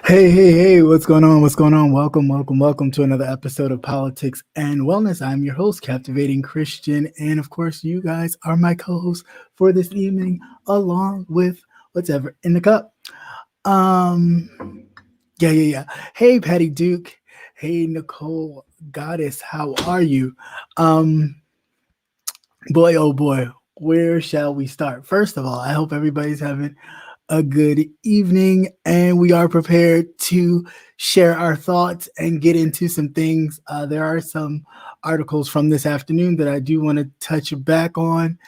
Hey, what's going on? What's going on? Welcome to another episode of Politics and Wellness. I'm your host, Captivating Christian. And of course, you guys are my co hosts for this evening, along with whatever in the cup. Yeah. Hey, Patty Duke. Hey, Nicole Goddess. How are you? Um, Boy, oh boy, where shall we start? First of all, I hope everybody's having a good evening and we are prepared to share our thoughts and get into some things. There are some articles from this afternoon that I do want to touch back on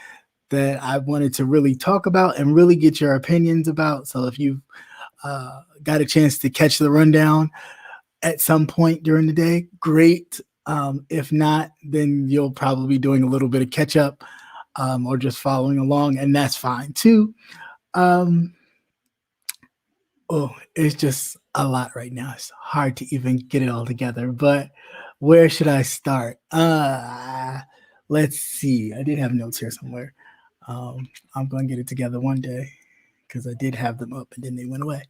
that I wanted to really talk about and really get your opinions about. So if you've got a chance to catch the rundown at some point during the day, great. If not, then you'll probably be doing a little bit of catch up or just following along, and that's fine too. Um, it's just a lot right now. It's hard to even get it all together, but where should I start? Let's see. I did have notes here somewhere. I'm going to get it together one day because I did have them up and then they went away.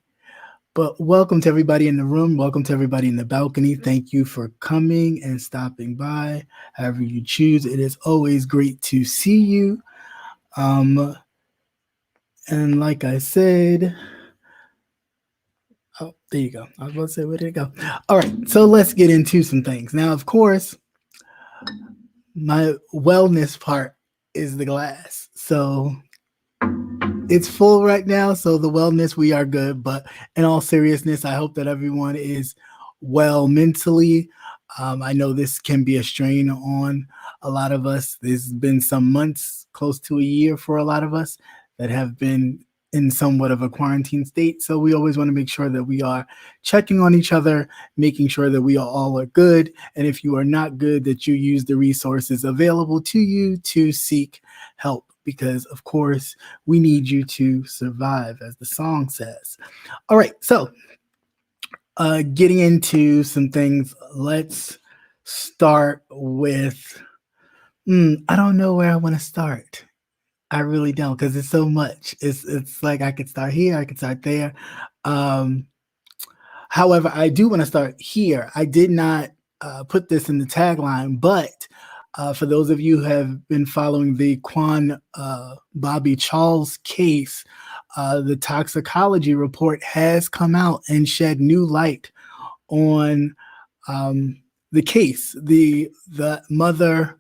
But welcome to everybody in the room. Welcome to everybody in the balcony. Thank you for coming and stopping by. However you choose, it is always great to see you. And like I said, oh, there you go. I was about to say, where did it go? All right, so let's get into some things. Now, of course, my wellness part is the glass. So it's full right now. So the wellness, we are good. But in all seriousness, I hope that everyone is well mentally. I know this can be a strain on a lot of us. There's been some months, close to a year for a lot of us that have been in somewhat of a quarantine state. So we always want to make sure that we are checking on each other, making sure that we all are good. And if you are not good, that you use the resources available to you to seek help. Because, of course, we need you to survive, as the song says. All right, so getting into some things, let's start with, I don't know where I want to start. I really don't, because it's so much. It's like I could start here, I could start there. However, I do want to start here. I did not put this in the tagline, but for those of you who have been following the Quan Bobby Charles case, the toxicology report has come out and shed new light on the case. The mother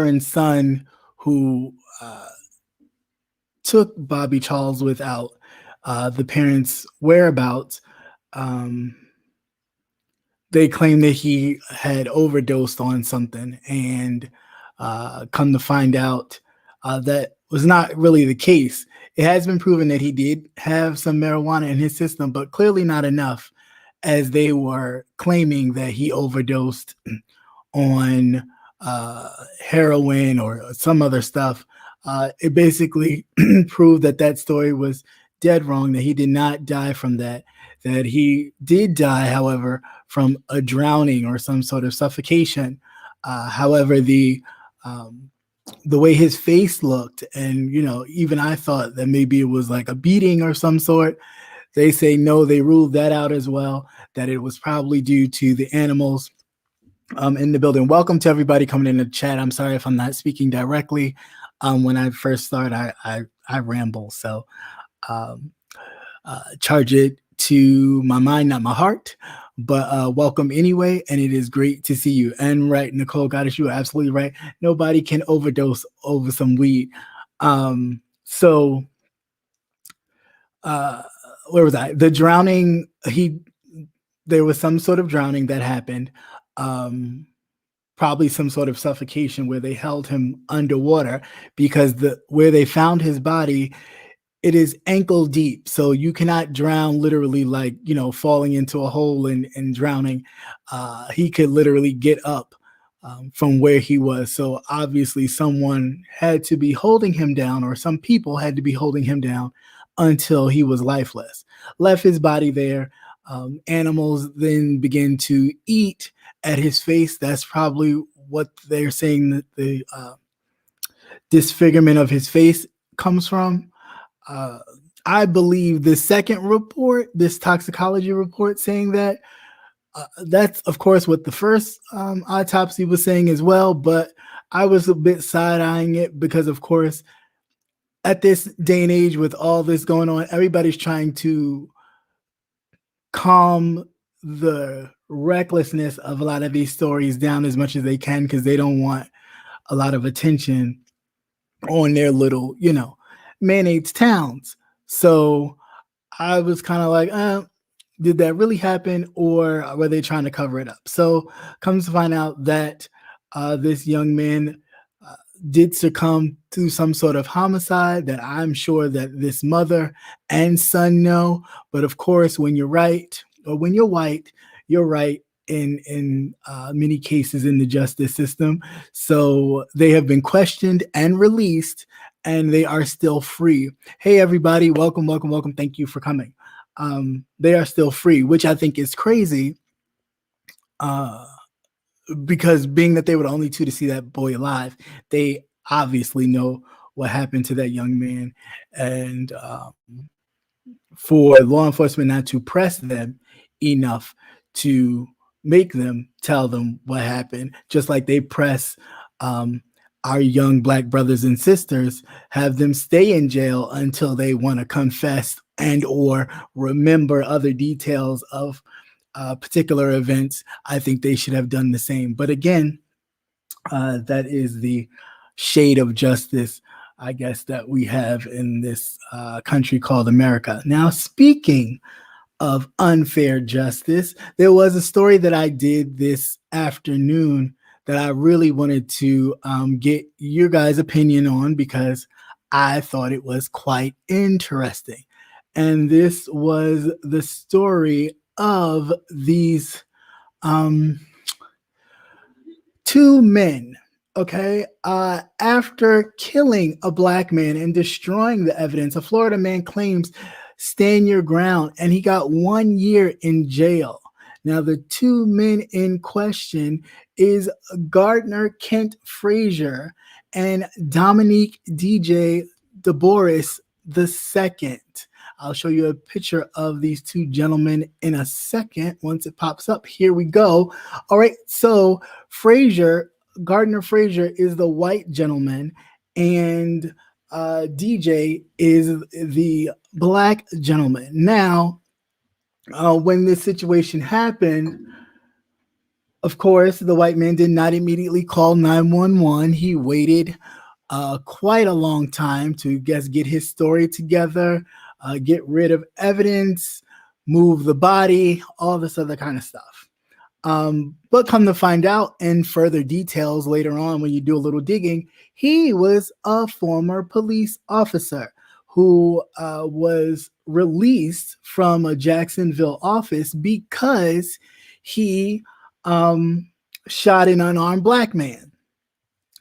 and son who took Bobby Charles without the parents' whereabouts. They claim that he had overdosed on something, and come to find out that was not really the case. It has been proven that he did have some marijuana in his system, but clearly not enough, as they were claiming that he overdosed on heroin or some other stuff. It basically proved that story was dead wrong, that he did not die from that he did die, however, from a drowning or some sort of suffocation. However, the way his face looked, and even I thought that maybe it was like a beating or some sort. They say no, they ruled that out as well, that it was probably due to the animals in the building. Welcome to everybody coming in the chat. I'm sorry if I'm not speaking directly. When I first start, I ramble, so charge it to my mind, not my heart. But welcome anyway, and it is great to see you. And right, Nicole Goddess, you are absolutely right. Nobody can overdose over some weed. So where was I? The drowning, there was some sort of drowning that happened. Probably some sort of suffocation where they held him underwater, because where they found his body, it is ankle deep. So you cannot drown literally, like, falling into a hole and drowning. He could literally get up from where he was. So obviously someone had to be holding him down, or some people had to be holding him down until he was lifeless. Left his body there. Animals then begin to eat at his face. That's probably what they're saying that the disfigurement of his face comes from. I believe the second report, this toxicology report, saying that that's of course what the first autopsy was saying as well. But I was a bit side eyeing it because, of course, at this day and age, with all this going on, everybody's trying to calm the recklessness of a lot of these stories down as much as they can because they don't want a lot of attention on their little, mayonnaise towns. So I was kind of like, did that really happen, or were they trying to cover it up? So comes to find out that this young man did succumb to some sort of homicide that I'm sure that this mother and son know. But of course, when you're right, or when you're white, you're right in many cases in the justice system. So they have been questioned and released, and they are still free. Hey, everybody, welcome, welcome, welcome. Thank you for coming. They are still free, which I think is crazy. Because being that they were the only two to see that boy alive, they obviously know what happened to that young man. And for law enforcement not to press them enough to make them tell them what happened, just like they press our young Black brothers and sisters, have them stay in jail until they want to confess and or remember other details of particular events. I think they should have done the same. But again, that is the shade of justice, I guess, that we have in this country called America. Now, speaking of unfair justice, there was a story that I did this afternoon that I really wanted to get your guys' opinion on because I thought it was quite interesting. And this was the story of these two men, okay? After killing a Black man and destroying the evidence, a Florida man claims stand your ground, and he got 1 year in jail. Now, the two men in question is Gardner Kent Frazier and Dominique DJ DeBoris II. I'll show you a picture of these two gentlemen in a second once it pops up. Here we go. All right, so Gardner Frazier is the white gentleman, and DJ is the Black gentleman. Now, when this situation happened, of course, the white man did not immediately call 911. He waited quite a long time to get his story together, get rid of evidence, move the body, all this other kind of stuff. But come to find out in further details later on, when you do a little digging, he was a former police officer who was released from a Jacksonville office because he shot an unarmed Black man.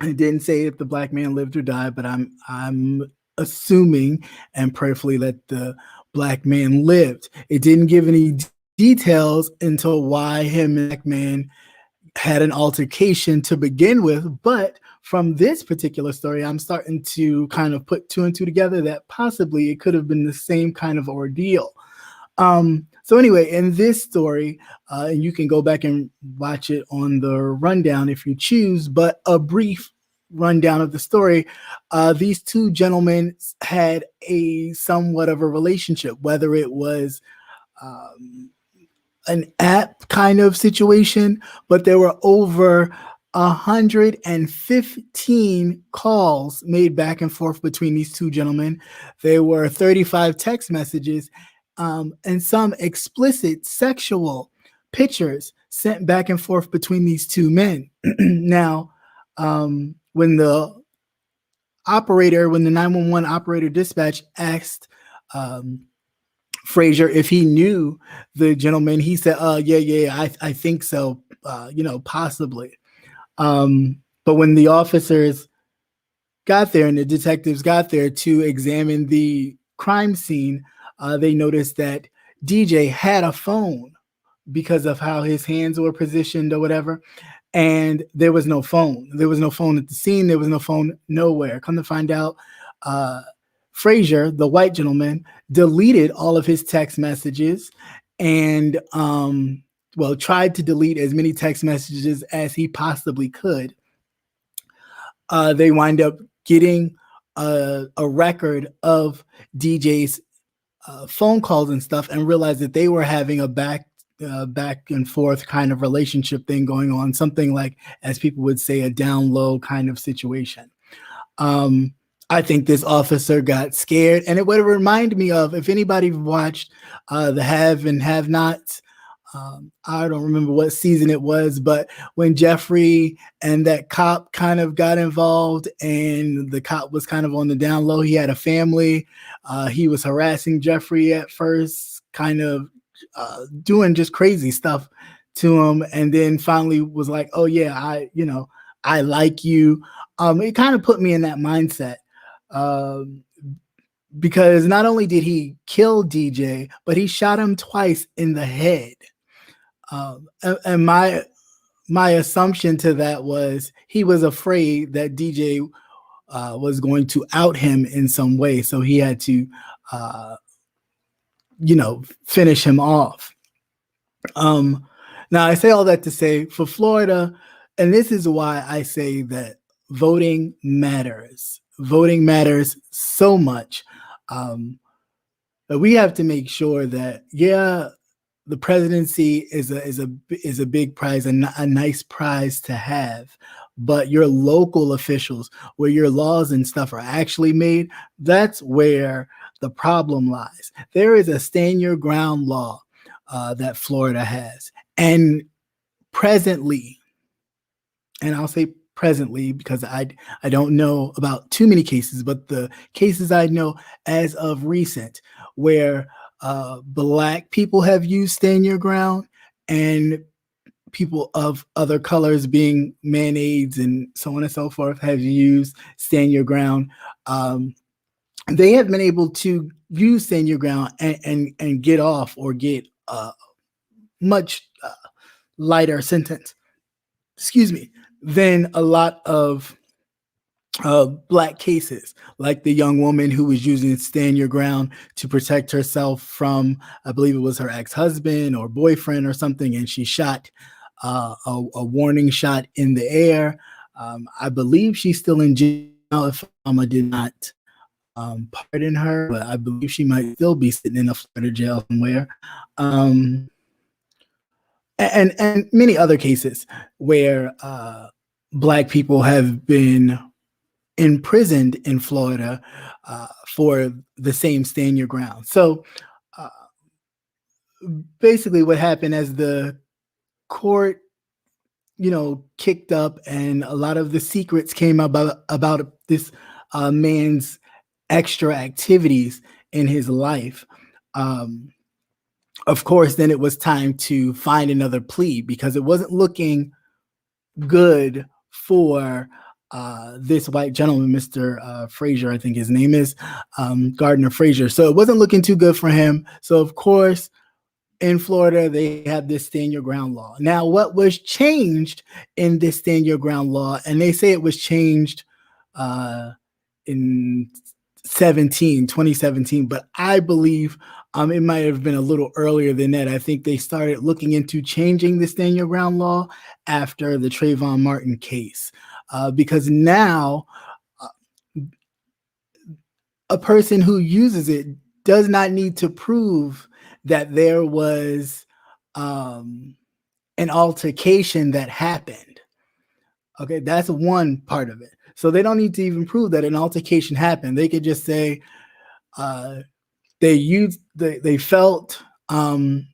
It didn't say if the Black man lived or died, but I'm assuming and prayerfully that the Black man lived. It didn't give any details into why him and the Black man had an altercation to begin with, but from this particular story, I'm starting to kind of put two and two together that possibly it could have been the same kind of ordeal. So anyway, in this story, and you can go back and watch it on the rundown if you choose, but a brief rundown of the story, these two gentlemen had a somewhat of a relationship, whether it was an app kind of situation, but there were over 115 calls made back and forth between these two gentlemen. There were 35 text messages and some explicit sexual pictures sent back and forth between these two men. Now, when the 911 operator dispatch asked Frazier if he knew the gentleman, he said, yeah, I think so, possibly. But when the officers got there and the detectives got there to examine the crime scene, they noticed that DJ had a phone because of how his hands were positioned or whatever. And there was no phone. There was no phone at the scene. There was no phone nowhere. Come to find out, Frazier, the white gentleman, deleted all of his text messages and, well, tried to delete as many text messages as he possibly could. They wind up getting a record of DJ's phone calls and stuff, and realized that they were having a back and forth kind of relationship thing going on, something like, as people would say, a down low kind of situation. I think this officer got scared, and it would remind me of, if anybody watched the Have and Have Nots. I don't remember what season it was, but when Jeffrey and that cop kind of got involved, and the cop was kind of on the down low, he had a family. He was harassing Jeffrey at first, kind of doing just crazy stuff to him, and then finally was like, "Oh yeah, I like you." It kind of put me in that mindset. Because not only did he kill DJ, but he shot him twice in the head. And my assumption to that was he was afraid that DJ was going to out him in some way, so he had to, finish him off. Now, I say all that to say, for Florida, and this is why I say that voting matters. Voting matters so much. But we have to make sure that, the presidency is a big prize, a nice prize to have, but your local officials, where your laws and stuff are actually made, that's where the problem lies. There is a stand your ground law that Florida has, and presently, and I'll say presently because I don't know about too many cases, but the cases I know as of recent, where Black people have used stand your ground, and people of other colors, being man-aids and so on and so forth, have used stand your ground. They have been able to use stand your ground and get off, or get a much lighter sentence, than a lot of Black cases, like the young woman who was using stand your ground to protect herself from, I believe it was her ex-husband or boyfriend or something, and she shot a warning shot in the air. I believe she's still in jail, if Obama did not pardon her, but I believe she might still be sitting in a Florida jail somewhere. And many other cases where Black people have been imprisoned in Florida for the same stand your ground. So basically what happened, as the court, kicked up, and a lot of the secrets came about this man's extra activities in his life. Of course, then it was time to find another plea, because it wasn't looking good for this white gentleman, Mr. Frazier, I think his name is, Gardner Frazier. So it wasn't looking too good for him. So of course, in Florida, they have this stand your ground law. Now, what was changed in this stand your ground law, and they say it was changed in 2017, but I believe it might have been a little earlier than that. I think they started looking into changing the stand your ground law after the Trayvon Martin case, because now a person who uses it does not need to prove that there was an altercation that happened. Okay, that's one part of it. So they don't need to even prove that an altercation happened. They could just say they felt that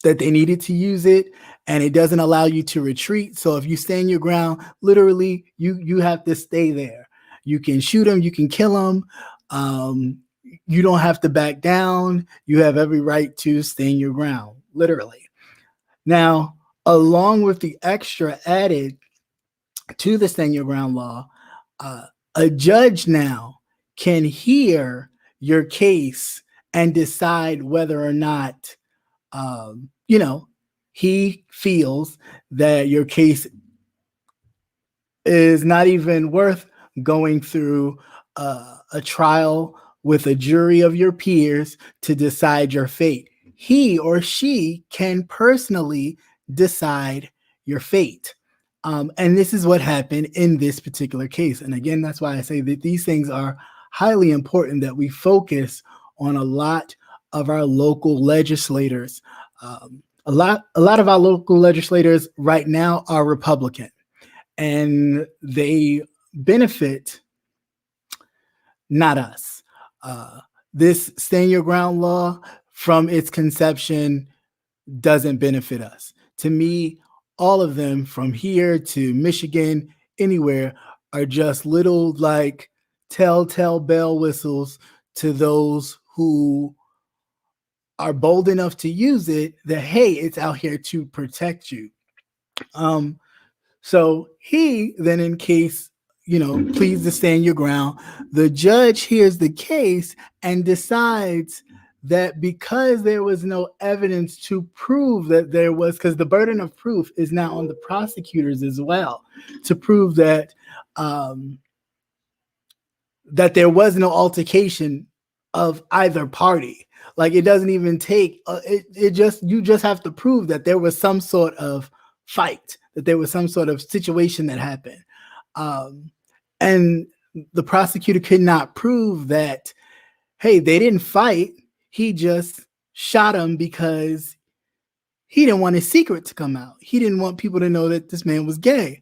they needed to use it, and it doesn't allow you to retreat. So if you stand your ground, literally, you have to stay there. You can shoot them, you can kill them. You don't have to back down. You have every right to stand your ground, literally. Now, along with the extra added to the stand your ground law, a judge now can hear your case and decide whether or not, he feels that your case is not even worth going through a trial with a jury of your peers to decide your fate. He or she can personally decide your fate. And this is what happened in this particular case. And again, that's why I say that these things are highly important, that we focus on a lot of our local legislators. A lot of our local legislators right now are Republican, and they benefit not us. This stand your ground law from its conception doesn't benefit us. To me, all of them from here to Michigan, anywhere, are just little like telltale bell whistles to those who are bold enough to use it, that, hey, it's out here to protect you. So he then, in case, pleads to stand your ground, the judge hears the case and decides that because there was no evidence to prove that there was, because the burden of proof is now on the prosecutors as well, to prove that that there was no altercation of either party. Like, it doesn't even take you just have to prove that there was some sort of fight, that there was some sort of situation that happened. And the prosecutor could not prove that, hey, they didn't fight. He just shot him because he didn't want his secret to come out. He didn't want people to know that this man was gay.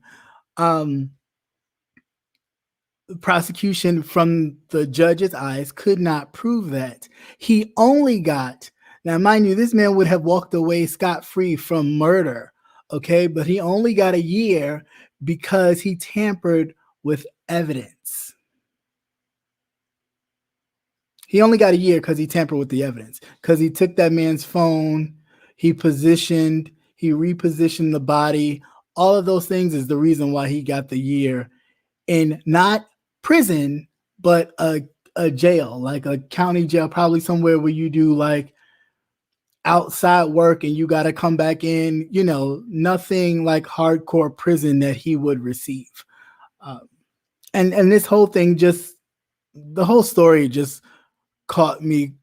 The prosecution, from the judge's eyes, could not prove that. He only got, now mind you, this man would have walked away scot-free from murder, okay? But he only got a year because he tampered with evidence. He only got a year because he tampered with the evidence, because he took that man's phone, he repositioned the body. All of those things is the reason why he got the year in not prison, but a jail, like a county jail, probably somewhere where you do like outside work and you got to come back in, nothing like hardcore prison that he would receive. And this whole thing, the whole story just caught me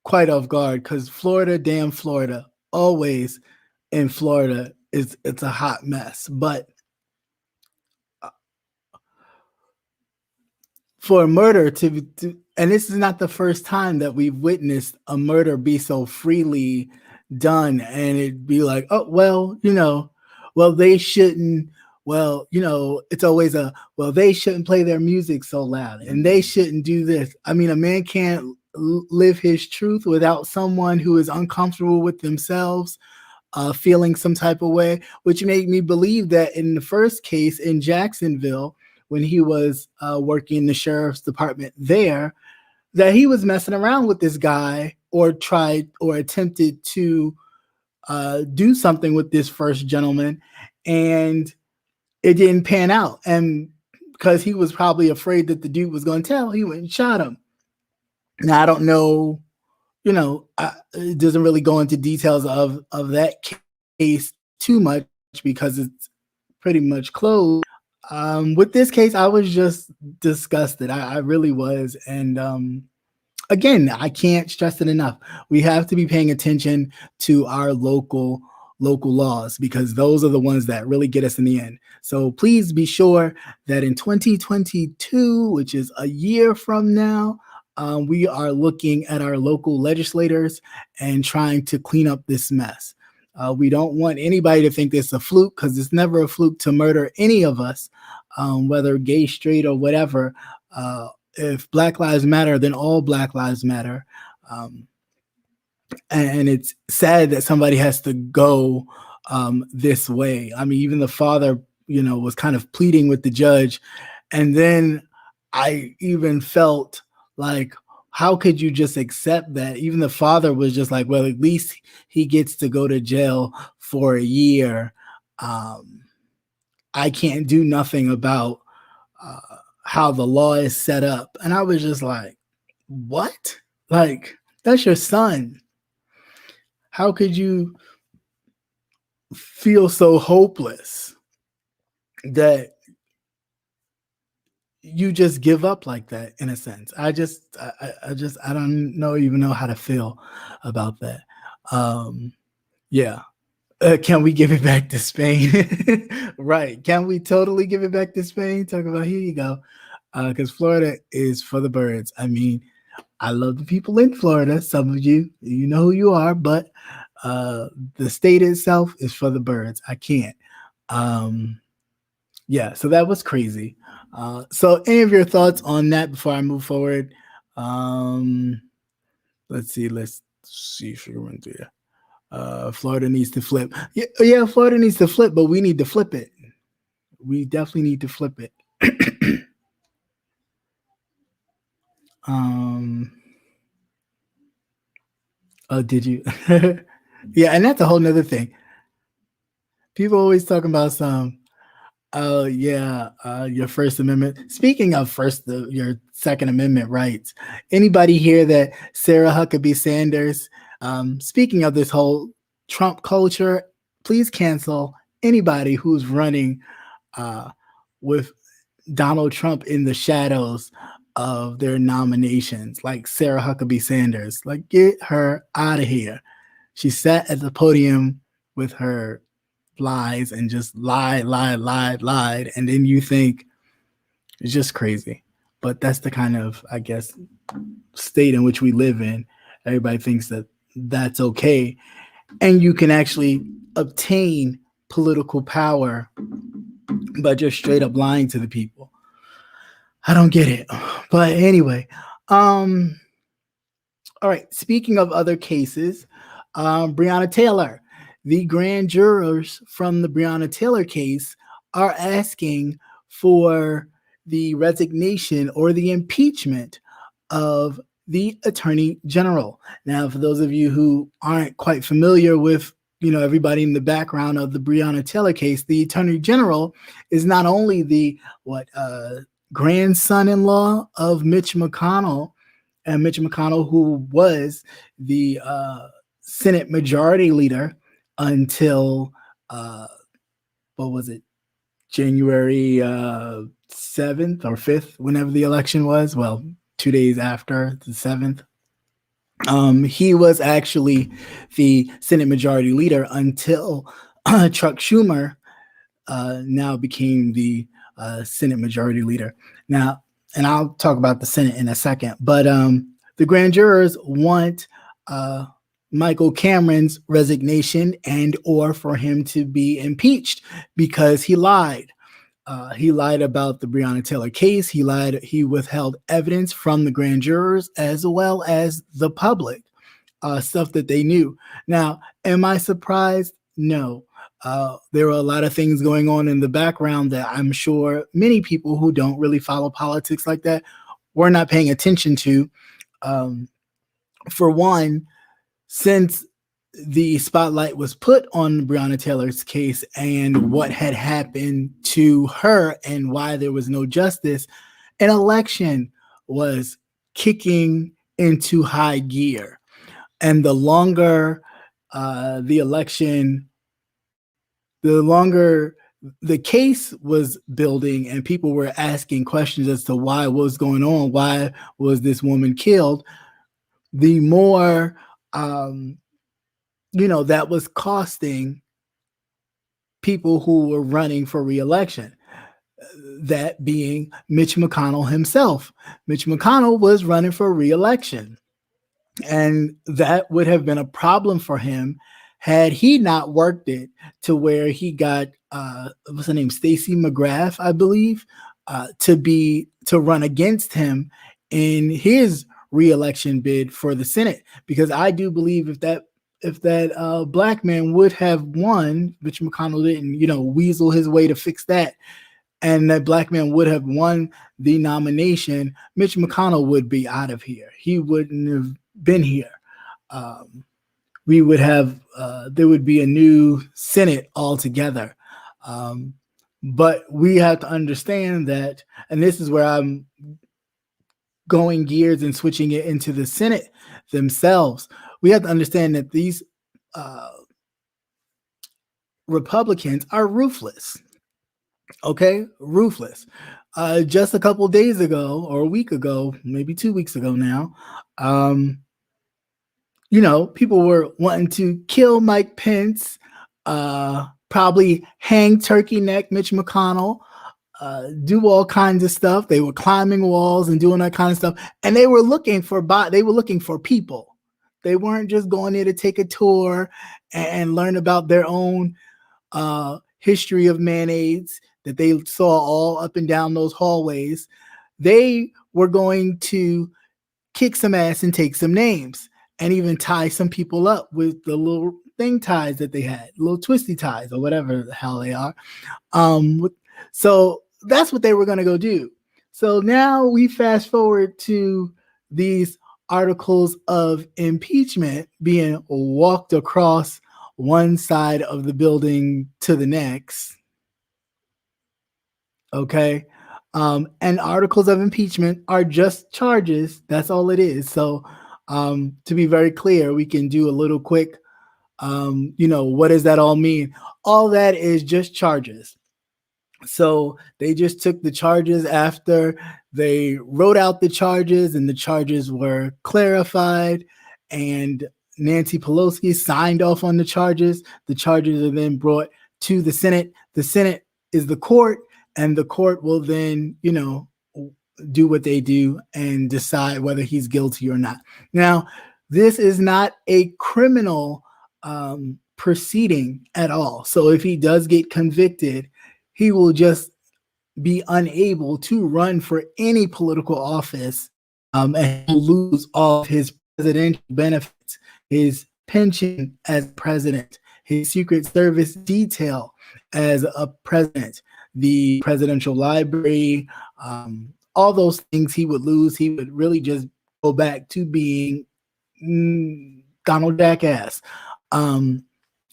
quite off guard, because Florida, always in Florida, it's a hot mess. But for a murder and this is not the first time that we've witnessed a murder be so freely done, and it'd be like, oh, well, they shouldn't, it's always they shouldn't play their music so loud, and they shouldn't do this. I mean, a man can't live his truth without someone who is uncomfortable with themselves feeling some type of way, which made me believe that in the first case in Jacksonville, when he was working in the sheriff's department there, that he was messing around with this guy, or tried or attempted to do something with this first gentleman, and it didn't pan out. And because he was probably afraid that the dude was going to tell, he went and shot him. Now, I don't know, it doesn't really go into details of that case too much, because it's pretty much closed. With this case, I was just disgusted. I really was. And again, I can't stress it enough. We have to be paying attention to our local laws, because those are the ones that really get us in the end. So please be sure that in 2022, which is a year from now, we are looking at our local legislators and trying to clean up this mess. We don't want anybody to think it's a fluke, because it's never a fluke to murder any of us, whether gay, straight, or whatever. If Black Lives Matter, then all Black Lives matter. And it's sad that somebody has to go this way. I mean, even the father, was kind of pleading with the judge. And then I even felt like, how could you just accept that? Even the father was just like, well, at least he gets to go to jail for a year. I can't do nothing about how the law is set up. And I was just like, what? Like, that's your son. How could you feel so hopeless that you just give up like that in a sense. I don't even know how to feel about that. Um, yeah. Can we give it back to Spain? Right. Can we totally give it back to Spain? Talk about here you go. Because Florida is for the birds. I mean, I love the people in Florida. Some of you, you know who you are, but uh, the state itself is for the birds. I can't. Um, yeah, so that was crazy. So, any of your thoughts on that before I move forward? Um, let's see. Let's see if we can run through. Florida needs to flip. Yeah, yeah, Florida needs to flip, but we need to flip it. We definitely need to flip it. um, oh, did you? Yeah, and that's a whole nother thing. People always talking about some. Oh yeah, your First Amendment. Speaking of your Second Amendment rights, anybody hear that Sarah Huckabee Sanders? Speaking of this whole Trump culture, please cancel anybody who's running uh, with Donald Trump in the shadows of their nominations, like Sarah Huckabee Sanders. Like, get her out of here. She sat at the podium with her lies and just lied. And then you think it's just crazy. But that's the kind of, I guess, state in which we live in. Everybody thinks that that's okay. And you can actually obtain political power by just straight up lying to the people. I don't get it. But anyway, um, all right. Speaking of other cases, Breonna Taylor, the grand jurors from the Breonna Taylor case are asking for the resignation or the impeachment of the attorney general. Now, for those of you who aren't quite familiar with everybody in the background of the Breonna Taylor case, the attorney general is not only the grandson-in-law of Mitch McConnell, and Mitch McConnell, who was the Senate Majority Leader until what was it, January 7th or 5th, whenever the election was. Well, 2 days after the 7th. He was actually the Senate Majority Leader until Chuck Schumer now became the Senate Majority Leader. Now, and I'll talk about the Senate in a second, but the grand jurors want Michael Cameron's resignation and or for him to be impeached because he lied. He lied about the Breonna Taylor case. He withheld evidence from the grand jurors as well as the public, stuff that they knew. Now, am I surprised? No. There were a lot of things going on in the background that I'm sure many people who don't really follow politics like that were not paying attention to. For one, since the spotlight was put on Breonna Taylor's case and what had happened to her and why there was no justice, an election was kicking into high gear. And the longer the election, the longer the case was building and people were asking questions as to why, what was going on, why was this woman killed, the more that was costing people who were running for re-election. That being Mitch McConnell himself. Mitch McConnell was running for re-election. And that would have been a problem for him had he not worked it to where he got what's her name, Stacey McGrath, I believe, to run against him in his re-election bid for the Senate. Because I do believe if that black man would have won, Mitch McConnell didn't, weasel his way to fix that, and that black man would have won the nomination, Mitch McConnell would be out of here. He wouldn't have been here. We would have, there would be a new Senate altogether. But we have to understand that, and this is where I'm going gears and switching it into the Senate themselves. We have to understand that these Republicans are ruthless. Okay, ruthless. just a couple days ago or a week ago, maybe 2 weeks ago now, people were wanting to kill Mike Pence, probably hang turkey neck Mitch McConnell, do all kinds of stuff. They were climbing walls and doing that kind of stuff, and they were looking for people. They weren't just going there to take a tour and learn about their own history of mayonnaise that they saw all up and down those hallways. They were going to kick some ass and take some names and even tie some people up with the little thing ties that they had, little twisty ties or whatever the hell they are. So that's what they were going to go do. So now we fast forward to these articles of impeachment being walked across one side of the building to the next. Okay. And articles of impeachment are just charges. That's all it is. So to be very clear, we can do a little quick, what does that all mean? All that is just charges. So they just took the charges after they wrote out the charges and the charges were clarified and Nancy Pelosi signed off on the charges. The charges are then brought to the Senate. The Senate is the court, and the court will then, do what they do and decide whether he's guilty or not. Now, this is not a criminal proceeding at all. So if he does get convicted, he will just be unable to run for any political office, and he'll lose all of his presidential benefits, his pension as president, his Secret Service detail as a president, the presidential library, all those things he would lose. He would really just go back to being Donald Jackass. And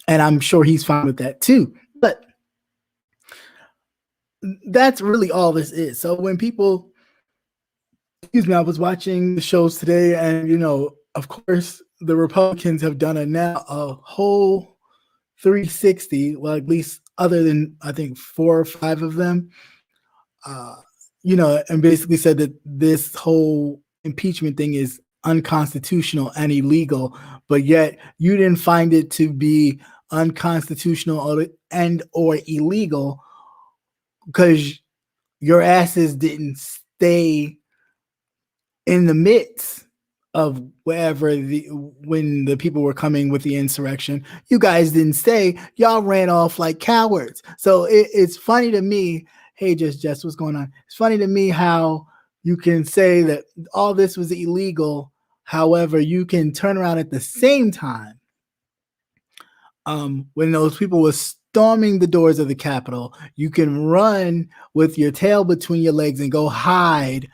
I'm sure he's fine with that too. But that's really all this is. So when people, I was watching the shows today, and of course, the Republicans have done a whole 360. Well, at least other than I think 4 or 5 of them, and basically said that this whole impeachment thing is unconstitutional and illegal. But yet, you didn't find it to be unconstitutional or illegal because your asses didn't stay in the midst of when the people were coming with the insurrection. You guys didn't stay. Y'all ran off like cowards. So it's funny to me. Hey, Jess, what's going on? It's funny to me how you can say that all this was illegal. However, you can turn around at the same time when those people were storming the doors of the Capitol, you can run with your tail between your legs and go hide,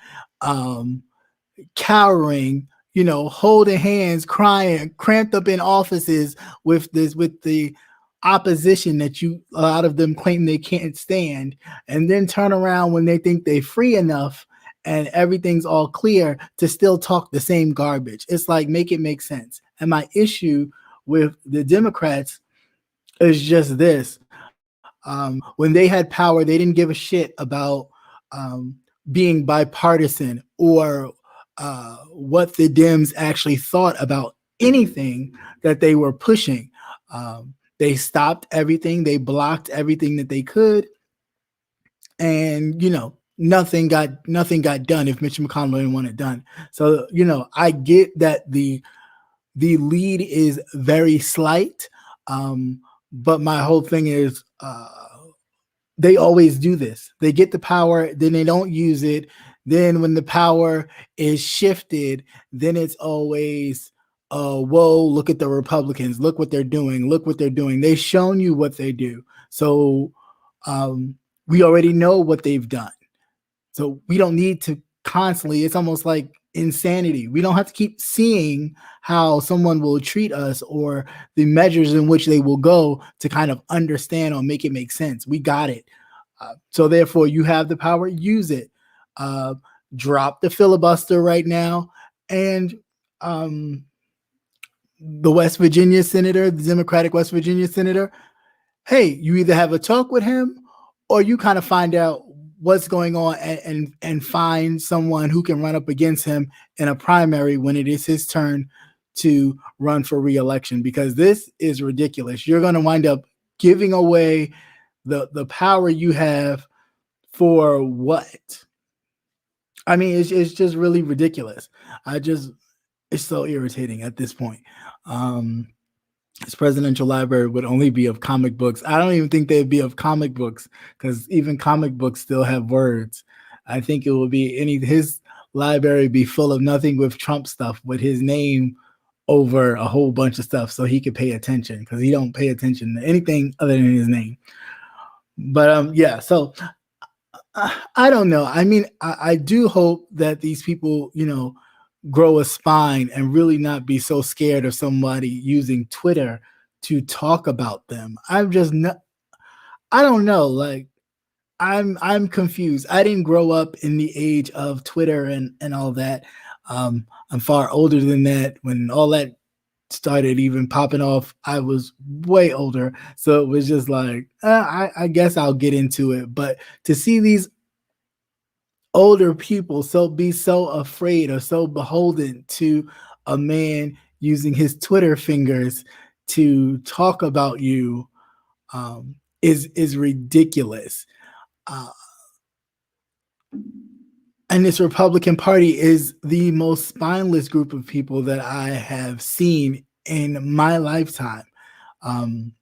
cowering, holding hands, crying, cramped up in offices with the opposition that a lot of them claim they can't stand, and then turn around when they think they're free enough and everything's all clear to still talk the same garbage. It's like, make it make sense. And my issue with the Democrats is just this. When they had power, they didn't give a shit about being bipartisan or what the Dems actually thought about anything that they were pushing. They stopped everything. They blocked everything that they could. And, nothing got done if Mitch McConnell didn't want it done. So, I get that the lead is very slight. But my whole thing is they always do this. They get the power, then they don't use it. Then when the power is shifted, then it's always, whoa, look at the Republicans. Look what they're doing. Look what they're doing. They've shown you what they do. So we already know what they've done. So we don't need to constantly, it's almost like insanity. We don't have to keep seeing how someone will treat us or the measures in which they will go to kind of understand or make it make sense. We got it. So therefore, you have the power, use it. Drop the filibuster right now. And the West Virginia senator, the Democratic West Virginia senator, hey, you either have a talk with him or you kind of find out what's going on, and find someone who can run up against him in a primary when it is his turn to run for reelection, because this is ridiculous. You're going to wind up giving away the power you have for what? I mean, it's just really ridiculous. It's so irritating at this point. This presidential library would only be of comic books. I don't even think they'd be of comic books, because even comic books still have words. I think it would be his library be full of nothing with Trump stuff with his name over a whole bunch of stuff, so he could pay attention, because he don't pay attention to anything other than his name. But yeah, so I don't know. I mean, I do hope that these people, grow a spine and really not be so scared of somebody using Twitter to talk about them. I'm just not. I don't know. Like, I'm confused. I didn't grow up in the age of Twitter and all that. I'm far older than that. When all that started even popping off, I was way older. So it was just like, I guess I'll get into it. But to see these older people be so afraid or so beholden to a man using his Twitter fingers to talk about you, is ridiculous. Uh, and this Republican Party is the most spineless group of people that I have seen in my lifetime. Um,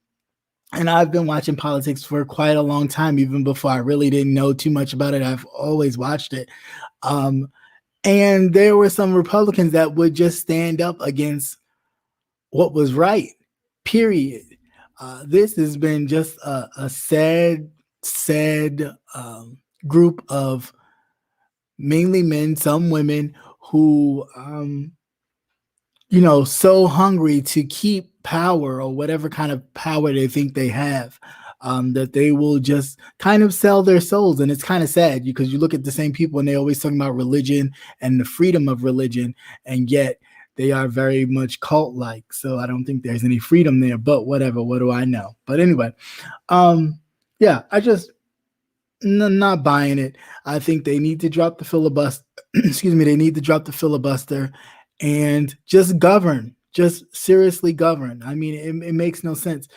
and I've been watching politics for quite a long time, even before I really didn't know too much about it. I've always watched it. And there were some Republicans that would just stand up against what was right, period. This has been just a sad group of mainly men, some women, who so hungry to keep power, or whatever kind of power they think they have, that they will just kind of sell their souls. And it's kind of sad, because you look at the same people and they always talking about religion and the freedom of religion, and yet they are very much cult-like. So I don't think there's any freedom there, but whatever, what do I know? But anyway, yeah, I just not buying it. I think they need to drop the filibuster. Excuse me. They need to drop the filibuster and just govern. Just seriously govern. I mean, it makes no sense.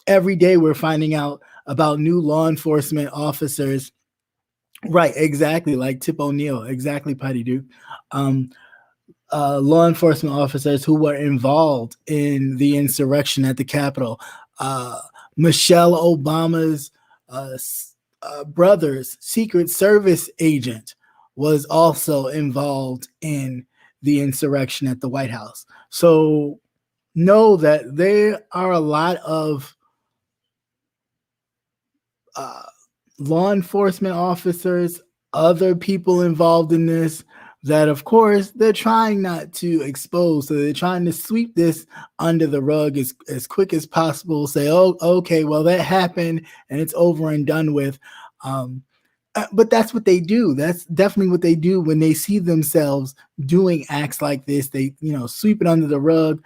Every day we're finding out about new law enforcement officers. Right, exactly, like Tip O'Neill. Exactly, Patty Duke. Law enforcement officers who were involved in the insurrection at the Capitol. Michelle Obama's brother's Secret Service agent was also involved in the insurrection at the White House. So know that there are a lot of law enforcement officers, other people involved in this, that of course they're trying not to expose. So they're trying to sweep this under the rug as quick as possible. Say, oh, okay, well, that happened and it's over and done with. But that's what they do. That's definitely what they do when they see themselves doing acts like this. They, sweep it under the rug.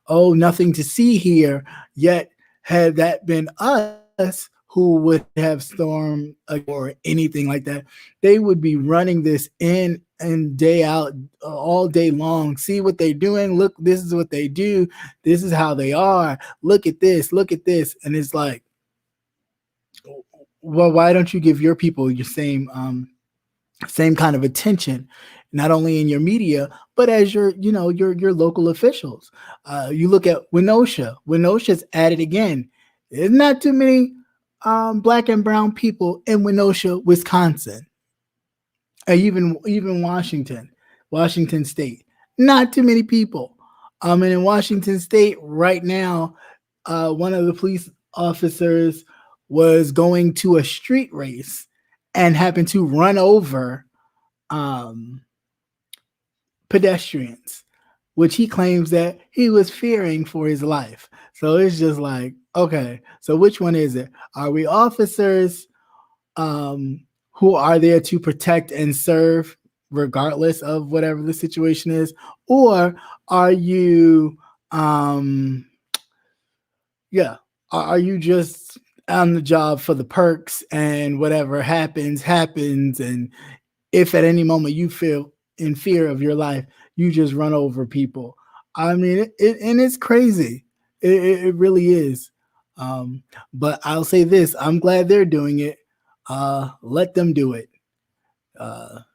Oh, nothing to see here. Yet, had that been us who would have stormed or anything like that, they would be running this in and day out, all day long. See what they're doing. Look, this is what they do. This is how they are. Look at this. Look at this. And it's like, well, why don't you give your people your same kind of attention, not only in your media, but as your local officials? You look at Winosha. Winosha's at it again. There's not too many Black and brown people in Winosha, Wisconsin, even Washington State. Not too many people. And in Washington State right now, one of the police officers was going to a street race and happened to run over pedestrians, which he claims that he was fearing for his life. So it's just like, okay, so which one is it? Are we officers who are there to protect and serve regardless of whatever the situation is? Or are you, are you just on the job for the perks, and whatever happens, happens. And if at any moment you feel in fear of your life, you just run over people. I mean, and it's crazy. It really is. But I'll say this: I'm glad they're doing it. Let them do it.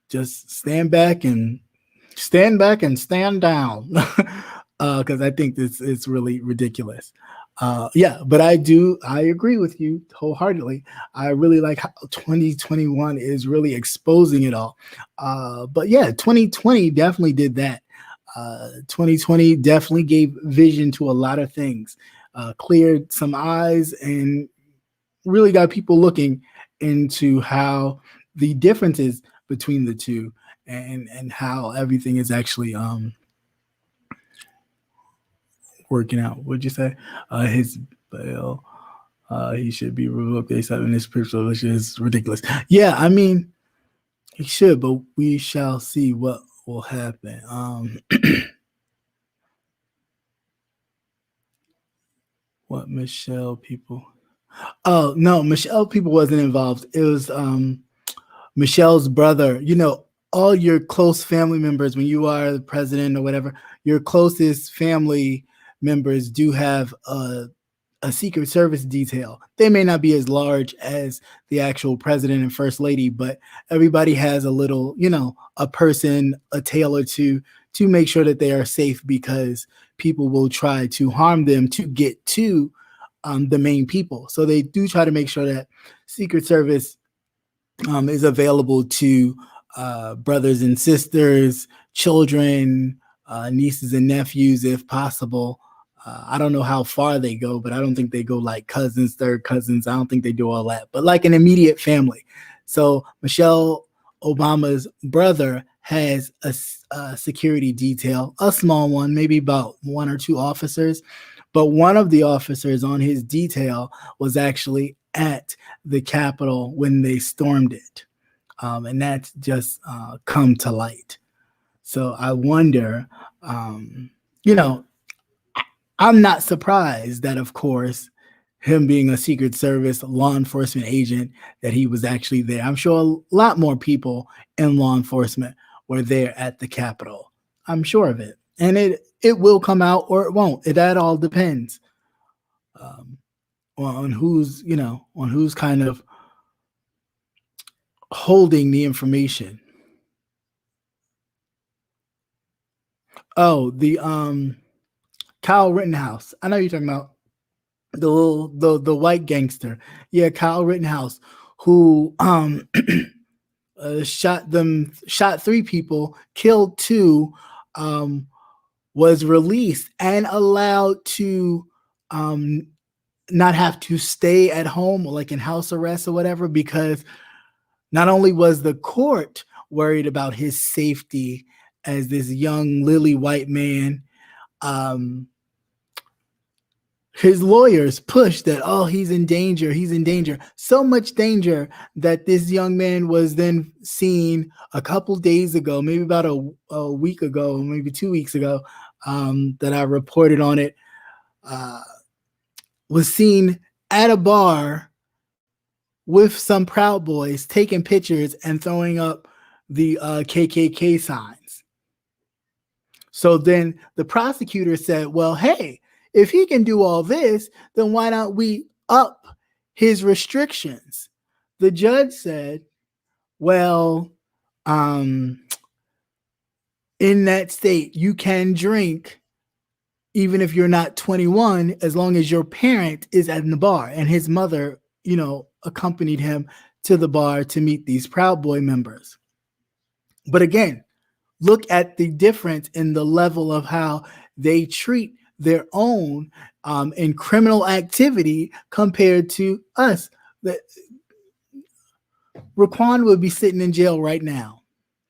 Just stand back and stand down, because I think this is really ridiculous. Yeah, but I agree with you wholeheartedly. I really like how 2021 is really exposing it all. But yeah, 2020 definitely did that. 2020 definitely gave vision to a lot of things, cleared some eyes, and really got people looking into how the differences between the two, and how everything is actually working out. What'd you say? His bail, he should be revoked ASAP in this picture, which is ridiculous. Yeah, I mean, he should, but we shall see what will happen. What Michelle people? Oh no, Michelle people wasn't involved. It was Michelle's brother. All your close family members, when you are the president or whatever, your closest family members do have a Secret Service detail. They may not be as large as the actual president and first lady, but everybody has a little, a person, a tail or two, to make sure that they are safe, because people will try to harm them to get to the main people. So they do try to make sure that Secret Service is available to brothers and sisters, children, nieces and nephews, if possible. I don't know how far they go, but I don't think they go like cousins, third cousins. I don't think they do all that, but like an immediate family. So Michelle Obama's brother has a security detail, a small one, maybe about one or two officers. But one of the officers on his detail was actually at the Capitol when they stormed it. And that's just come to light. So I wonder, you know, I'm not surprised that, of course, him being a Secret Service law enforcement agent, that he was actually there. I'm sure a lot more people in law enforcement were there at the Capitol. I'm sure of it. And it will come out or it won't. That all depends um, on who's kind of holding the information. Oh, the Kyle Rittenhouse. I know you're talking about the white gangster. Yeah, Kyle Rittenhouse, who shot three people, killed two, um, was released and allowed to um, not have to stay at home or like in house arrest or whatever, because not only was the court worried about his safety as this young lily white man, um, his lawyers pushed that, oh, he's in danger, so much danger that this young man was then seen a couple days ago, maybe about a week ago, maybe 2 weeks ago, that I reported on it, uh, was seen at a bar with some Proud Boys taking pictures and throwing up the KKK signs. So then the prosecutor said, well, hey, if he can do all this, then why don't we up his restrictions? The judge said, well, in that state, you can drink even if you're not 21, as long as your parent is at the bar. And his mother, accompanied him to the bar to meet these Proud Boy members. But again, look at the difference in the level of how they treat their own in criminal activity compared to us. Raquan would be sitting in jail right now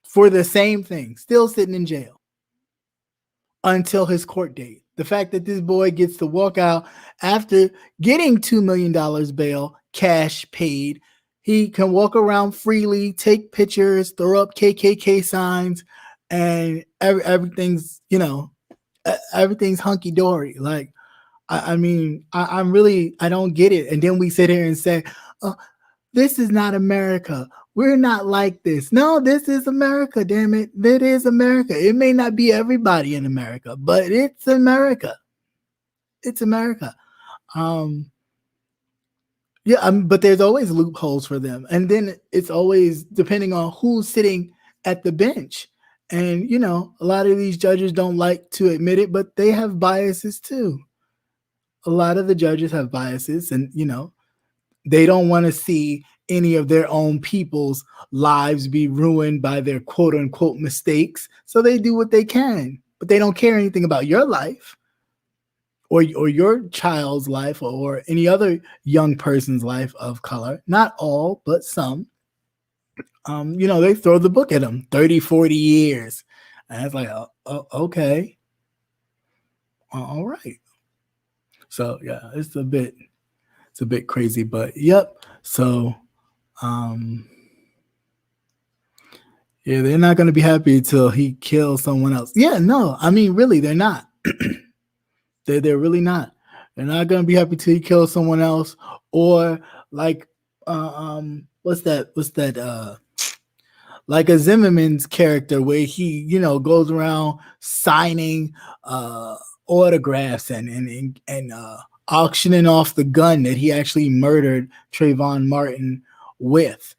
for the same thing, still sitting in jail until his court date. The fact that this boy gets to walk out after getting $2 million bail, cash paid, he can walk around freely, take pictures, throw up KKK signs, and everything's hunky dory. Like, I mean, I don't get it. And then we sit here and say, oh, this is not America. We're not like this. No, this is America, damn it. That is America. It may not be everybody in America, but it's America. It's America. Um, yeah, but there's always loopholes for them. And then it's always depending on who's sitting at the bench. And, a lot of these judges don't like to admit it, but they have biases too. A lot of the judges have biases, and, they don't want to see any of their own people's lives be ruined by their quote unquote mistakes. So they do what they can, but they don't care anything about your life or your child's life or any other young person's life of color. Not all, but some. They throw the book at them 30, 40 years. And it's like, okay. All right. So yeah, it's a bit crazy, but yep. So yeah, they're not going to be happy until he kills someone else. Yeah, no, I mean, really, they're not. They're really not. They're not going to be happy till he kills someone else, or like, what's that? Like a Zimmerman's character where he, goes around signing autographs and auctioning off the gun that he actually murdered Trayvon Martin with.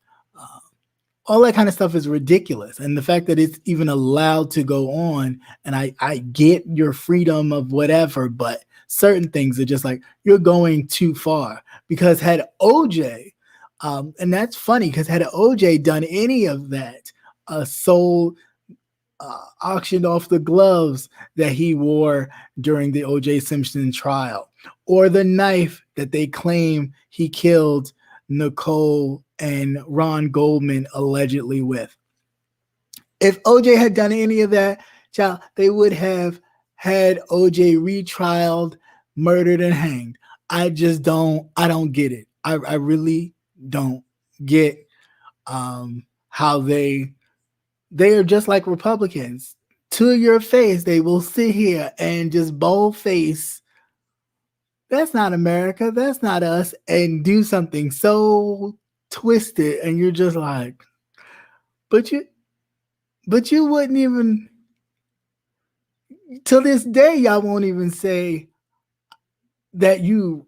All that kind of stuff is ridiculous. And the fact that it's even allowed to go on, and I get your freedom of whatever, but certain things are just like, you're going too far. Because had OJ, and that's funny, because had OJ done any of that, sold, auctioned off the gloves that he wore during the OJ Simpson trial, or the knife that they claim he killed Nicole and Ron Goldman allegedly with. If OJ had done any of that, child, they would have had OJ retrialed, murdered, and hanged. I don't get it. I really don't get how they are just like Republicans. To your face, they will sit here and just bold face, that's not America, that's not us, and do something so twisted, and you're just like, but you wouldn't even, till this day, y'all won't even say that you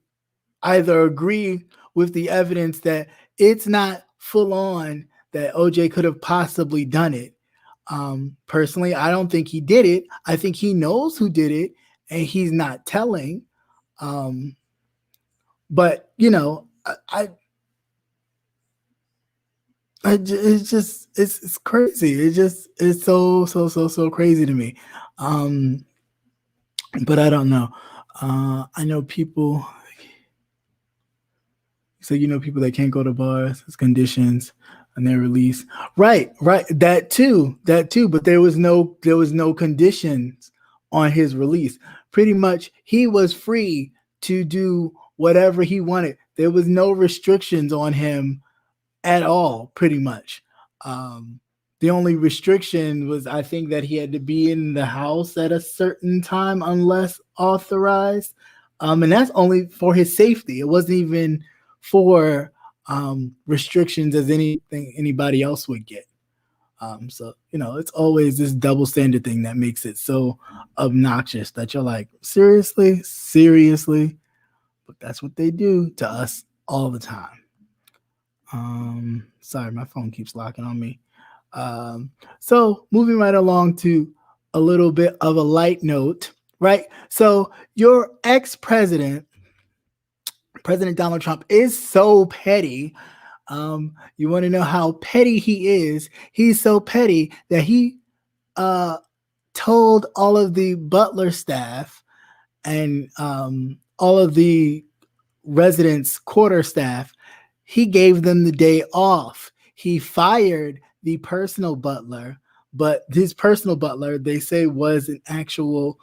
either agree with the evidence that it's not full on that OJ could have possibly done it. Personally, I don't think he did it. I think he knows who did it, and he's not telling. But it's just it's crazy. It's so crazy to me. But I don't know. I know people. So people that can't go to bars, it's conditions on their release. Right. That too. But there was no conditions on his release. Pretty much, he was free to do whatever he wanted. There was no restrictions on him at all, pretty much. The only restriction was, I think, that he had to be in the house at a certain time unless authorized. And that's only for his safety. It wasn't even for restrictions as anything anybody else would get. So, it's always this double standard thing that makes it so obnoxious that you're like, seriously? But that's what they do to us all the time. Sorry, my phone keeps locking on me. So moving right along to a little bit of a light note, right? So your ex-president, President Donald Trump, is so petty. You want to know how petty he is? He's so petty that he told all of the butler staff and all of the residents' quarter staff, he gave them the day off. He fired the personal butler, but his personal butler, they say, was an actual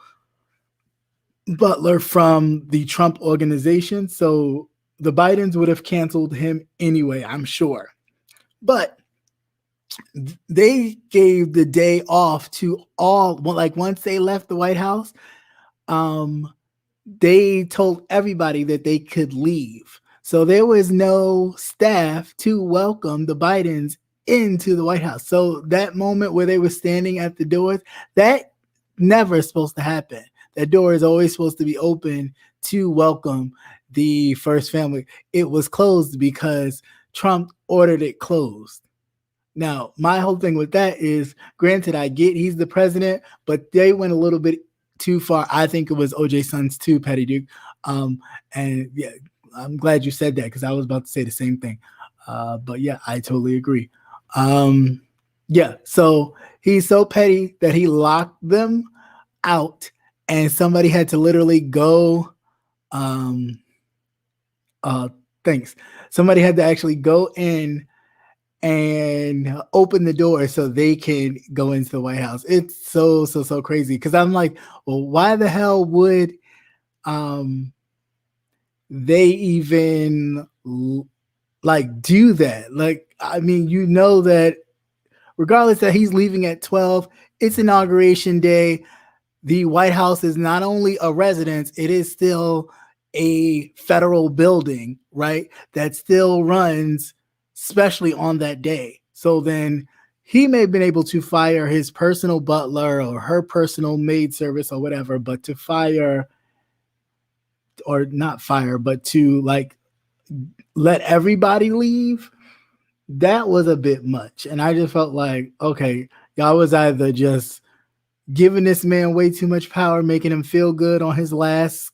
butler from the Trump organization. So the Bidens would have canceled him anyway, I'm sure. But they gave the day off to all, like once they left the White House, they told everybody that they could leave. So there was no staff to welcome the Bidens into the White House. So that moment where they were standing at the doors, that never is supposed to happen. That door is always supposed to be open to welcome the first family. It was closed because Trump ordered it closed. Now, my whole thing with that is, granted, I get he's the president, but they went a little bit too far. I think it was OJ Sons too, Petty Duke. And yeah, I'm glad you said that because I was about to say the same thing. But yeah, I totally agree. Yeah, so he's so petty that he locked them out, and somebody had to literally go. Thanks. Somebody had to actually go in and open the door so they can go into the White House. It's so crazy because I'm like, well, why the hell would they even like do that? Like, I mean, you know that regardless that he's leaving at 12, it's inauguration day. The White House is not only a residence, it is still a federal building, right? That still runs, especially on that day. So then he may have been able to fire his personal butler or her personal maid service or whatever, but to fire, or not fire, but to like let everybody leave, that was a bit much. And I just felt like, okay, y'all was either just giving this man way too much power, making him feel good on his last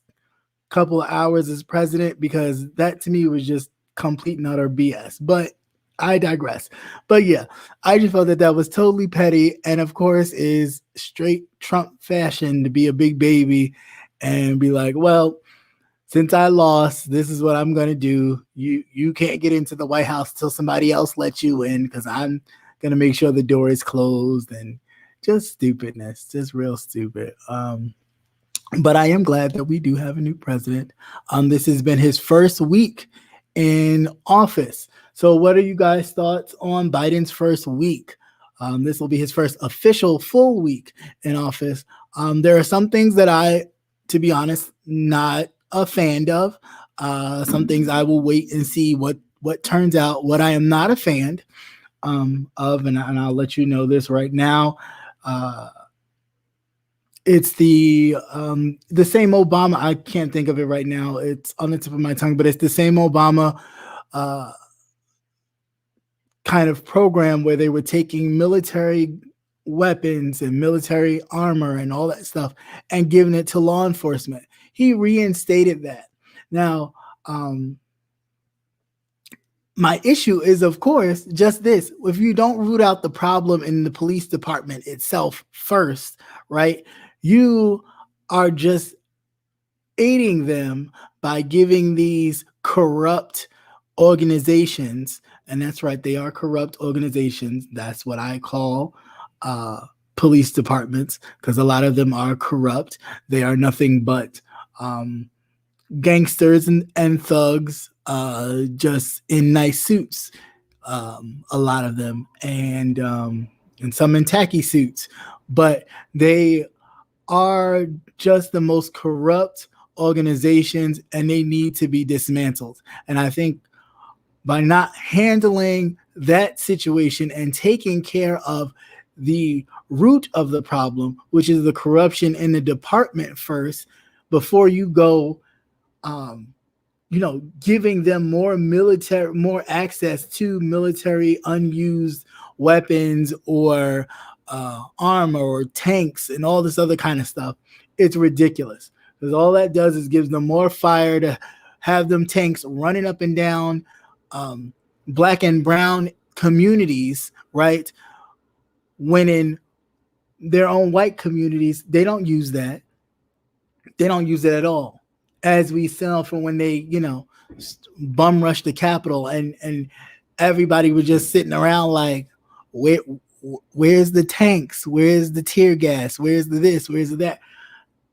couple of hours as president, because that to me was just complete and utter BS. But I digress. But yeah, I just felt that that was totally petty, and of course is straight Trump fashion to be a big baby and be like, well, since I lost, this is what I'm going to do. You can't get into the White House till somebody else lets you in because I'm going to make sure the door is closed, and just stupidness, just real stupid. But I am glad that we do have a new president. This has been his first week in office. So what are you guys' thoughts on Biden's first week? This will be his first official full week in office. There are some things that I, to be honest, not a fan of. Some things I will wait and see what turns out. What I am not a fan of, and I'll let you know this right now. It's the same Obama. I can't think of it right now. It's on the tip of my tongue, but it's the same Obama kind of program where they were taking military weapons and military armor and all that stuff and giving it to law enforcement. He reinstated that. Now, my issue is, of course, just this. If you don't root out the problem in the police department itself first, right, you are just aiding them by giving these corrupt organizations, and that's right, they are corrupt organizations. That's what I call police departments, because a lot of them are corrupt. They are nothing but gangsters and thugs, just in nice suits, a lot of them, and some in tacky suits, but they are just the most corrupt organizations, and they need to be dismantled. And I think by not handling that situation and taking care of the root of the problem, which is the corruption in the department first, before you go giving them more access to military unused weapons or armor or tanks and all this other kind of stuff, it's ridiculous. Because all that does is gives them more fire to have them tanks running up and down black and brown communities, right? When in their own white communities, they don't use that. They don't use it at all. As we saw from when they, bum rushed the Capitol, and everybody was just sitting around like, where's the tanks? Where's the tear gas? Where's the this? Where's the that?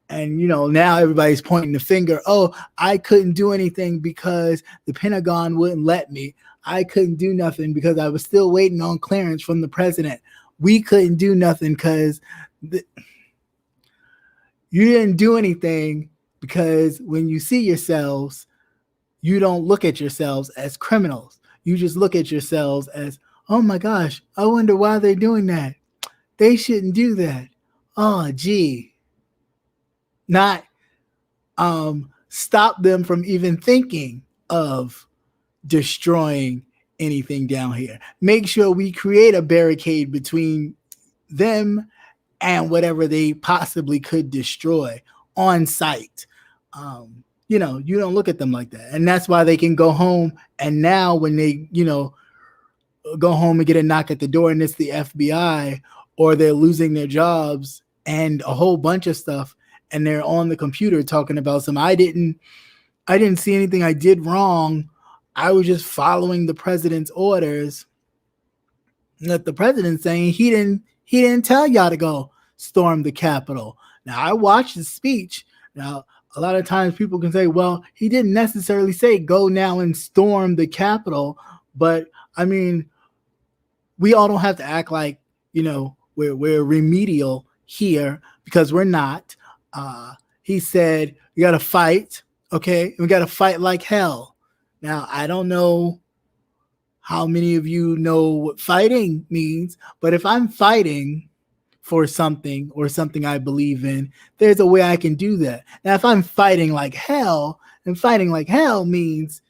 And, now everybody's pointing the finger. Oh, I couldn't do anything because the Pentagon wouldn't let me. I couldn't do nothing because I was still waiting on clearance from the president. We couldn't do nothing because you didn't do anything because when you see yourselves, you don't look at yourselves as criminals. You just look at yourselves as, oh my gosh, I wonder why they're doing that. They shouldn't do that. Oh, gee. Not stop them from even thinking of destroying anything down here. Make sure we create a barricade between them and whatever they possibly could destroy on site. You don't look at them like that. And that's why they can go home. And now when they, go home and get a knock at the door and it's the FBI, or they're losing their jobs and a whole bunch of stuff, and they're on the computer talking about I didn't see anything I did wrong. I was just following the president's orders. That the president's saying he didn't tell y'all to go storm the Capitol. Now, I watched the speech. Now, a lot of times people can say, well, he didn't necessarily say go now and storm the Capitol. But I mean, we all don't have to act like, we're remedial here, because we're not. He said, we got to fight. Okay. We got to fight like hell. Now, I don't know how many of you know what fighting means, but if I'm fighting for something or something I believe in, there's a way I can do that. Now, if I'm fighting like hell, and fighting like hell means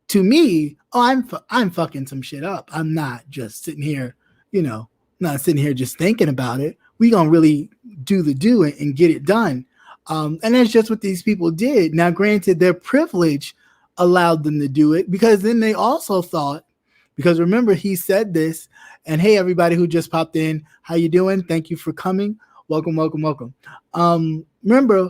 to me, I'm fucking some shit up. I'm not just sitting here, not sitting here just thinking about it. We gonna really do it and get it done. And that's just what these people did. Now, granted, their privilege allowed them to do it, because then they also thought, because remember, he said this, and hey, everybody who just popped in, how you doing? Thank you for coming. Welcome. Remember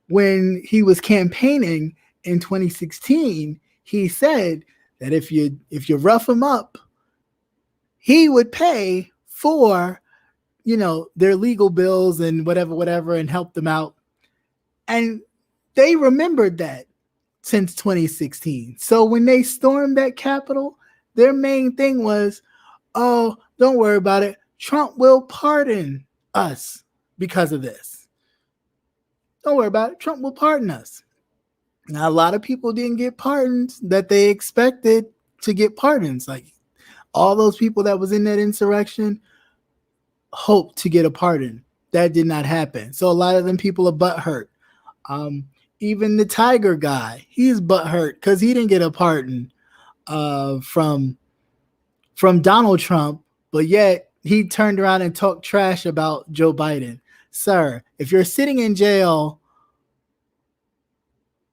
when he was campaigning in 2016, he said that if you rough him up, he would pay for, their legal bills and whatever, and help them out. And they remembered that since 2016. So when they stormed that Capitol, their main thing was, oh, don't worry about it. Trump will pardon us because of this. Don't worry about it. Trump will pardon us. Now, a lot of people didn't get pardons that they expected to get pardons. Like all those people that was in that insurrection hoped to get a pardon. That did not happen. So a lot of them people are butthurt. Even the Tiger guy, he's butthurt because he didn't get a pardon from Donald Trump, but yet he turned around and talked trash about Joe Biden. Sir, if you're sitting in jail,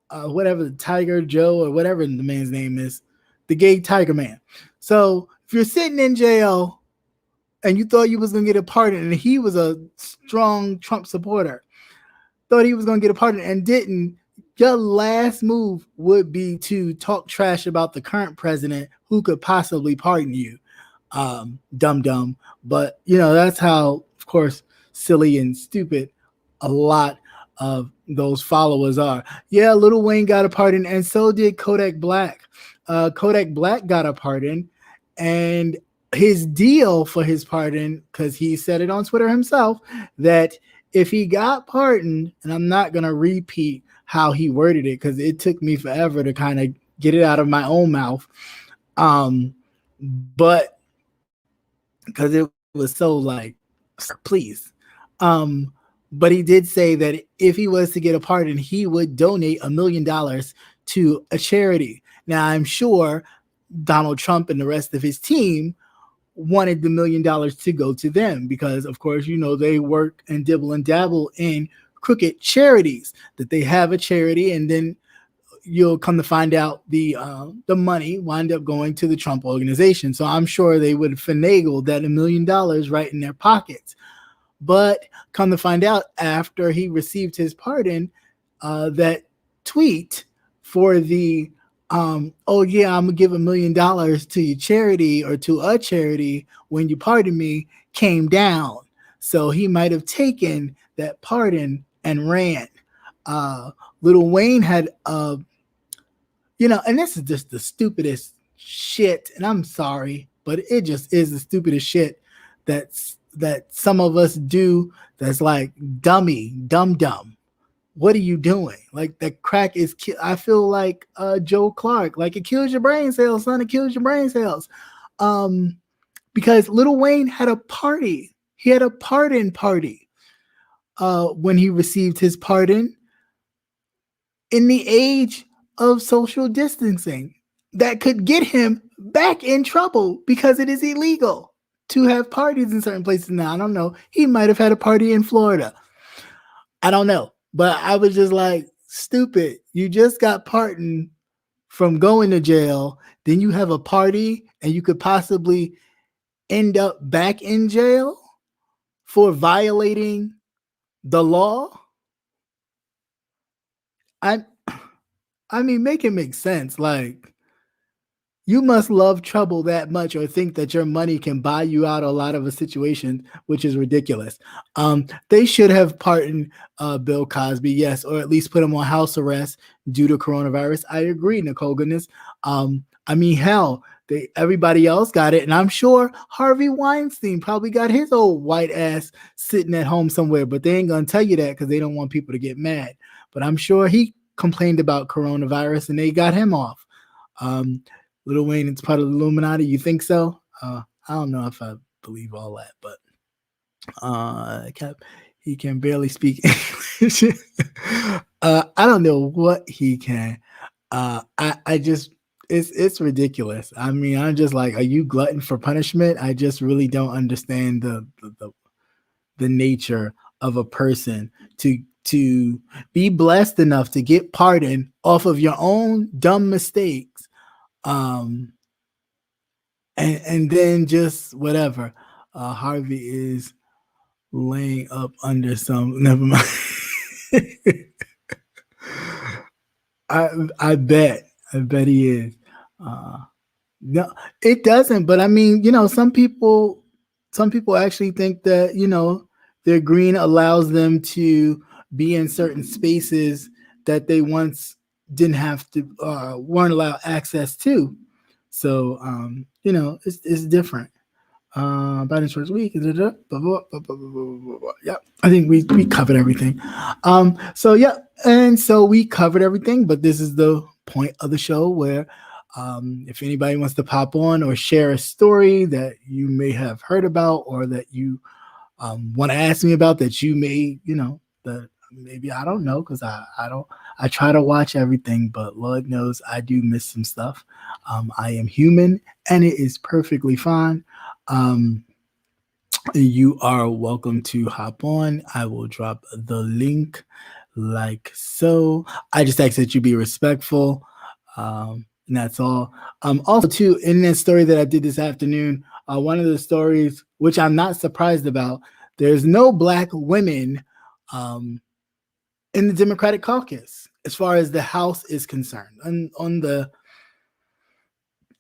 whatever the Tiger Joe or whatever the man's name is, the gay Tiger man. So if you're sitting in jail and you thought you was going to get a pardon, and he was a strong Trump supporter, thought he was going to get a pardon and didn't, your last move would be to talk trash about the current president who could possibly pardon you. Dumb. But, that's how, of course, silly and stupid a lot of those followers are. Yeah, Lil Wayne got a pardon, and so did Kodak Black. Kodak Black got a pardon, and his deal for his pardon, because he said it on Twitter himself, that if he got pardoned, and I'm not going to repeat how he worded it because it took me forever to kind of get it out of my own mouth, but because it was so like, please. But he did say that if he was to get a pardon, he would donate $1 million to a charity. Now, I'm sure Donald Trump and the rest of his team wanted the $1 million to go to them because, of course, they work and dibble and dabble in crooked charities, that they have a charity, and then you'll come to find out the money wind up going to the Trump organization. So I'm sure they would finagle that $1 million right in their pockets. But come to find out, after he received his pardon, that tweet for the oh yeah, I'm gonna give $1 million to your charity or to a charity when you pardon me came down. So he might have taken that pardon and ran. Lil Wayne had and this is just the stupidest shit, and I'm sorry, but it just is the stupidest shit that some of us do. That's like dumb. what are you doing? Like that crack is, I feel like Joe Clark, like it kills your brain cells, son. It kills your brain cells. Because Lil Wayne had a party. He had a pardon party when he received his pardon in the age of social distancing that could get him back in trouble because it is illegal to have parties in certain places. Now, I don't know. He might have had a party in Florida. I don't know. But I was just like, stupid. You just got pardoned from going to jail. Then you have a party and you could possibly end up back in jail for violating the law. I mean, make it make sense. Like, you must love trouble that much or think that your money can buy you out a lot of a situation, which is ridiculous. They should have pardoned Bill Cosby, yes, or at least put him on house arrest due to coronavirus. I agree, Nicole Goodness. I mean, hell, everybody else got it, and I'm sure Harvey Weinstein probably got his old white ass sitting at home somewhere, but they ain't gonna tell you that because they don't want people to get mad. But I'm sure he complained about coronavirus and they got him off. Lil Wayne is part of the Illuminati. You think so? I don't know if I believe all that, but he can barely speak English. I don't know what he can. I just it's ridiculous. I mean, I'm just like, are you glutton for punishment? I just really don't understand the nature of a person to be blessed enough to get pardoned off of your own dumb mistakes. And then just whatever. Harvey is laying up under some. Never mind. I bet he is. No, it doesn't. But I mean, some people actually think that their green allows them to be in certain spaces that they once didn't have to, weren't allowed access to. So it's different. Biden's first week. Yeah, I think we covered everything. So yeah, and so we covered everything. But this is the point of the show where, if anybody wants to pop on or share a story that you may have heard about or that you want to ask me about, that you may, that maybe I don't know, because I try to watch everything, but Lord knows I do miss some stuff. I am human and it is perfectly fine. You are welcome to hop on. I will drop the link like so. I just ask that you be respectful. And that's all. Also, too, in that story that I did this afternoon, one of the stories, which I'm not surprised about, there's no Black women in the Democratic caucus as far as the House is concerned. And on the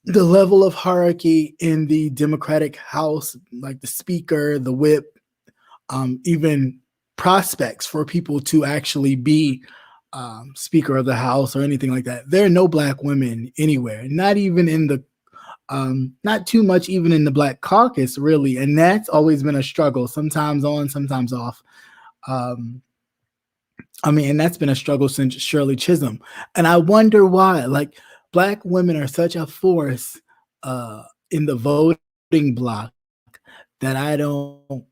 level of hierarchy in the Democratic House, like the Speaker, the Whip, even prospects for people to actually be Speaker of the House or anything like that. There are no Black women anywhere, not even in the, not too much even in the Black caucus, really. And that's always been a struggle, sometimes on, sometimes off. And that's been a struggle since Shirley Chisholm. And I wonder why, like, Black women are such a force in the voting block that I don't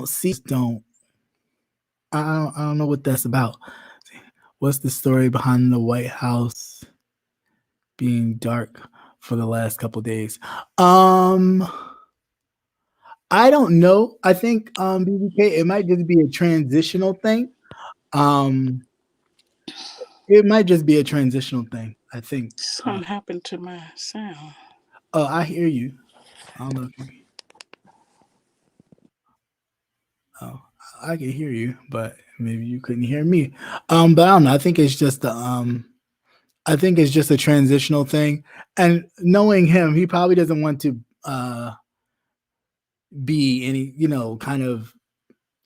see, I don't know what that's about. What's the story behind the White House being dark for the last couple of days? I don't know. I think BBK, it might just be a transitional thing. It might just be a transitional thing. I think something happened to my sound. Oh, I hear you. I don't know if you. Oh, I can hear you, but maybe you couldn't hear me. But I don't know. I think it's just a transitional thing. And knowing him, he probably doesn't want to be any, kind of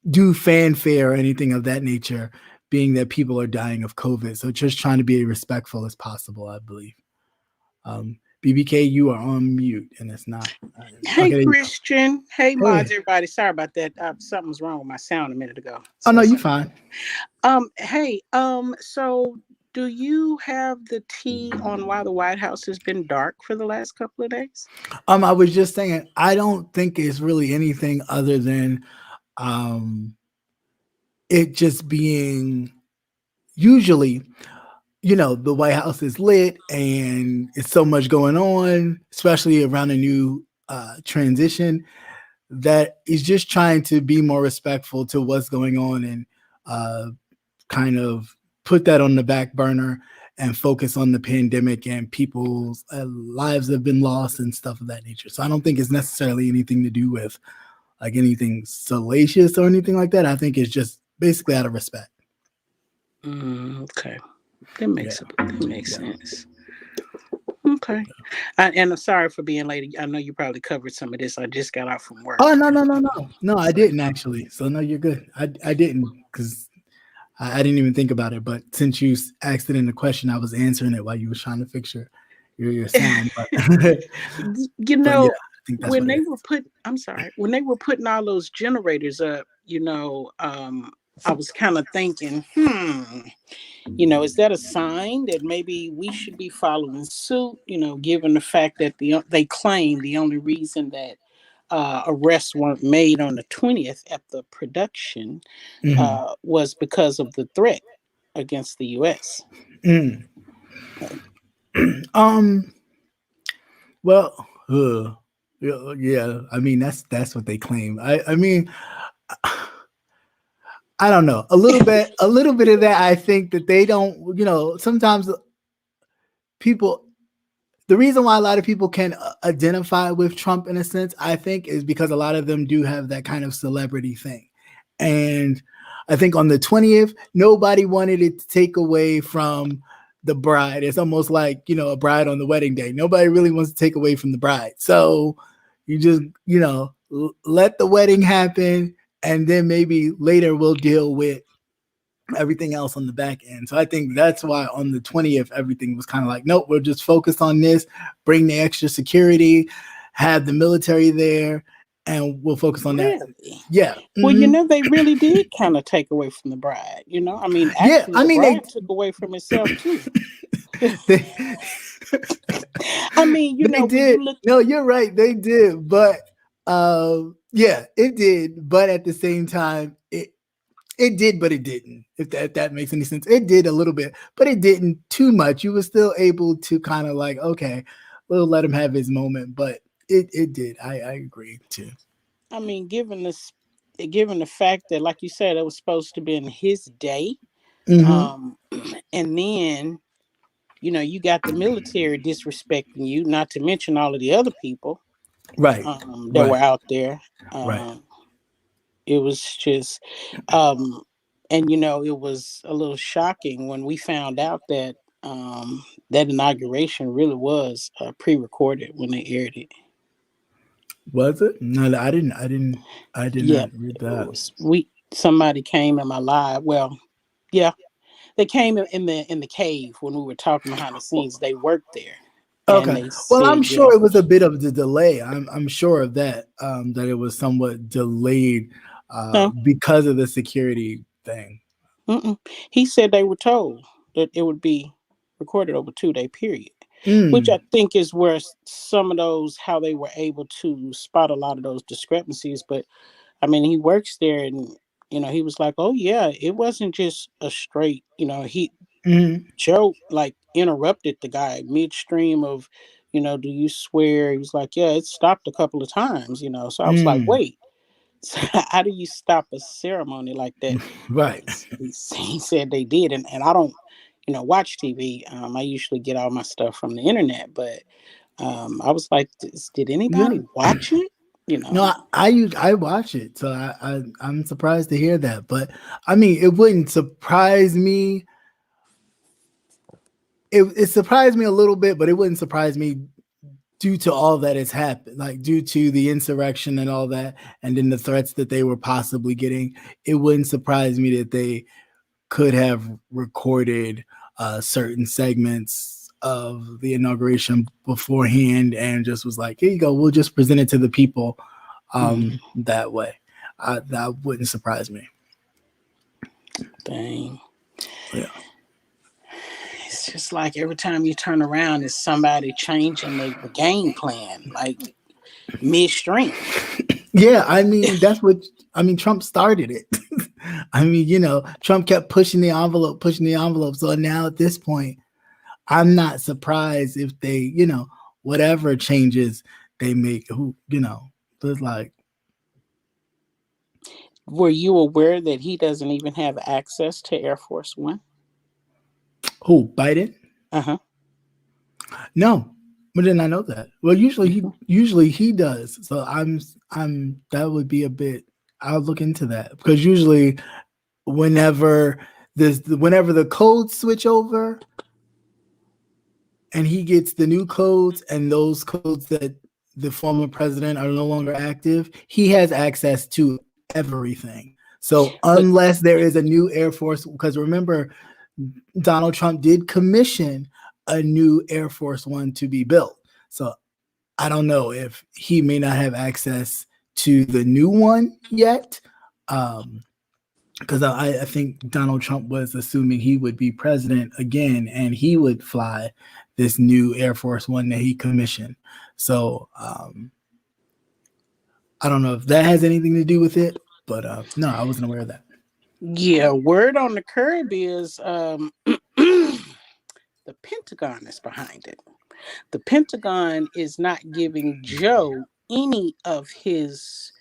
do fanfare or anything of that nature, being that people are dying of COVID. So just trying to be as respectful as possible, I believe. BBK, you are on mute, and it's not. Hey, Okay, Christian. Hey, mods, hey. everybody. Sorry about that. Something was wrong with my sound a minute ago. Oh, no, you're fine. Hey, so do you have the tea on why the White House has been dark for the last couple of days? I was just saying, I don't think it's really anything other than um, it just being usually, the White House is lit and it's so much going on, especially around a new transition, that is just trying to be more respectful to what's going on and uh, kind of put that on the back burner and focus on the pandemic and people's lives have been lost and stuff of that nature. So I don't think it's necessarily anything to do with like anything salacious or anything like that. I think it's just basically out of respect. Okay, Yeah. that makes Yeah. sense. Okay, and I'm sorry for being late. I know you probably covered some of this. I just got out from work. Oh no no no no no! I didn't actually. So no, you're good. I didn't because I didn't even think about it. But since you asked it in the question, I was answering it while you were trying to fix your sound. But You but yeah, know, I think that's what it is. I'm sorry, when they were putting all those generators up, I was kind of thinking, is that a sign that maybe we should be following suit? Given the fact that they claim the only reason that arrests weren't made on the 20th at the production Mm-hmm. was because of the threat against the U.S. Mm. Um. Well. Yeah. I mean, that's what they claim. I mean, I don't know. A little bit of that. I think that they don't. Sometimes people the reason why a lot of people can identify with Trump in a sense, I think, is because a lot of them do have that kind of celebrity thing. And I think on the 20th, nobody wanted it to take away from the bride. It's almost like, a bride on the wedding day. Nobody really wants to take away from the bride. So you just, let the wedding happen. And then maybe later we'll deal with everything else on the back end. So I think that's why on the 20th, everything was kind of like, nope, we're just focused on this, bring the extra security, have the military there, and we'll focus on that. Really? Yeah. Well, Mm-hmm. they really did kind of take away from the bride. I mean, Yeah. actually, I the mean, bride took away from itself too. they, I mean, they when did. you look, No, you're right. They did. But yeah, it did. But at the same time, it did, but it didn't. If that makes any sense, it did a little bit, but it didn't too much. You were still able to kind of like, okay, we'll let him have his moment, but it did. I agree too. I mean, given the fact that, like you said, it was supposed to be in his day, Mm-hmm. um, and then you got the military disrespecting you, not to mention all of the other people Right. that were Right. out there. Right. It was just, um, and it was a little shocking when we found out that that inauguration really was pre-recorded when they aired it. Was it? No, I didn't. I didn't. I did Yeah, not read it that. was. Somebody came in my live. Well, yeah, they came in the cave when we were talking behind the scenes. They worked there, and Okay. they Well, I'm said, yeah. sure it was a bit of the delay. I'm sure of that. That it was somewhat delayed No, because of the security thing. mm-mm. He said they were told that it would be recorded over 2-day period, which I Mm. think is where some of those how they were able to spot a lot of those discrepancies. But I mean, he works there, and he was like, "Oh yeah, it wasn't just a straight." He Mm. Joe like interrupted the guy midstream of, do you swear? He was like, "Yeah, it stopped a couple of times." So I was like, Mm. "Wait." So how do you stop a ceremony like that? Right. He said they did, and I don't, watch TV. I usually get all my stuff from the internet, but I was like, did Yeah. anybody watch it? No, I watch it, so I'm surprised to hear that. But I mean, it wouldn't surprise me. It surprised me a little bit, but it wouldn't surprise me due to all that has happened, like due to the insurrection and all that, and then the threats that they were possibly getting. It wouldn't surprise me that they could have recorded certain segments of the inauguration beforehand and just was like, here you go, we'll just present it to the people Mhm. that way. That wouldn't surprise me. Dang. Yeah. It's just like every time you turn around, it's somebody changing the game plan, like midstream. Yeah, I mean, Trump started it. I mean, Trump kept pushing the envelope. So now at this point, I'm not surprised if they, whatever changes they make, there's like, Were you aware that he doesn't even have access to Air Force One? who, Biden? Uh huh. No, but didn't I know that? Well, Mm-hmm. usually he does. So that would be a bit. I'll look into that because usually whenever whenever the codes switch over and he gets the new codes and those codes that the former president are no longer active, he has access to everything. So But unless there is a new Air Force, because remember, Donald Trump did commission a new Air Force One to be built. So I don't know if he may not have access to the new one yet. Because I think Donald Trump was assuming he would be president again and he would fly this new Air Force One that he commissioned. So I don't know if that has anything to do with it, but no, I wasn't aware of that. yeah, word on the curb is the Pentagon is behind it. The Pentagon is not giving Joe any of his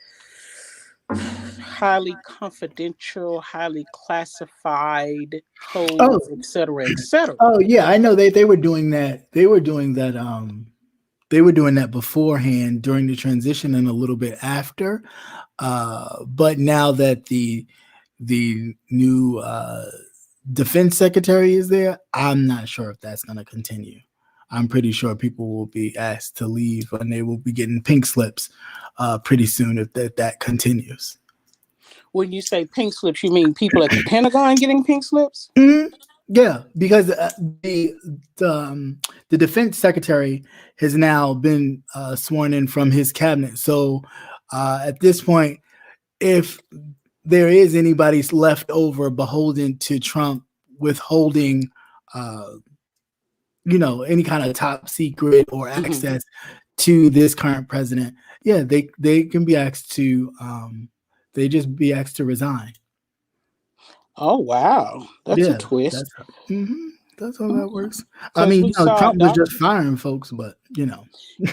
highly confidential, highly classified Oh, codes, etc., etc. oh yeah, I know they were doing that. They were doing that beforehand during the transition and a little bit after. But now that the new defense secretary is there, I'm not sure if that's going to continue. I'm pretty sure people will be asked to leave and they will be getting pink slips pretty soon if that continues. When you say pink slips, you mean people at the Pentagon getting pink slips? Mm-hmm. Yeah, because the, um, the defense secretary has now been sworn in from his cabinet. So at this point, if there is anybody left over beholden to Trump withholding, uh, any kind of top secret or Mm-hmm. access to this current president, yeah, they can be asked to, they just be asked to resign. Oh wow, that's a Yeah, twist. that's how, that's how that works. I Because mean, we saw a Trump was just document. firing folks, but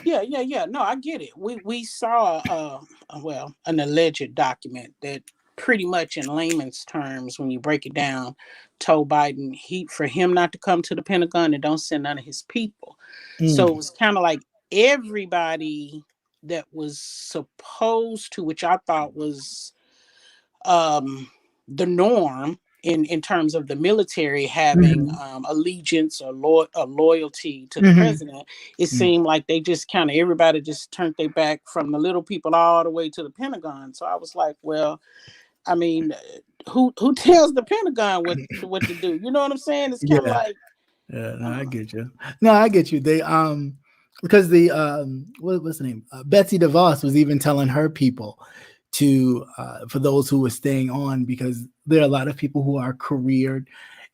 Yeah. No, I get it. We saw well, an alleged document that pretty much in layman's terms, when you break it down, told Biden for him not to come to the Pentagon and don't send none of his people. So it mm, was kind of like everybody that was supposed to, which I thought was um, the norm in terms of the military having mhm, allegiance or loyalty to the mhm, president. It mm. seemed like they just kind of everybody just turned their back from the little people all the way to the Pentagon. So I was like, well, I mean, who tells the Pentagon what to do? You know what I'm saying? It's kind of Yeah, like, yeah, no, I uh, get you. No, I get you. They because the what's the name? Betsy DeVos was even telling her people to for those who were staying on because there are a lot of people who are careered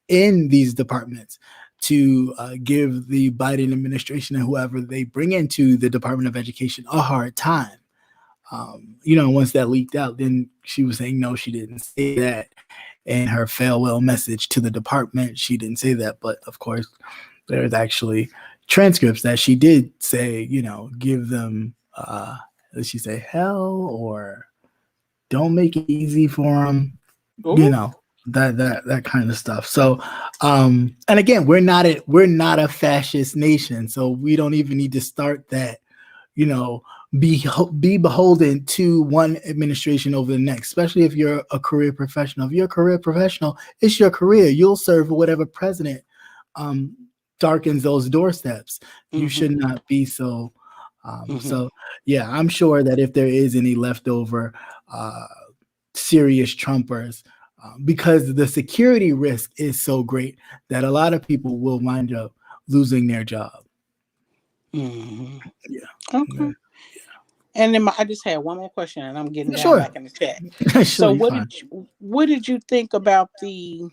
in these departments to give the Biden administration and whoever they bring into the Department of Education a hard time. Once that leaked out, then she was saying no, she didn't say that in her farewell message to the department. She didn't say that, but of course, there's actually transcripts that she did say, give them, did she say hell or don't make it easy for them, you ooh, know, that kind of stuff. So, and again, we're not a fascist nation, so we don't even need to start that, you know, be beholden to one administration over the next, especially if you're a career professional. If you're a career professional, it's your career. You'll serve whatever president um, darkens those doorsteps. You mm-hmm, should not be so. mm-hmm, So, yeah, I'm sure that if there is any leftover uh, serious Trumpers, because the security risk is so great that a lot of people will wind up losing their job. mm-hmm. Yeah. Okay. And then I just had one more question, and I'm getting down Sure. back in the chat. Sure, So, you're fine. what did you think about the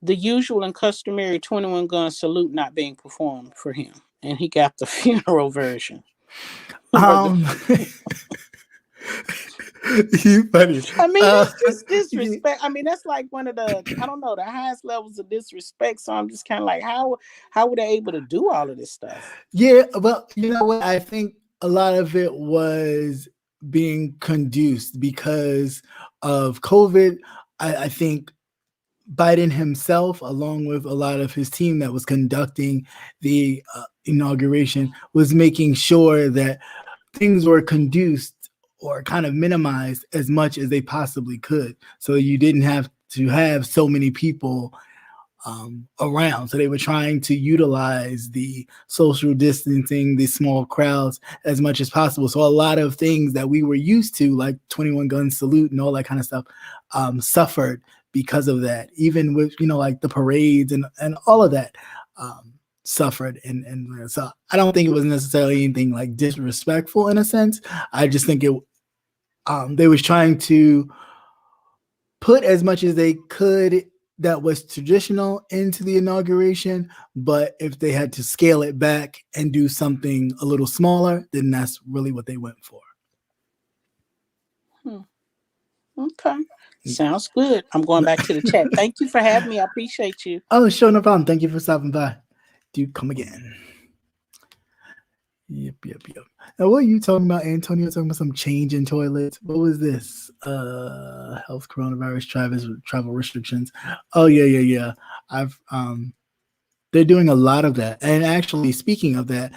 usual and customary 21 gun salute not being performed for him, and he got the funeral version? Or the, Um, you funny. I mean, Uh, that's just disrespect. I mean, that's like one of the, I don't know, the highest levels of disrespect. So I'm just kind of like, how were they able to do all of this stuff? yeah, well, you know what? I think a lot of it was being conduced because of COVID. I think Biden himself, along with a lot of his team that was conducting the inauguration, was making sure that things were conduced or kind of minimized as much as they possibly could. So you didn't have to have so many people around. So they were trying to utilize the social distancing, the small crowds as much as possible. So a lot of things that we were used to, like 21 gun salute and all that kind of stuff, suffered because of that. Even with, like the parades and all of that suffered. And so I don't think it was necessarily anything like disrespectful in a sense. I just think they was trying to put as much as they could that was traditional into the inauguration, but if they had to scale it back and do something a little smaller, then that's really what they went for. Hmm. Okay. Sounds good. I'm going back to the chat. Thank you for having me. I appreciate you. Oh, sure, no problem. Thank you for stopping by. Do come again. Yep. Now, what are you talking about, Antonio? Talking about some change in toilets? What was this? Health coronavirus travel restrictions. Oh yeah. I've They're doing a lot of that. And actually, speaking of that,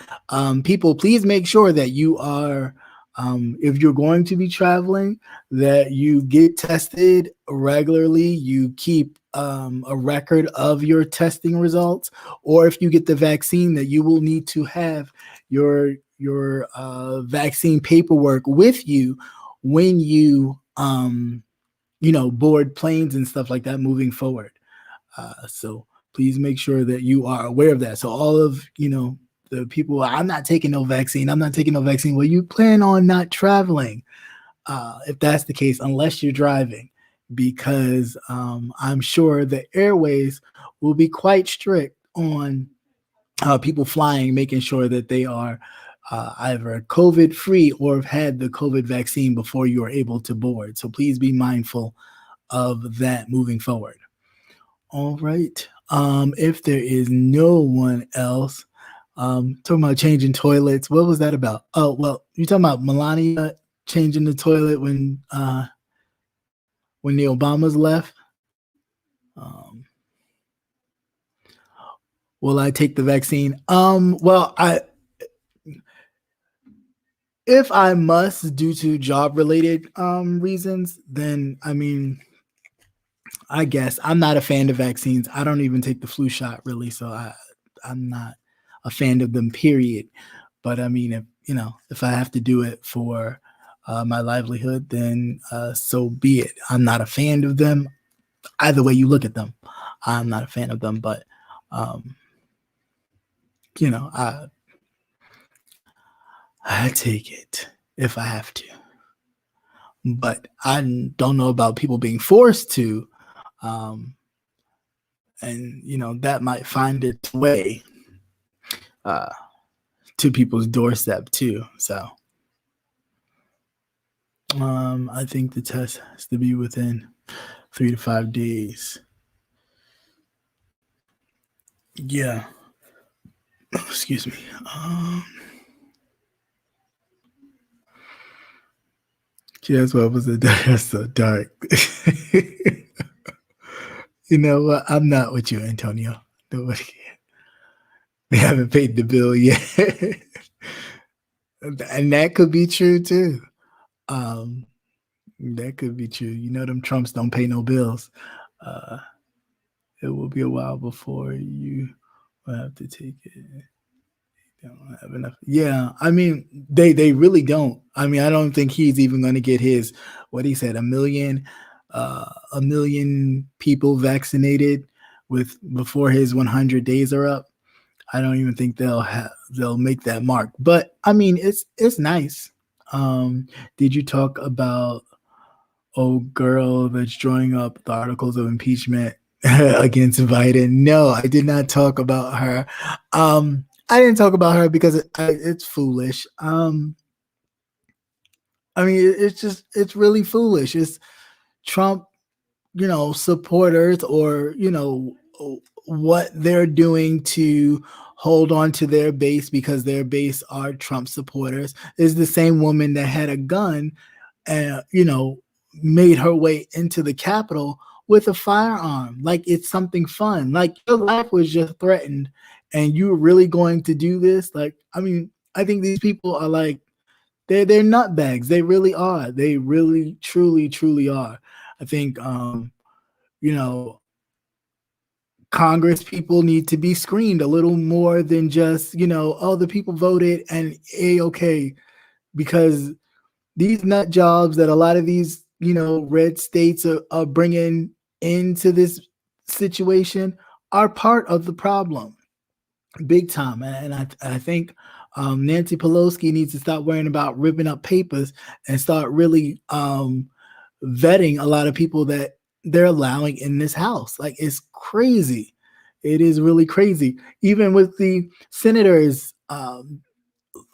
people, please make sure that you are, if you're going to be traveling, that you get tested regularly. You keep a record of your testing results, or if you get the vaccine, that you will need to have your vaccine paperwork with you when you board planes and stuff like that moving forward. So please make sure that you are aware of that. So all of, the people, I'm not taking no vaccine. I'm not taking no vaccine. Well, you plan on not traveling, if that's the case, unless you're driving, because I'm sure the airways will be quite strict on people flying, making sure that they are either COVID free or have had the COVID vaccine before you are able to board. So please be mindful of that moving forward. All right. If there is no one else, talking about changing toilets, what was that about? Oh, well, you talking about Melania changing the toilet when the Obamas left? Um, will I take the vaccine? Well, if I must due to job related reasons, then I mean, I guess I'm not a fan of vaccines. I don't even take the flu shot really, so I'm not a fan of them. Period. But I mean, if I have to do it for my livelihood, then so be it. I'm not a fan of them. Either way you look at them, I'm not a fan of them. But um, I take it if I have to. But I don't know about people being forced to. Um, and that might find its way uh, to people's doorstep too. So I think the test has to be within 3 to 5 days. Yeah. Excuse me. That's what was it? That's so dark. You know what? I'm not with you, Antonio. Nobody can. They haven't paid the bill yet. And that could be true too. Um, that could be true. Them Trumps don't pay no bills. Uh, it will be a while before you will have to take it. They don't have enough. Yeah, I mean, they really don't. I mean, I don't think he's even going to get his, what he said, a million people vaccinated with before his 100 days are up. I don't even think they'll make that mark. But I mean, it's nice. Did you talk about old girl that's drawing up the articles of impeachment against Biden? No, I did not talk about her. I didn't talk about her because it's foolish. I mean, it's really foolish. It's Trump, supporters, or what they're doing to hold on to their base, because their base are Trump supporters, is the same woman that had a gun and made her way into the Capitol with a firearm. Like, it's something fun. Like, your life was just threatened, and you're really going to do this? Like, I mean, I think these people are like, they're nutbags. They really are. They really, truly, truly are. I think you know Congress people need to be screened a little more than just, oh, the people voted and okay, because these nut jobs that a lot of these, red states are bringing into this situation are part of the problem, big time. And I think Nancy Pelosi needs to stop worrying about ripping up papers and start really vetting a lot of people that they're allowing in this house. Like, it's crazy. It is really crazy. Even with the senators,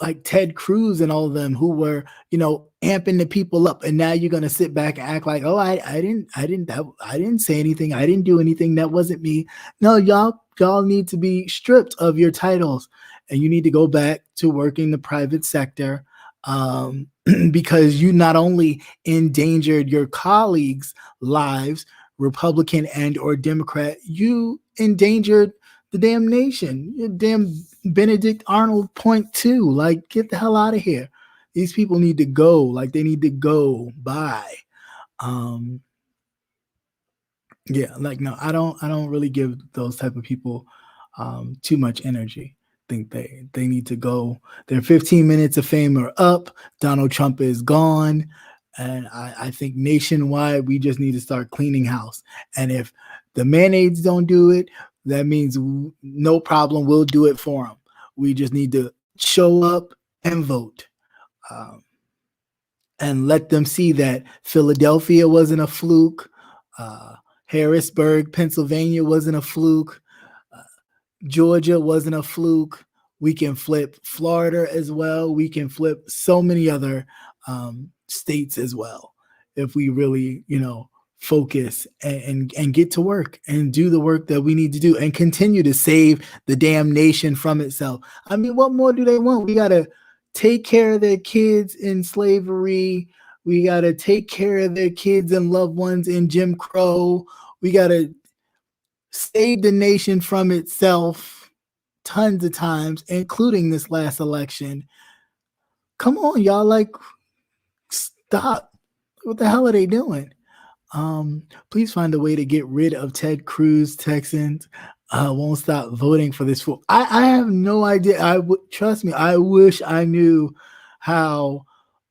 like Ted Cruz and all of them, who were, amping the people up, and now you're gonna sit back and act like, oh, I didn't say anything, I didn't do anything, that wasn't me. No, y'all need to be stripped of your titles, and you need to go back to working the private sector, because you not only endangered your colleagues' lives, Republican and or Democrat, you endangered the damn nation. You damn Benedict Arnold point two. Like, get the hell out of here. These people need to go. Like, they need to go. Bye. Um, yeah, like, no, I don't really give those type of people too much energy. Think they need to go. Their 15 minutes of fame are up. Donald Trump is gone. And I think nationwide, we just need to start cleaning house. And if the mayonnaise don't do it, that means no problem. We'll do it for them. We just need to show up and vote. Um, and let them see that Philadelphia wasn't a fluke. Uh, Harrisburg, Pennsylvania wasn't a fluke. Uh, Georgia wasn't a fluke. We can flip Florida as well. We can flip so many other states as well if we really, focus and get to work and do the work that we need to do and continue to save the damn nation from itself. I mean, what more do they want? We got to take care of their kids in slavery. We got to take care of their kids and loved ones in Jim Crow. We got to save the nation from itself tons of times, including this last election. Come on, y'all. Like, stop. What the hell are they doing? Please find a way to get rid of Ted Cruz. Texans won't stop voting for this fool. I have no idea. Trust me. I wish I knew how.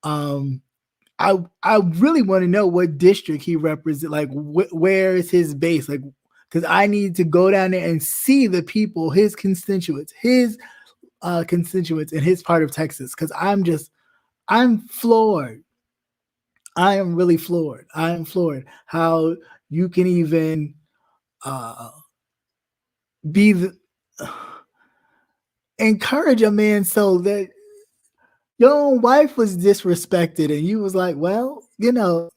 I really want to know what district he represents. Like, where is his base? Like, because I need to go down there and see the people, his constituents in his part of Texas. Because I'm floored. I am really floored. I am floored how you can even be encourage a man so that your own wife was disrespected, and you was like, well,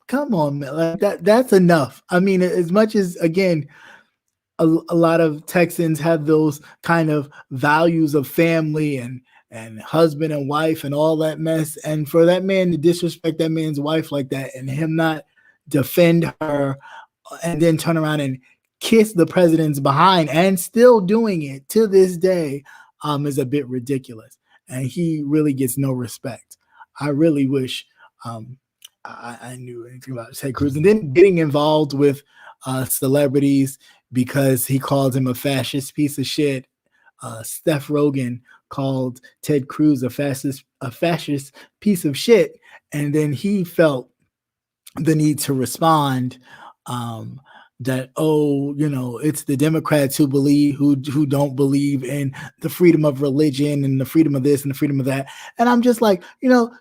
come on, man. Like, that's enough. I mean, as much as, again, a lot of Texans have those kind of values of family and husband and wife and all that mess. And for that man to disrespect that man's wife like that and him not defend her and then turn around and kiss the president's behind and still doing it to this day is a bit ridiculous. And he really gets no respect. I really wish I knew anything about Ted Cruz. And then getting involved with celebrities because he called him a fascist piece of shit. Steph Rogen called Ted Cruz a fascist piece of shit, and then he felt the need to respond that, oh, it's the Democrats who don't believe in the freedom of religion and the freedom of this and the freedom of that. And I'm just like,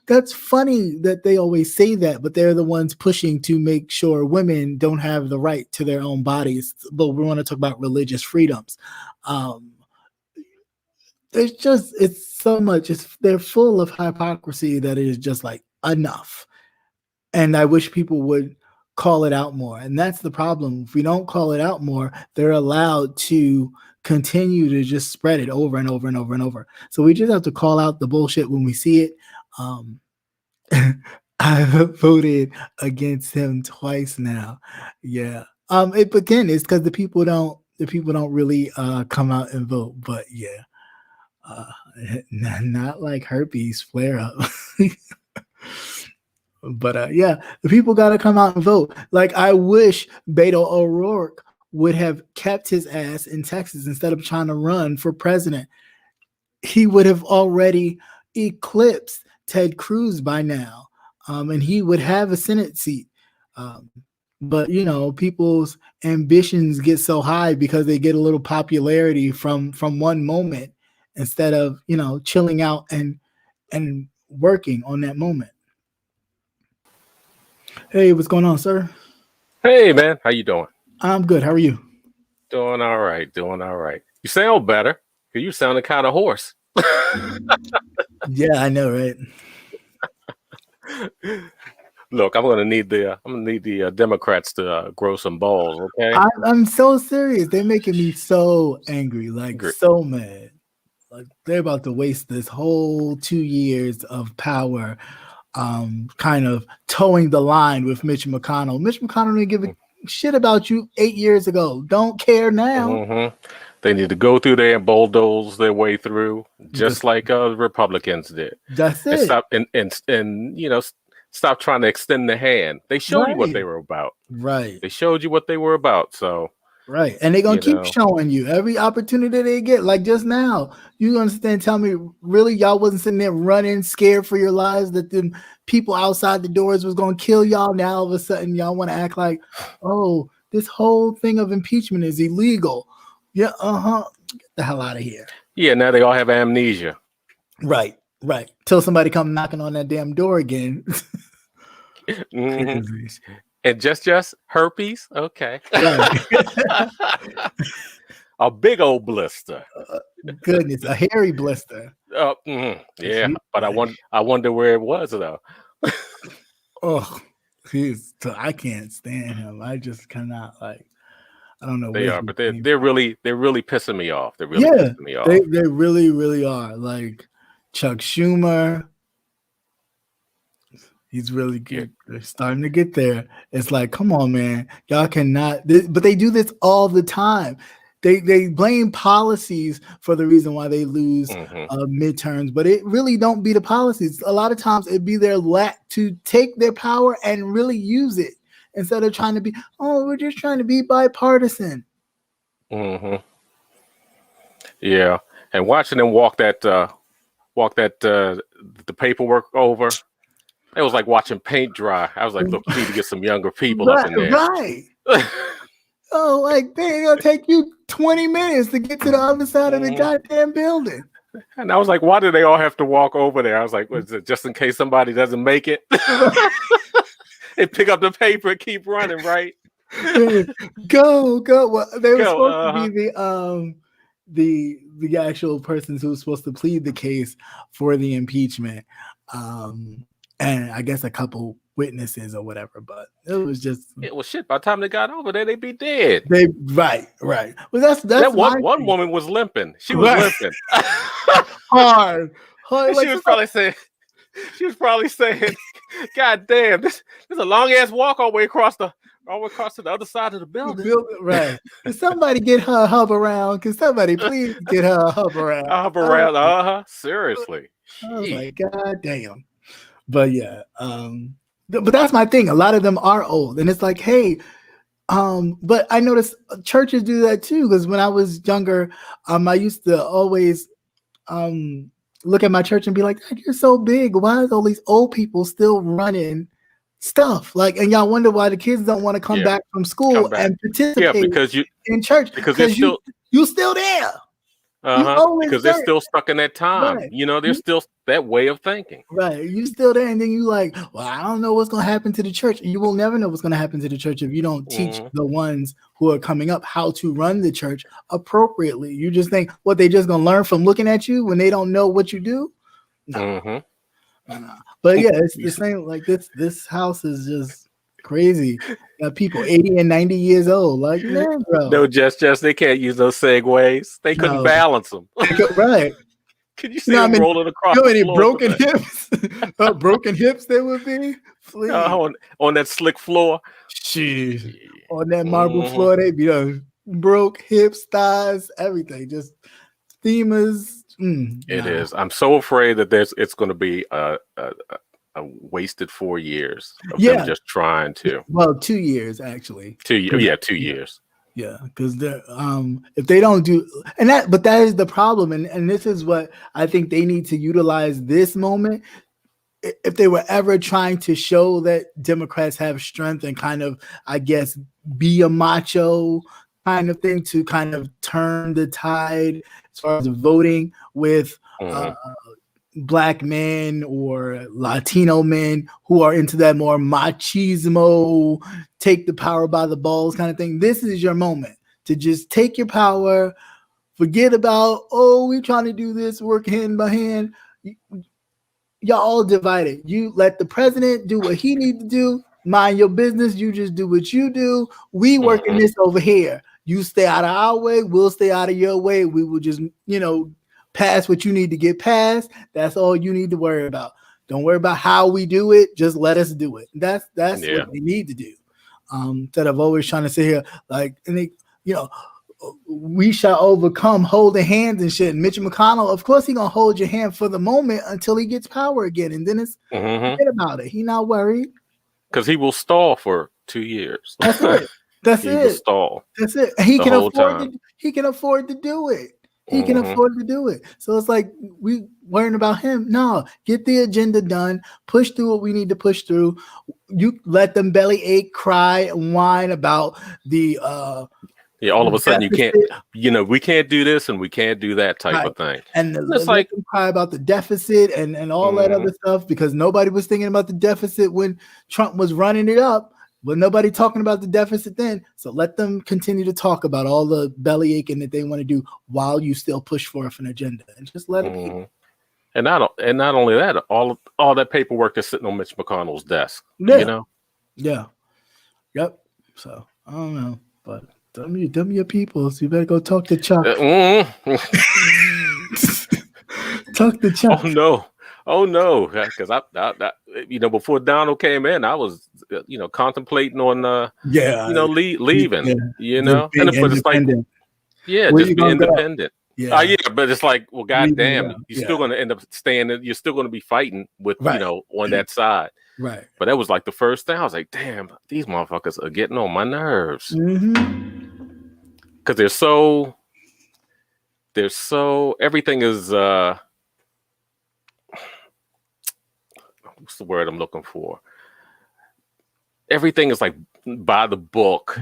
that's funny that they always say that, but they're the ones pushing to make sure women don't have the right to their own bodies. But we want to talk about religious freedoms. um it's so much. They're full of hypocrisy that it is just like enough. And I wish people would call it out more. And that's the problem. If we don't call it out more, they're allowed to continue to just spread it over and over and over and over. So we just have to call out the bullshit when we see it. Um, I voted against him twice now. Yeah. Again, it's because the people don't really come out and vote. But yeah, uh, not like herpes flare up. But yeah, the people got to come out and vote. Like, I wish Beto O'Rourke would have kept his ass in Texas instead of trying to run for president. He would have already eclipsed Ted Cruz by now, and he would have a Senate seat. But people's ambitions get so high because they get a little popularity from one moment instead of chilling out and working on that moment. Hey, what's going on, sir? Hey man, how you doing? I'm good. How are you? Doing all right, doing all right. You sound better. You sounded kind of hoarse. Yeah, I know, right? Look, I'm gonna need the Democrats to grow some balls. Okay. I'm so serious. They're making me so angry, like so mad. Like they're about to waste this whole 2 years of power, kind of towing the line with Mitch McConnell. Mitch McConnell didn't give a shit about you 8 years ago. Don't care now. Mm-hmm. They need to go through there and bulldoze their way through, just like Republicans did. That's it. And stop and stop trying to extend the hand. They showed you what they were about. Right. They showed you what they were about. So. Right. And they're going to keep showing you every opportunity they get. Like just now, you understand, tell me, really, y'all wasn't sitting there running, scared for your lives that the people outside the doors was going to kill y'all. Now, all of a sudden, y'all want to act like, oh, this whole thing of impeachment is illegal. Yeah, get the hell out of here. Yeah, now they all have amnesia. Right. Till somebody come knocking on that damn door again. Mm-hmm. And just herpes? Okay. A big old blister. Goodness, a hairy blister. Yeah, but I wonder where it was though. Oh, I can't stand him. I just cannot, like, I don't know. They are, but they're really pissing me off. They're really pissing me off. They really, really are. Like Chuck Schumer. He's really good. They're starting to get there. It's like, come on, man. Y'all cannot. But they do this all the time. They blame policies for the reason why they lose midterms, but it really don't be the policies. A lot of times it be their lack to take their power and really use it instead of trying to be, we're just trying to be bipartisan. Mm-hmm. Yeah, and watching them walk that the paperwork over. It was like watching paint dry. I was like, look, you need to get some younger people up in there. Right. Oh, like, they're going to take you 20 minutes to get to the other side of the goddamn building. And I was like, why do they all have to walk over there? I was like, was it just in case somebody doesn't make it? They pick up the paper and keep running, right? Go. Well, they were supposed to be the actual persons who was supposed to plead the case for the impeachment. And I guess a couple witnesses or whatever, but it was just shit. By the time they got over there, they'd be dead. Right. Well, that's that one woman was limping. She was limping hard. Like, she was probably saying, "God damn, this is a long ass walk all the way across to the other side of the building." Right. Can somebody get her a hub around? Can somebody please get her a hub around? Seriously. I was like, God damn. But yeah, but that's my thing. A lot of them are old, and it's like, hey, but I noticed churches do that too. Because when I was younger, I used to always look at my church and be like, you're so big. Why is all these old people still running stuff. Like, and y'all wonder why the kids don't want to come Yeah. back from school Come back. and participate Yeah, because in church they're still you still there. You always because they're there. still stuck in that time. Right. You know, there's still that way of thinking. Right. You still there, and then you like, well, I don't know what's gonna happen to the church. You will never know what's gonna happen to the church if you don't teach the ones who are coming up how to run the church appropriately. You just think what they just gonna learn from looking at you when they don't know what you do. No. But yeah, it's the same. Like this house is just crazy. Got people 80 and 90 years old. Like, man, bro. No, just they can't use those segues. They couldn't balance them. Right. Can you see them rolling across the the floor? Broken hips? Broken hips there would be? On that slick floor. Jeez. On that marble floor, they be broke hips, thighs, everything. Just femurs. It is. I'm so afraid that it's going to be a wasted 4 years of them just trying to. Well, 2 years actually. 2 years. Yeah, 2 years. Yeah, because if they don't do but that is the problem, and this is what I think they need to utilize this moment. If they were ever trying to show that Democrats have strength and kind of, I guess, be a macho kind of thing to kind of turn the tide as far as voting with Black men or Latino men who are into that more machismo, take the power by the balls kind of thing. This is your moment to just take your power, forget about, we're trying to do this, work hand by hand. Y'all all divided. You let the president do what he needs to do, mind your business, you just do what you do. We working this over here. You stay out of our way, we'll stay out of your way. We will just, pass what you need to get passed. That's all you need to worry about. Don't worry about how we do it. Just let us do it. That's what they need to do. Instead of always trying to sit here we shall overcome holding hands and shit. And Mitch McConnell, of course, he gonna hold your hand for the moment until he gets power again, and then it's forget about it. He not worried because he will stall for 2 years. That's it. That's he it. Will stall. That's it. He can afford to. He can afford to do it. He can afford to do it. So it's like we worrying about him. No, get the agenda done. Push through what we need to push through. You let them belly ache, cry, and whine about the. All of a sudden deficit. You can't. We can't do this and we can't do that type of thing. And it's like them cry about the deficit and all that other stuff because nobody was thinking about the deficit when Trump was running it up. But nobody talking about the deficit then. So let them continue to talk about all the belly aching that they want to do while you still push forth an agenda and just let it be. And not only that, all that paperwork that's sitting on Mitch McConnell's desk. Yeah. Yeah. Yep. So I don't know, but them your people. So you better go talk to Chuck. Talk to Chuck. Oh no, because I before Donald came in, I was contemplating on leaving. And it's like just be independent. Yeah. But it's like, well, goddamn, you're still going to end up staying. You're still going to be fighting with on that side. Right. But that was like the first thing. I was like, damn, these motherfuckers are getting on my nerves because they're so everything is. What's the word I'm looking for? Everything is like by the book,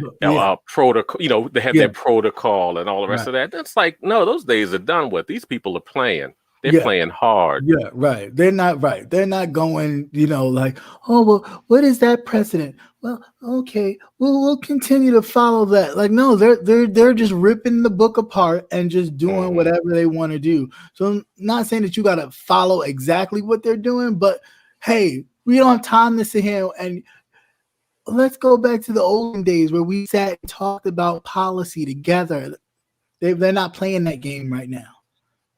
protocol. They have their protocol and all the rest of that. That's like, no, those days are done with. These people are playing. They're playing hard. Yeah, right. They're not right. They're not going, like, oh, well, what is that precedent? Well, okay, we'll continue to follow that. Like, no, they're just ripping the book apart and just doing whatever they want to do. So I'm not saying that you got to follow exactly what they're doing, but hey, we don't have time to sit here and let's go back to the olden days where we sat and talked about policy together. They're not playing that game right now.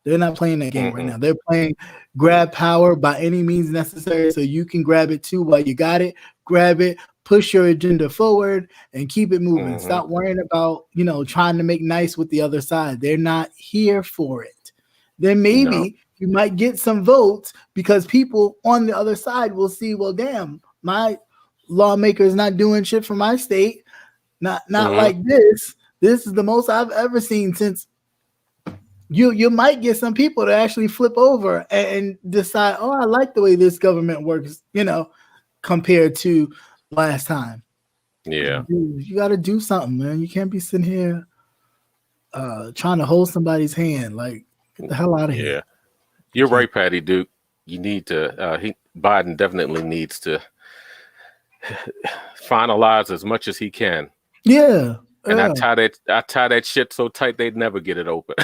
They're not playing that game right now. They're playing grab power by any means necessary so you can grab it too while you got it. Grab it, push your agenda forward, and keep it moving. Stop worrying about, trying to make nice with the other side. They're not here for it. Then maybe you might get some votes because people on the other side will see, well, damn, my lawmaker is not doing shit for my state. Not like this. This is the most I've ever seen since. You might get some people to actually flip over and decide, oh, I like the way this government works, because compared to last time. Yeah. Dude, you got to do something, man. You can't be sitting here trying to hold somebody's hand. Like, get the hell out of here. You're right, Patty Duke. You need to. Biden definitely needs to finalize as much as he can. Yeah. And I tie that shit so tight they'd never get it open.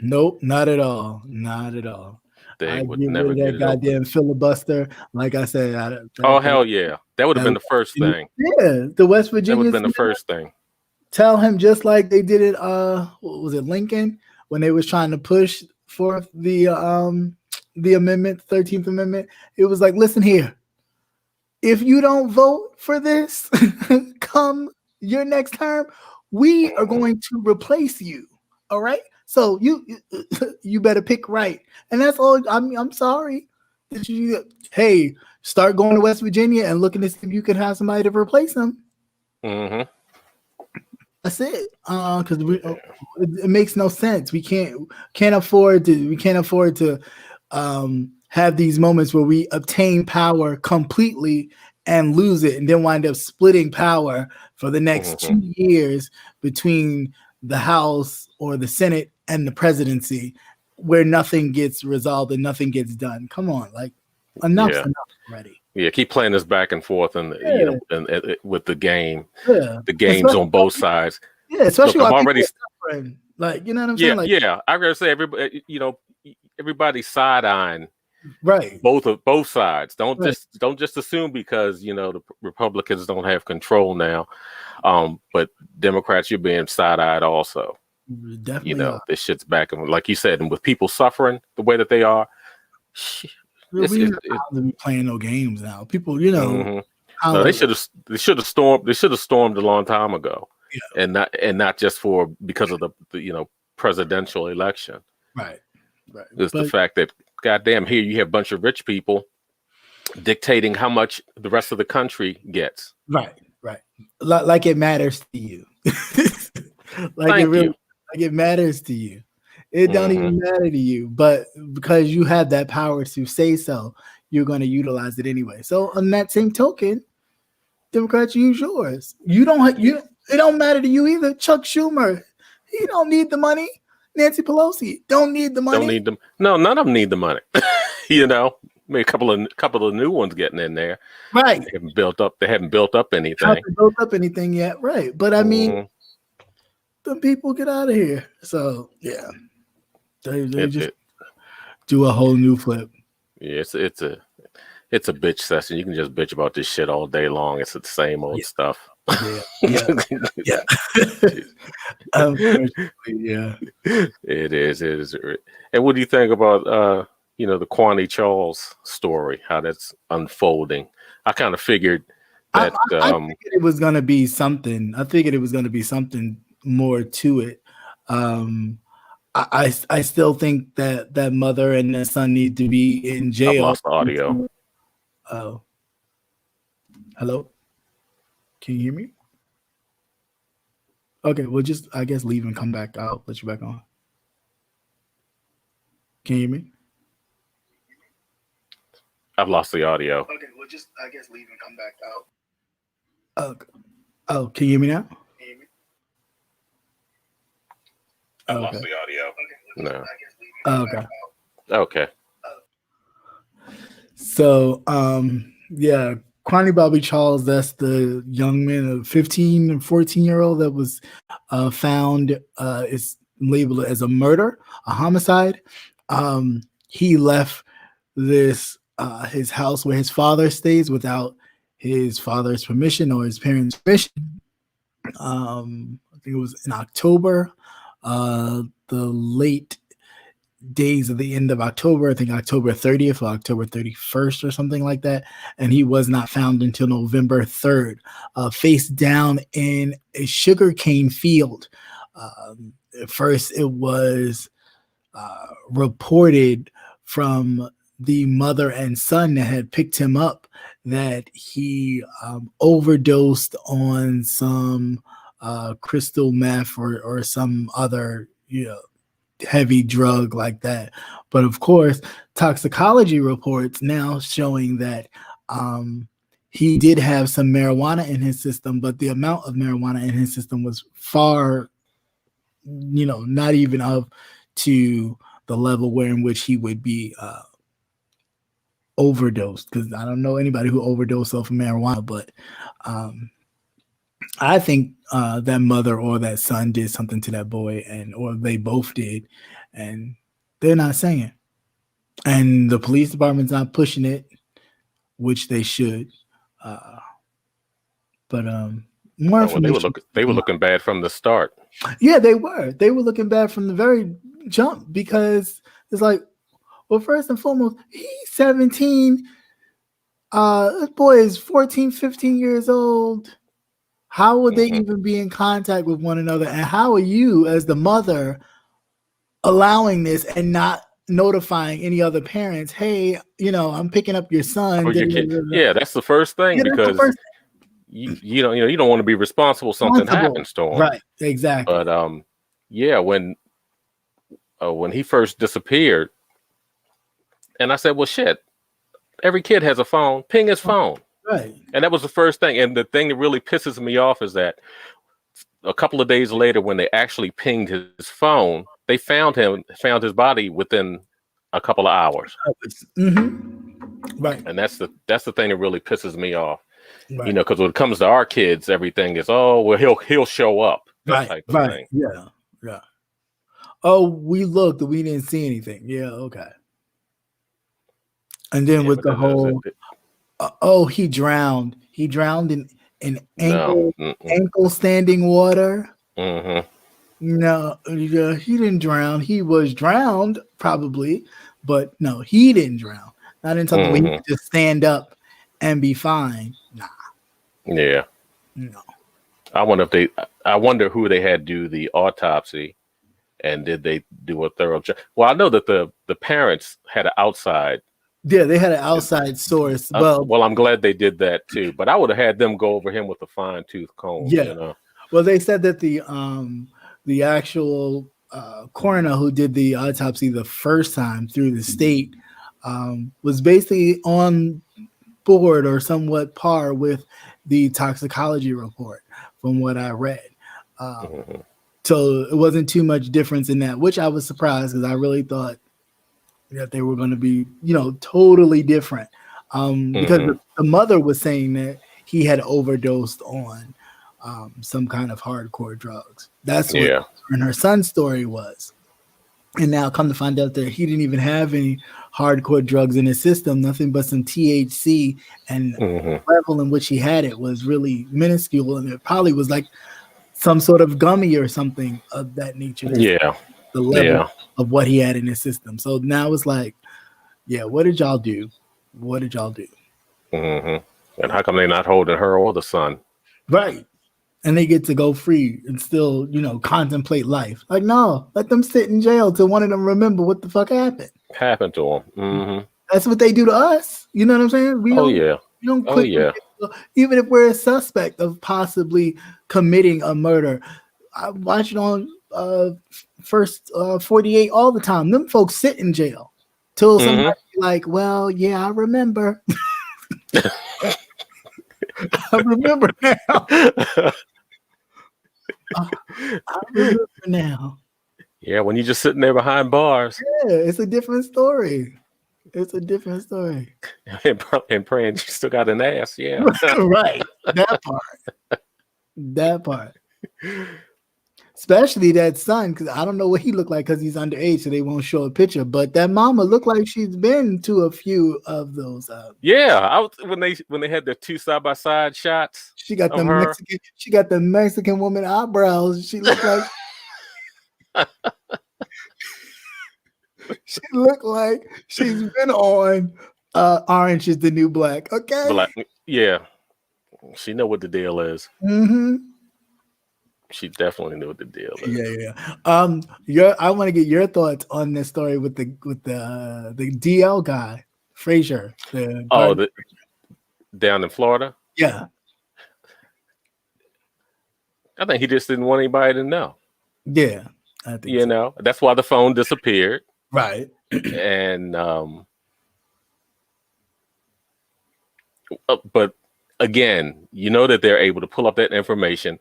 Nope, not at all. Not at all. They I'd would get never rid of get that it goddamn open. filibuster. Like I said, hell yeah, that would have been the first thing. Yeah, the West Virginia. That would have been the first thing. Tell him just like they did it. What was it, Lincoln, when they was trying to push for the amendment, 13th Amendment? It was like, listen here, if you don't vote for this, come your next term, we are going to replace you. All right. So you better pick right. And that's all. I'm sorry. Hey, start going to West Virginia and looking to see if you can have somebody to replace them. Mm-hmm. That's it. Because it makes no sense. We can't afford to have these moments where we obtain power completely and lose it, and then wind up splitting power for the next 2 years between the House or the Senate and the presidency, where nothing gets resolved and nothing gets done. Come on, like enough's enough already. Yeah, keep playing this back and forth, and and with the game, the games especially on both sides. Yeah, especially while people are suffering. Like, you know what I'm saying? Like, I gotta say, everybody's side-eyeing. Right. Both sides. Don't just assume because the Republicans don't have control now. But Democrats, you're being side-eyed also. Definitely. This shit's back, and like you said, and with people suffering the way that they are, we not to be playing no games now. People, no, they should have stormed a long time ago, and not just because of the presidential election. Right. It's the fact that, goddamn, here you have a bunch of rich people dictating how much the rest of the country gets. Right. Like it matters to you. Like it matters to you. It don't even matter to you, but because you have that power to say so, you're going to utilize it anyway. So on that same token, Democrats, use yours. It don't matter to you either. Chuck Schumer, he don't need the money. Nancy Pelosi don't need the money. Don't need them. No, none of them need the money. Maybe a couple of new ones getting in there. Right. They haven't built up anything. Haven't built up anything yet. Right. But I mean, the people get out of here. So yeah, they just do a whole new flip. Yeah, it's a bitch session. You can just bitch about this shit all day long. It's the same old stuff. Yeah. Unfortunately, yeah. It is. And what do you think about the Kwani Charles story? How that's unfolding? I kind of figured that I figured it was going to be something. I figured it was going to be something more to it. I still think that mother and the son need to be in jail. I've lost the audio. Oh, hello. Can you hear me? Okay, we'll just, I guess, leave and come back. I'll let you back on. Can you hear me? I've lost the audio. Okay, we'll just, I guess, leave and come back out. Oh, can you hear me now? I've lost the audio. No. Okay. So, yeah, Kwani Bobby Charles, that's the young man, a 15 and 14-year-old that was found, is labeled as a murder, a homicide. He left his house where his father stays without his father's permission or his parents' permission. I think it was in October, the late days of the end of October, I think October 30th or October 31st or something like that. And he was not found until November 3rd, face down in a sugarcane field. At first, it was reported from the mother and son that had picked him up that he overdosed on some crystal meth or some other, heavy drug like that. But of course, toxicology reports now showing that He did have some marijuana in his system, but the amount of marijuana in his system was far, not even up to the level where in which he would be overdosed. Because I don't know anybody who overdosed off of marijuana, but I think that mother or that son did something to that boy, or they both did, and they're not saying. And the police department's not pushing it, which they should. But more information. They were looking bad from the start. Yeah, they were. They were looking bad from the very jump, because it's like, well, first and foremost, he's 17. This boy is 14, 15 years old. How would they even be in contact with one another? And how are you, as the mother, allowing this and not notifying any other parents? Hey, I'm picking up your son. Your kid. Yeah, that's the first thing, because you don't want to be responsible. Something happens to him, right? Exactly. But when he first disappeared, and I said, well, shit, every kid has a phone. Ping his phone. Right. And that was the first thing. And the thing that really pisses me off is that a couple of days later, when they actually pinged his phone, they found his body within a couple of hours. Right. And that's the thing that really pisses me off. Right. Because when it comes to our kids, everything is, oh, well, he'll show up. That type of thing. Yeah. Yeah. Oh, we looked, we didn't see anything. Yeah. Okay. And then with the whole, he drowned. He drowned in ankle standing water. No, he didn't drown. He was drowned probably, but no, he didn't drown. Not in something where he could just stand up and be fine. Nah. Yeah. No. I wonder who they had do the autopsy, and did they do a thorough job? Well, I know that the parents had an outside. Yeah, they had an outside source. Well, I'm glad they did that too, but I would have had them go over him with a fine-tooth comb. Yeah. Well, they said that the actual coroner who did the autopsy the first time through the state was basically on board or somewhat par with the toxicology report, from what I read. So it wasn't too much difference in that, which I was surprised, because I really thought that they were going to be, totally different. Because the mother was saying that he had overdosed on some kind of hardcore drugs. That's what her and her son's story was. And now come to find out that he didn't even have any hardcore drugs in his system, nothing but some THC, and the level in which he had it was really minuscule. And it probably was like some sort of gummy or something of that nature. Yeah. The level of what he had in his system. So now it's like, what did y'all do? What did y'all do? And how come they're not holding her or the son? Right. And they get to go free and still, contemplate life. Like, no, let them sit in jail till one of them remember what the fuck happened. Happened to them. That's what they do to us. You know what I'm saying? We don't quit. Even if we're a suspect of possibly committing a murder. I watch it on First 48 all the time. Them folks sit in jail till somebody like, well, yeah, I remember. I remember now. I remember now. Yeah, when you're just sitting there behind bars. Yeah, it's a different story. It's a different story. And praying you still got an ass. Yeah. Right. That part. That part. Especially that son, because I don't know what he looked like because he's underage, so they won't show a picture. But that mama looked like she's been to a few of those. When they had their two side by side shots. She got the Mexican. She got the Mexican woman eyebrows. She looked like. She looked like she's been on Orange is the New Black. Okay. Yeah. She know what the deal is. She definitely knew what the deal is. Yeah. I want to get your thoughts on this story with the DL guy, Frazier. Down in Florida. Yeah. I think he just didn't want anybody to know. Yeah, I think that's why the phone disappeared. Right. And But again, you know that they're able to pull up that information.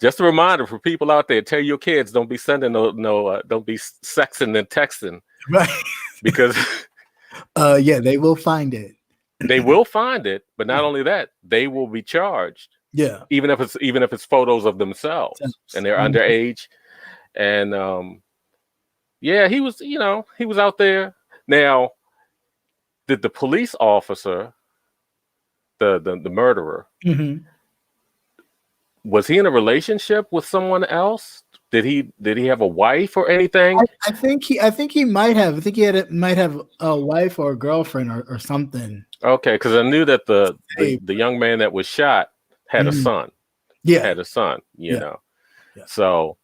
Just a reminder for people out there: tell your kids don't be sending don't be sexing and texting, right? Because yeah, they will find it. They will find it, but not only that, they will be charged. Yeah, even if it's photos of themselves and they're underage. And yeah, he was out there. Now, did the police officer, the murderer, was he in a relationship with someone else? Did he have a wife or anything? I think he might have. I think he might have a wife or a girlfriend or something. Okay, because I knew that the young man that was shot had a son. Yeah, had a son. You know, so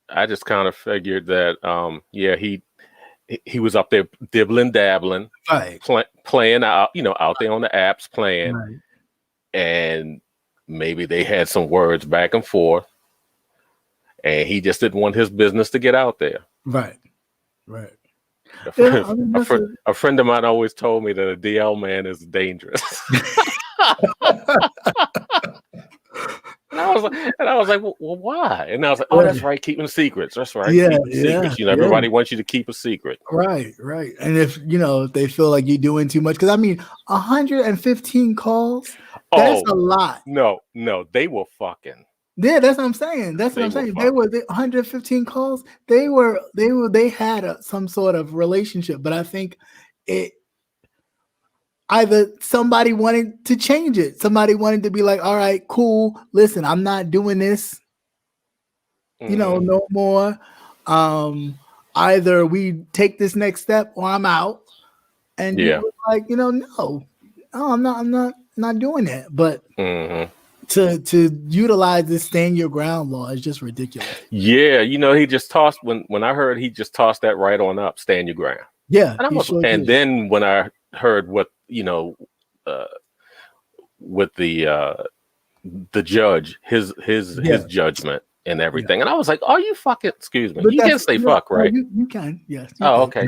I just kind of figured that he was up there dibbling dabbling, right, playing out out there on the apps playing, right. And maybe they had some words back and forth, and he just didn't want his business to get out there. Right. A friend of mine always told me that a DL man is dangerous. And I was like, well, why? And I was like, oh, that's right, keeping secrets. That's right, keeping secrets. Everybody wants you to keep a secret. Right. And if they feel like you're doing too much, because I mean, 115 calls, that's a lot. No, they were fucking. Yeah, that's what I'm saying. They were 115 calls. They had some sort of relationship, but I think it. Either somebody wanted to change it. Somebody wanted to be like, all right, cool. Listen, I'm not doing this, no more. Either we take this next step or I'm out. And you were like, no, I'm not doing that. But to utilize this stand your ground law is just ridiculous. Yeah, he just tossed when I heard he just tossed that right on up, stand your ground. Yeah. And then when I heard what with the judge, his judgment and everything, and I was like, "Are you fucking?" Excuse me, you can't say "fuck," right? You can, yes. Okay.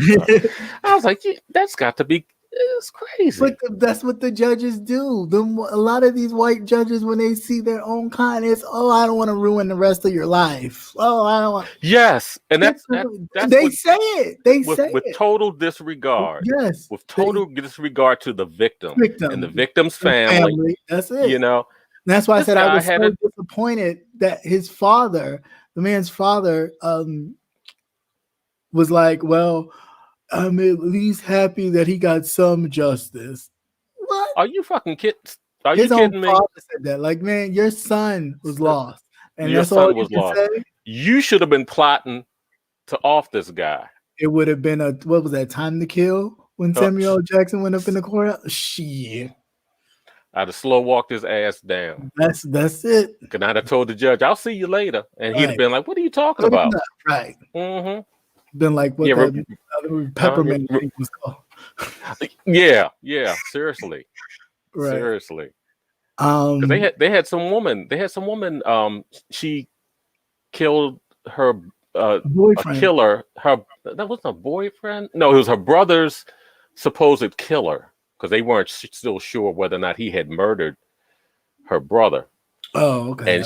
I was like, "That's got to be." It's crazy. But that's what the judges do. A lot of these white judges, when they see their own kind, it's, oh, I don't want to ruin the rest of your life. Oh, I don't want. Yes, and that's they say it. They say with it. Total disregard. Yes, with total disregard to the victim and the victim's family. That's it. That's why I said I was so disappointed that his father, the man's father, was like, well, I'm at least happy that he got some justice. What? Are you fucking kidding? His own father said that. Like, man, your son was lost. And your that's all son was lost. Say? You should have been plotting to off this guy. It would have been what was that, Time to Kill? When Samuel L. Jackson went up in the courthouse? Shit. I'd have slow walked his ass down. That's it. And I'd have told the judge, I'll see you later. And he'd have been like, what are you talking about? Right. Mm-hmm. Been like what peppermint thing was called. Yeah, seriously. Right. Seriously. They had some woman, she killed her boyfriend. A killer. That wasn't a boyfriend. No, it was her brother's supposed killer, because they weren't still sure whether or not he had murdered her brother. Oh, okay.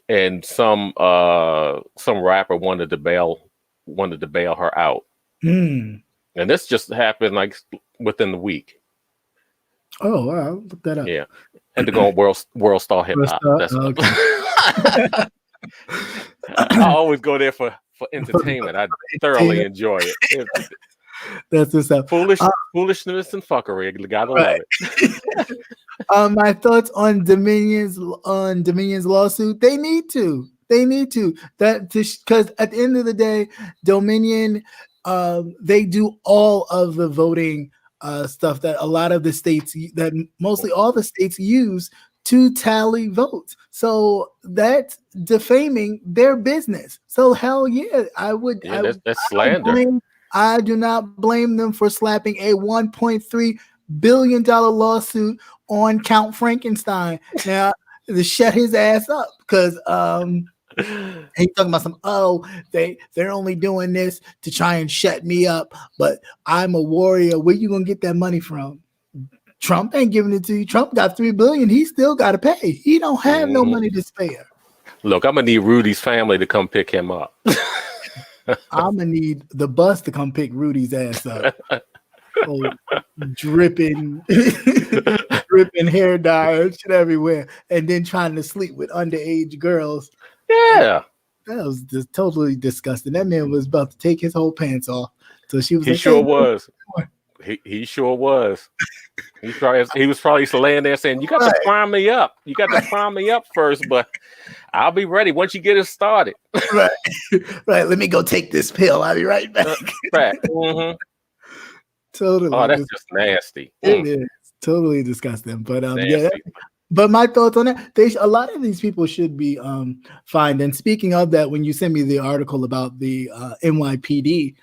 And some rapper wanted to bail her out. And this just happened like within the week. Oh, wow. I'll look that up. Yeah. Had to go on World Star Hip Hop. Okay. I always go there for entertainment. I thoroughly enjoy it. That's what's up. Foolishness and fuckery. You gotta love it. My thoughts on Dominion's lawsuit. They need to. Because at the end of the day, Dominion, they do all of the voting stuff that a lot of the states, that mostly all the states use to tally votes. So that's defaming their business. So hell yeah, I would. Yeah, that's slander. I do not blame them for slapping a $1.3 billion lawsuit on Count Frankenstein. Now, to shut his ass up, because he's talking about they're only doing this to try and shut me up, but I'm a warrior. Where you gonna get that money from? Trump ain't giving it to you. Trump got $3 billion. He still got to pay. He don't have no money to spare. Look, I'm gonna need Rudy's family to come pick him up. I'm gonna need the bus to come pick Rudy's ass up. Oh, dripping hair dye and shit everywhere, and then trying to sleep with underage girls. Yeah, that was just totally disgusting. That man was about to take his whole pants off. So she was. He like, sure was. He sure was. He was probably laying there saying, "You got to prime me up. You got to prime me up first, but I'll be ready once you get it started." Right. Let me go take this pill. I'll be right back. Right. Mm-hmm. Totally. Oh, that's just nasty. It is totally disgusting. But yeah. But my thoughts on that, a lot of these people should be fined. And speaking of that, when you sent me the article about the NYPD,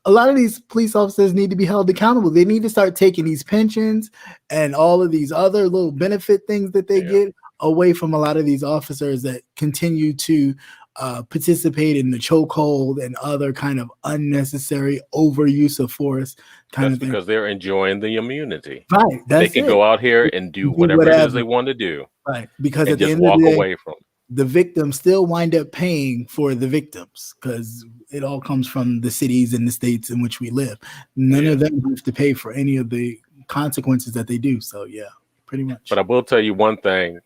a lot of these police officers need to be held accountable. They need to start taking these pensions and all of these other little benefit things that they get away from a lot of these officers that continue to participate in the chokehold and other kind of unnecessary overuse of force. That's because they're enjoying the immunity. Right. They can go out here and do whatever it is they want to do. Right. Because at the just end walk of the day, away from the victims still wind up paying for the victims because it all comes from the cities and the states in which we live. None of them have to pay for any of the consequences that they do. So yeah, pretty much. But I will tell you one thing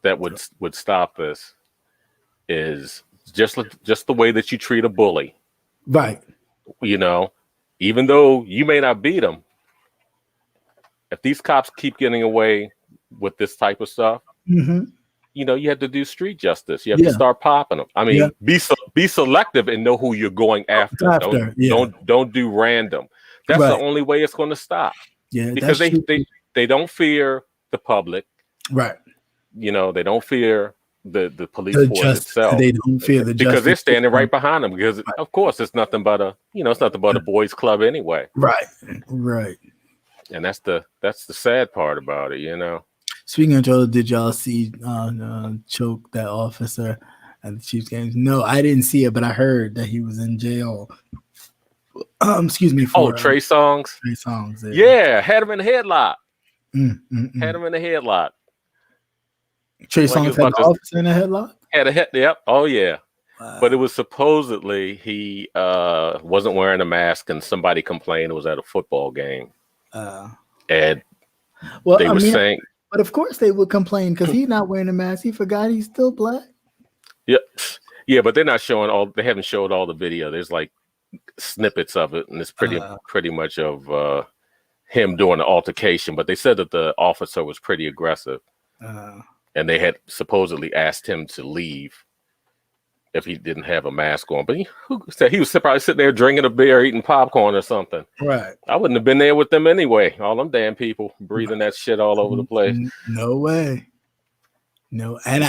that would stop this is just the way that you treat a bully. Right. You know, even though you may not beat them, if these cops keep getting away with this type of stuff, you know, you have to do street justice. You have to start popping them. I mean, be selective and know who you're going after. Don't do random. That's the only way it's going to stop. Yeah, because they don't fear the public. Right. You know, they don't fear the police force itself. They don't fear the because they're standing right behind them. Because of course, it's nothing but a boys' club anyway. Right. Right. And that's the sad part about it, you know. Speaking of Joe, did y'all see choke that officer at the Chiefs games? No, I didn't see it, but I heard that he was in jail. Excuse me. Trey Songz. Trey Songz. Yeah, had him in the headlock. Had him in the headlock. Trey Songz had the officer in the headlock? Had a head. Yep. Oh yeah. Wow. But it was supposedly he wasn't wearing a mask, and somebody complained it was at a football game. And they were saying. But of course they would complain because he's not wearing a mask. He forgot he's still black. Yep. Yeah, but they're not showing they haven't showed all the video. There's like snippets of it, and it's pretty much of him doing the altercation. But they said that the officer was pretty aggressive. And they had supposedly asked him to leave if he didn't have a mask on. But who said he was probably sitting there drinking a beer, eating popcorn or something. Right. I wouldn't have been there with them anyway. All them damn people breathing that shit all over the place. No way. No. And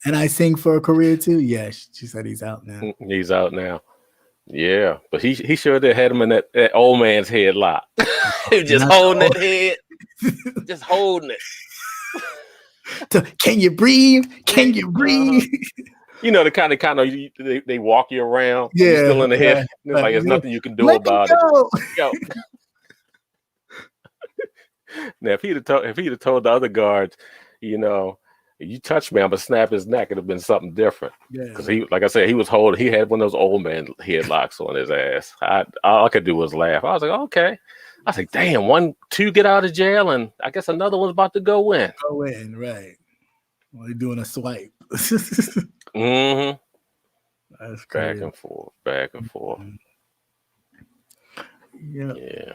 I sing for a career too. Yeah, she said he's out now. He's out now. Yeah, but he sure did had him in that old man's headlock. He was just holding that head, just holding it. Can you breathe? Can you breathe? You know, the kind of they walk you around. Yeah, you're still in the head. It's like there's nothing you can do about it. Yo. Now, if he'd have told the other guards, you know, you touch me, I'm gonna snap his neck, it'd have been something different. Because he, like I said, he had one of those old man headlocks on his ass. All I could do was laugh. I was like, okay. I was like, damn, 2 get out of jail, and I guess another one's about to go in. Go in, right. Well, they're doing a swipe. Mm-hmm. That's crazy. Back and forth. Yeah.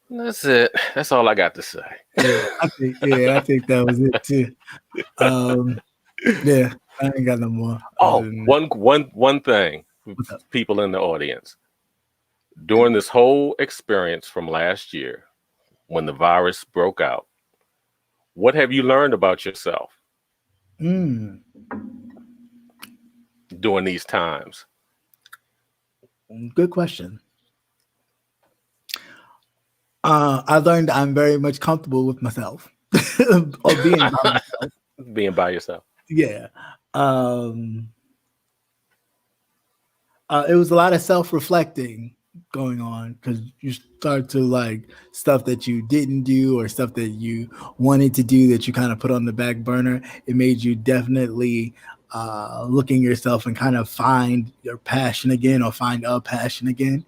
That's it. That's all I got to say. I think that was it too. Yeah, I ain't got no more. One thing, people in the audience. During this whole experience from last year, when the virus broke out, what have you learned about yourself during these times? Good question. I learned I'm very much comfortable with myself, or being by myself. Being by yourself. Yeah. It was a lot of self-reflecting going on, because you start to like stuff that you didn't do or stuff that you wanted to do that you kind of put on the back burner. It made you definitely looking yourself and kind of find your passion again, or find a passion again.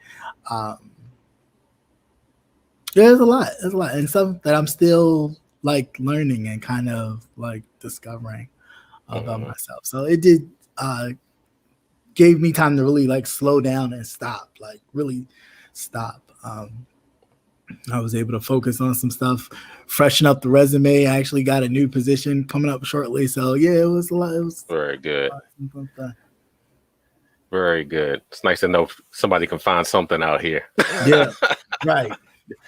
There's a lot, and stuff that I'm still like learning and kind of like discovering about myself. So it did gave me time to really like slow down and stop, like really stop. I was able to focus on some stuff, freshen up the resume. I actually got a new position coming up shortly. So yeah, it was a lot. It was very good. Very good. It's nice to know somebody can find something out here. Yeah, right.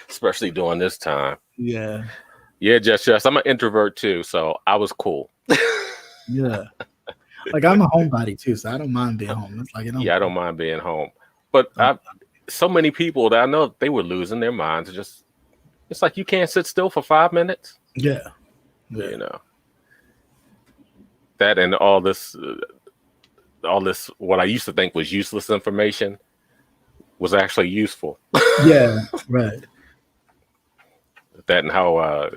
Especially during this time. Yeah. Yeah, just I'm an introvert too, so I was cool. Yeah. Like I'm a homebody too, so I don't mind being home. It's like, you know, I don't mind being home. But so many people that I know, they were losing their minds. It's like you can't sit still for 5 minutes. Yeah. You know. That and all this what I used to think was useless information was actually useful. Yeah, right. That and how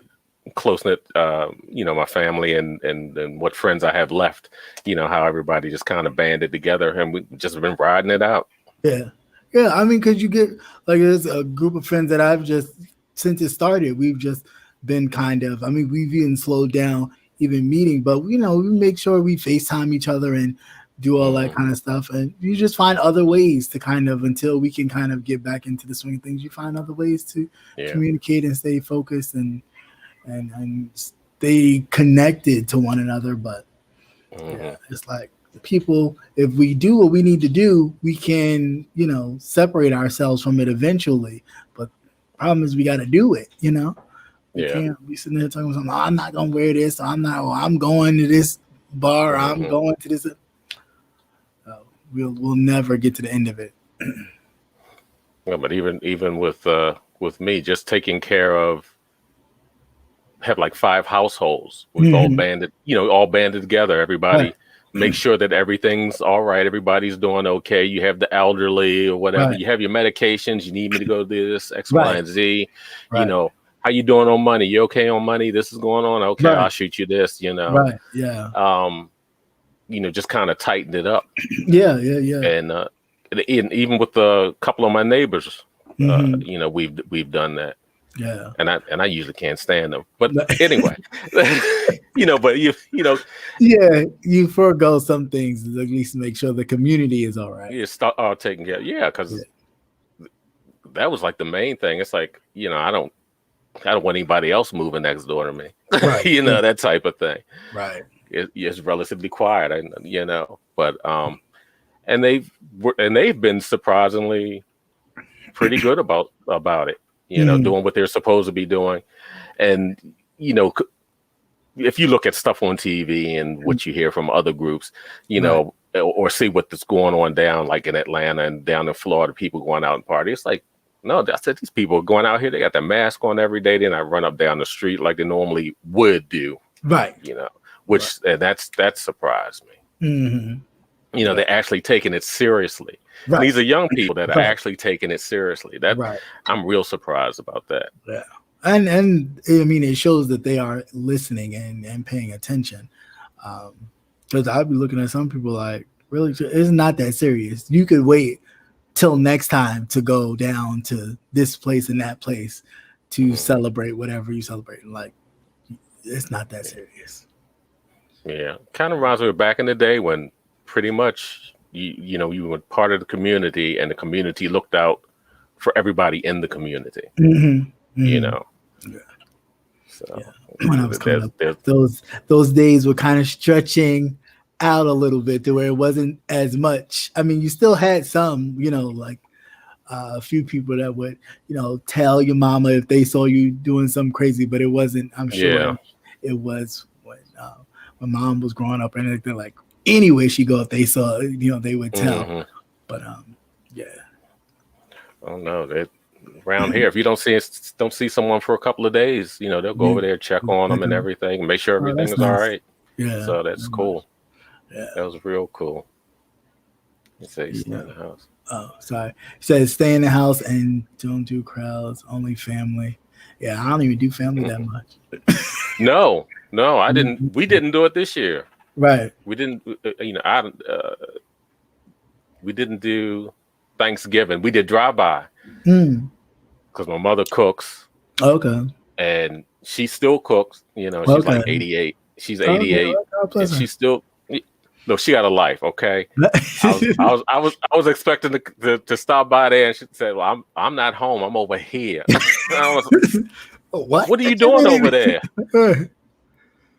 close-knit my family and what friends I have left, how everybody just kind of banded together and we just been riding it out. Yeah. I mean, because you get like, there's a group of friends that I've just, since it started, we've just been kind of, I mean, we've even slowed down even meeting, but we make sure we FaceTime each other and do all that kind of stuff. And you just find other ways to kind of, until we can kind of get back into the swing of things, you find other ways to communicate and stay focused and stay connected to one another. But it's like people, if we do what we need to do, we can, separate ourselves from it eventually. But the problem is we got to do it, We can't be sitting there talking about something. I'm not going to wear this. I'm going to this bar. I'm going to this. We'll never get to the end of it. Yeah, but even with me, just taking care of, have like 5 households. We've all banded together. Everybody make sure that everything's all right. Everybody's doing okay. You have the elderly or whatever. You have your medications. You need me to go do this, X, Y, and Z. How you doing on money? You okay on money? This is going on. Okay, I'll shoot you this. Right. Yeah. Just kind of tightened it up. Yeah. And even with a couple of my neighbors, we've done that. Yeah. And I usually can't stand them. But anyway, but you forego some things at least to make sure the community is all right. You start taking care. Yeah, because that was like the main thing. It's like, I don't want anybody else moving next door to me. Right. That type of thing. Right. It's relatively quiet, but and they've been surprisingly pretty good about it, doing what they're supposed to be doing. And if you look at stuff on TV and what you hear from other groups, or see what's going on down like in Atlanta and down in Florida, people going out and party, it's like, no, I said, these people are going out here, they got their mask on every day, then I run up down the street like they normally would do. Right. Which and that surprised me. They're actually taking it seriously. Right. These are young people that are actually taking it seriously. I'm real surprised about that. Yeah. And I mean, it shows that they are listening and paying attention. Because I'd be looking at some people like, really, it's not that serious. You could wait till next time to go down to this place and that place to celebrate whatever you celebrate. Like, it's not that serious. Yeah, kind of reminds me of back in the day when pretty much you were part of the community and the community looked out for everybody in the community. So when I was coming up, those days were kind of stretching out a little bit to where it wasn't as much. I mean, you still had some, like a few people that would, tell your mama if they saw you doing something crazy, but it wasn't. I'm sure it was when mom was growing up, and they're like, anywhere she go, if they saw, they would tell. But oh no, around here, if you don't see someone for a couple of days, they'll go over there, check on them and everything, make sure everything is all right. Yeah, so that's cool. Yeah, that was real cool. Let's say in the house. Oh, sorry. It says stay in the house and don't do crowds, only family. Yeah, I don't even do family that much. No, I didn't. We didn't do it this year. Right. We didn't. We didn't do Thanksgiving. We did drive-by because my mother cooks. Okay. And she still cooks. She's like 88. She's 88, and she's still. No, she got a life. Okay. I was expecting to stop by there, and she said, "Well, I'm not home. I'm over here." I was, what are you doing over there?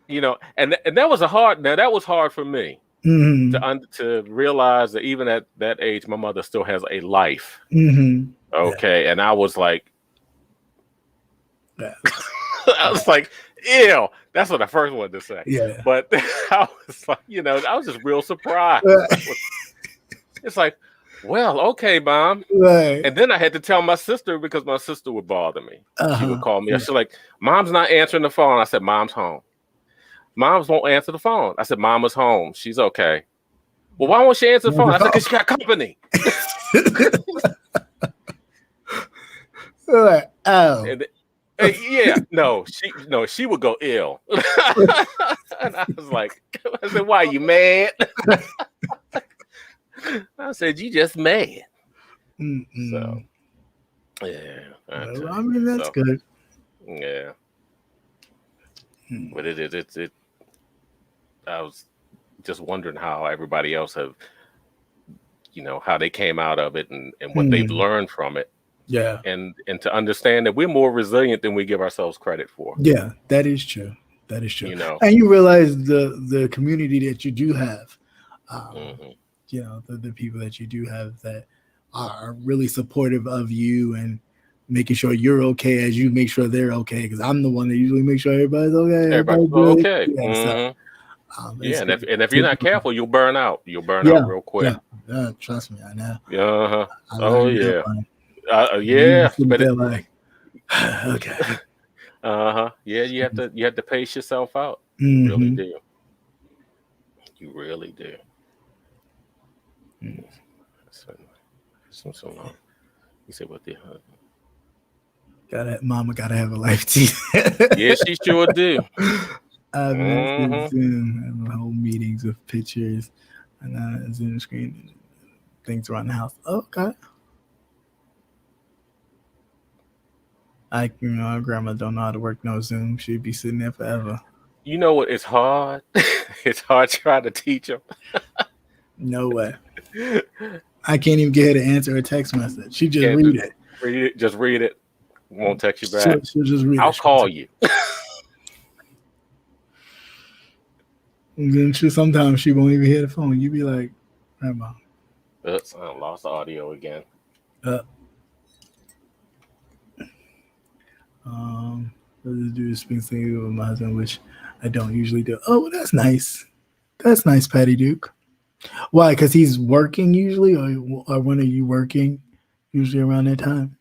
And that was that was hard for me to realize that even at that age, my mother still has a life. Okay, and I was like, I was like, ew. That's what I first wanted to say. Yeah. But I was like, I was just real surprised. It's like, well, okay, Mom. Right. And then I had to tell my sister because my sister would bother me. She would call me. She's like, Mom's not answering the phone. I said, Mom's home. Mom's won't answer the phone. I said, Mama's home. She's okay. Well, why won't she answer the phone? I said, because she got company. Right. Oh. She would go ill. And I was like, why are you mad? I said, you just mad. So, yeah. I mean, that's good. Yeah. But it I was just wondering how everybody else have, how they came out of it and what they've learned from it. Yeah. And to understand that we're more resilient than we give ourselves credit for. Yeah, that is true. That is true. And you realize the community that you do have, the people that you do have that are really supportive of you and making sure you're okay as you make sure they're okay. Because I'm the one that usually makes sure everybody's okay. Everybody's okay. Yeah, and if you're not careful, you'll burn out. You'll burn out real quick. Yeah, trust me, I know. Oh yeah. Yeah, but like, okay. Yeah, you have to pace yourself out. You really do. You really do. So long. You said what the Mama gotta have a life too. Yeah, she sure do. I've been Zoom whole meetings with pictures and Zoom screen things around the house. Okay. Our grandma don't know how to work no Zoom. She'd be sitting there forever. You know what? It's hard. It's hard trying to teach them. No way. I can't even get her to answer a text message. She just read it. Just read it. Won't text you back. She'll just read I'll call you. And then sometimes she won't even hear the phone. You be like, Grandma. Oops, I lost the audio again. Let's do this thing with my husband, which I don't usually do. Oh, that's nice. That's nice, Patty Duke. Why? Because he's working usually, or when are you working? Usually around that time,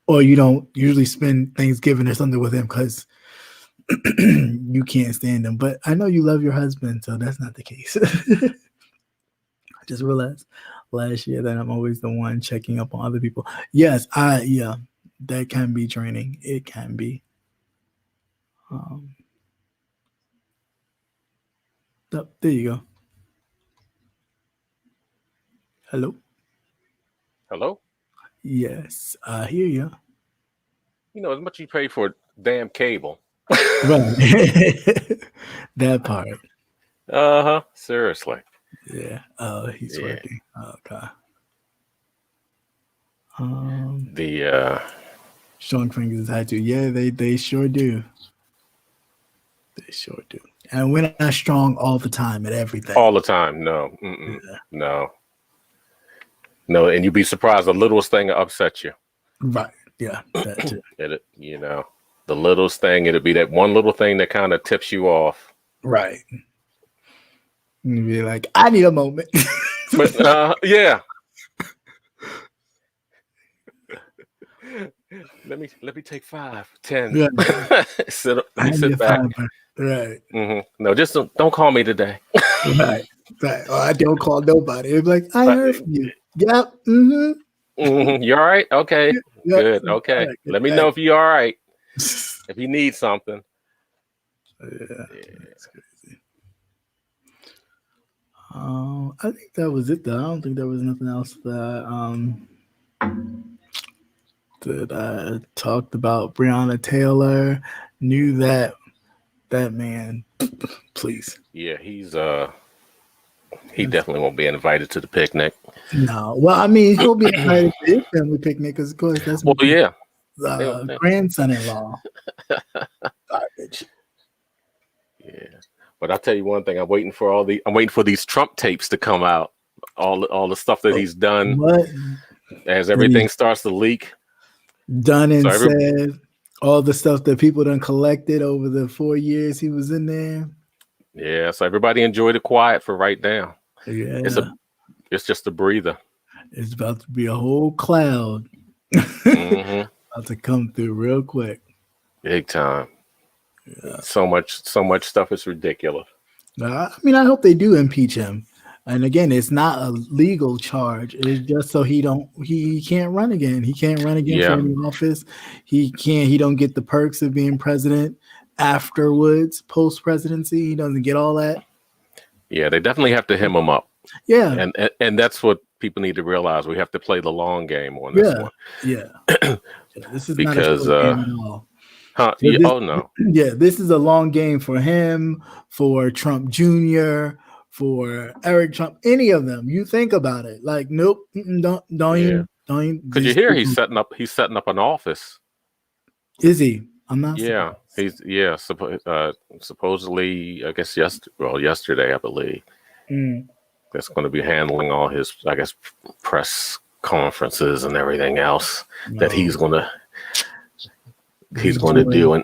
or you don't usually spend Thanksgiving or something with him because you can't stand him. But I know you love your husband, so that's not the case. I just realized last year that I'm always the one checking up on other people. Yes, that can be draining. It can be. There you go. Hello? Hello? Yes, I hear you. As much you pay for damn cable. Right. That part. Seriously. Yeah. Oh, he's working. Okay. The strong fingers is high too. Yeah, they sure do. They sure do. And we're not strong all the time at everything. All the time. No. No. No, and you'd be surprised the littlest thing will upset you. Right. Yeah. That too. The littlest thing, it'll be that one little thing that kind of tips you off. Right. You'd be like, I need a moment. But yeah. Let me take 5, 10. Yeah. sit back. Right. No, just don't call me today. Right. Or I don't call nobody. It's like, I heard from you. Yep. You all right? Okay. Yep. Good. Okay. Right. Let me know if you're all right. If you need something. Yeah. That's crazy. I think that was it though. I don't think there was nothing else that I talked about. Breonna Taylor, knew that man. Please. Yeah, he definitely won't be invited to the picnic. No. Well, I mean, he'll be invited to his family picnic because, of course, that's grandson-in-law. Garbage. Yeah, but I'll tell you one thing: I'm waiting for these Trump tapes to come out. All the stuff that he's done. What? As everything starts to leak. Done and said. All the stuff that people done collected over the 4 years he was in there. Yeah, so everybody enjoy the quiet for right now. Yeah, it's just a breather. It's about to be a whole cloud. About to come through real quick. Big time. Yeah. So much stuff is ridiculous. I mean, I hope they do impeach him. And again, it's not a legal charge. It's just so he can't run again. He can't run again for any office. He don't get the perks of being president afterwards, post-presidency. He doesn't get all that. Yeah, they definitely have to hem him up. Yeah. And that's what people need to realize. We have to play the long game on this one. Yeah. This is because not a short game at all. No. Yeah, this is a long game for him, for Trump Jr., for Eric Trump, any of them. You think about it. Like, nope, don't even. Because you hear he's setting up an office. Is he? I'm not. Yeah, supposedly, I guess yesterday, I believe. That's going to be handling all his, I guess, press conferences and everything else that he's going to do and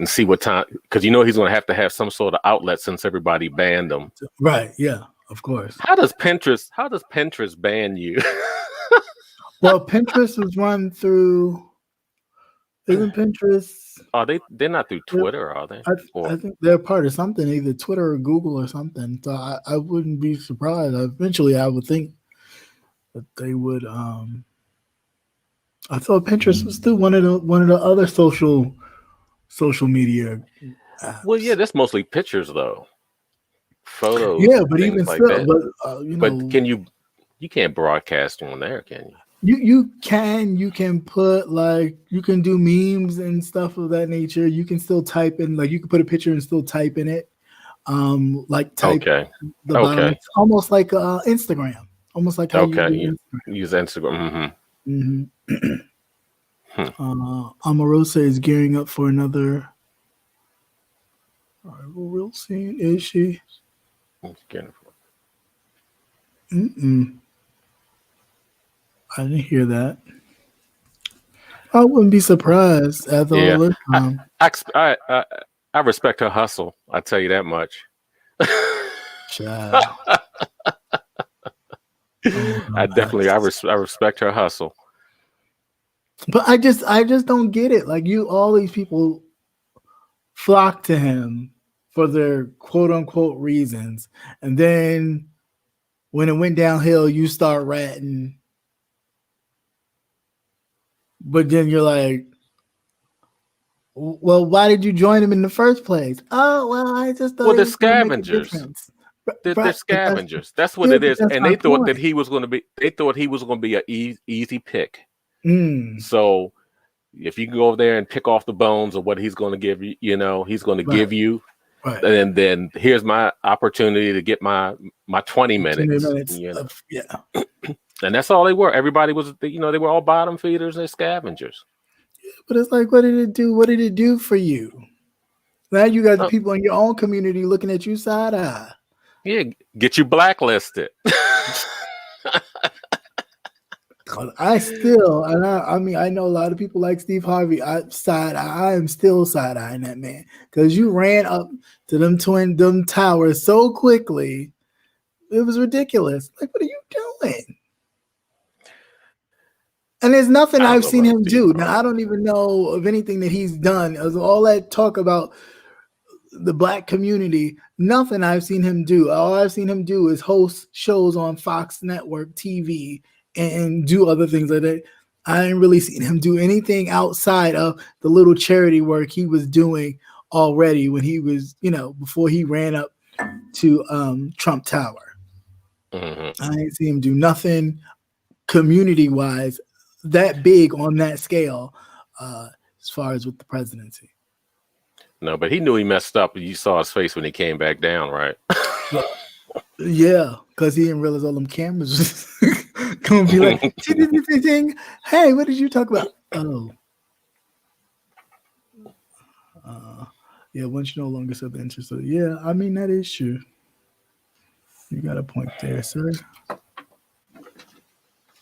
see what time, because he's going to have some sort of outlet since everybody banned him. Right. Yeah. Of course. How does Pinterest ban you? Well, Pinterest was run through. Isn't Pinterest? They're not through Twitter, are they? I think they're part of something, either Twitter or Google or something. So I wouldn't be surprised. Eventually, I would think that they would. I thought Pinterest was still one of the other social media apps. Well, yeah, that's mostly pictures though, photos. Yeah, but even like still, but can you can't broadcast on there, can you? You can put you can do memes and stuff of that nature. You can still type in, you can put a picture and still type in it. Type the bottom. It's almost like Instagram. Almost like how you use Instagram. Omarosa is gearing up for another real scene. Is she? I didn't hear that. I wouldn't be surprised after all this time. I respect her hustle. I tell you that much. I respect her hustle. But I just don't get it. All these people flock to him for their quote unquote reasons, and then when it went downhill, you start ratting. But then you're like, well, why did you join him in the first place? Oh, well, I just thought. Well, they're scavengers. They're scavengers. That's what it is. And they thought that he was going to be. They thought he was going to be an easy pick. So if you can go over there and pick off the bones of what he's going to give you, he's going to give you. Right. And then here's my opportunity to get my 20 minutes. And that's all they were. Everybody was, they were all bottom feeders and scavengers. Yeah, but it's like, what did it do? What did it do for you? Now you got the people in your own community looking at you side eye. Yeah, get you blacklisted. I know a lot of people like Steve Harvey. I am still side eyeing that man because you ran up to them towers so quickly. It was ridiculous. Like, what are you doing? And there's nothing I've seen him do. Now, I don't even know of anything that he's done. All that talk about the black community, nothing I've seen him do. All I've seen him do is host shows on Fox Network TV and do other things like that. I ain't really seen him do anything outside of the little charity work he was doing already when he was, before he ran up to Trump Tower. Mm-hmm. I ain't seen him do nothing community-wise that big on that scale as far as with the presidency. No, but he knew he messed up. You saw his face when he came back down, right? Yeah, because he didn't realize all them cameras was gonna be like, hey, what did you talk about? Oh. Yeah, once you no longer serve the interest of, yeah, I mean, that is true. You got a point there, sir.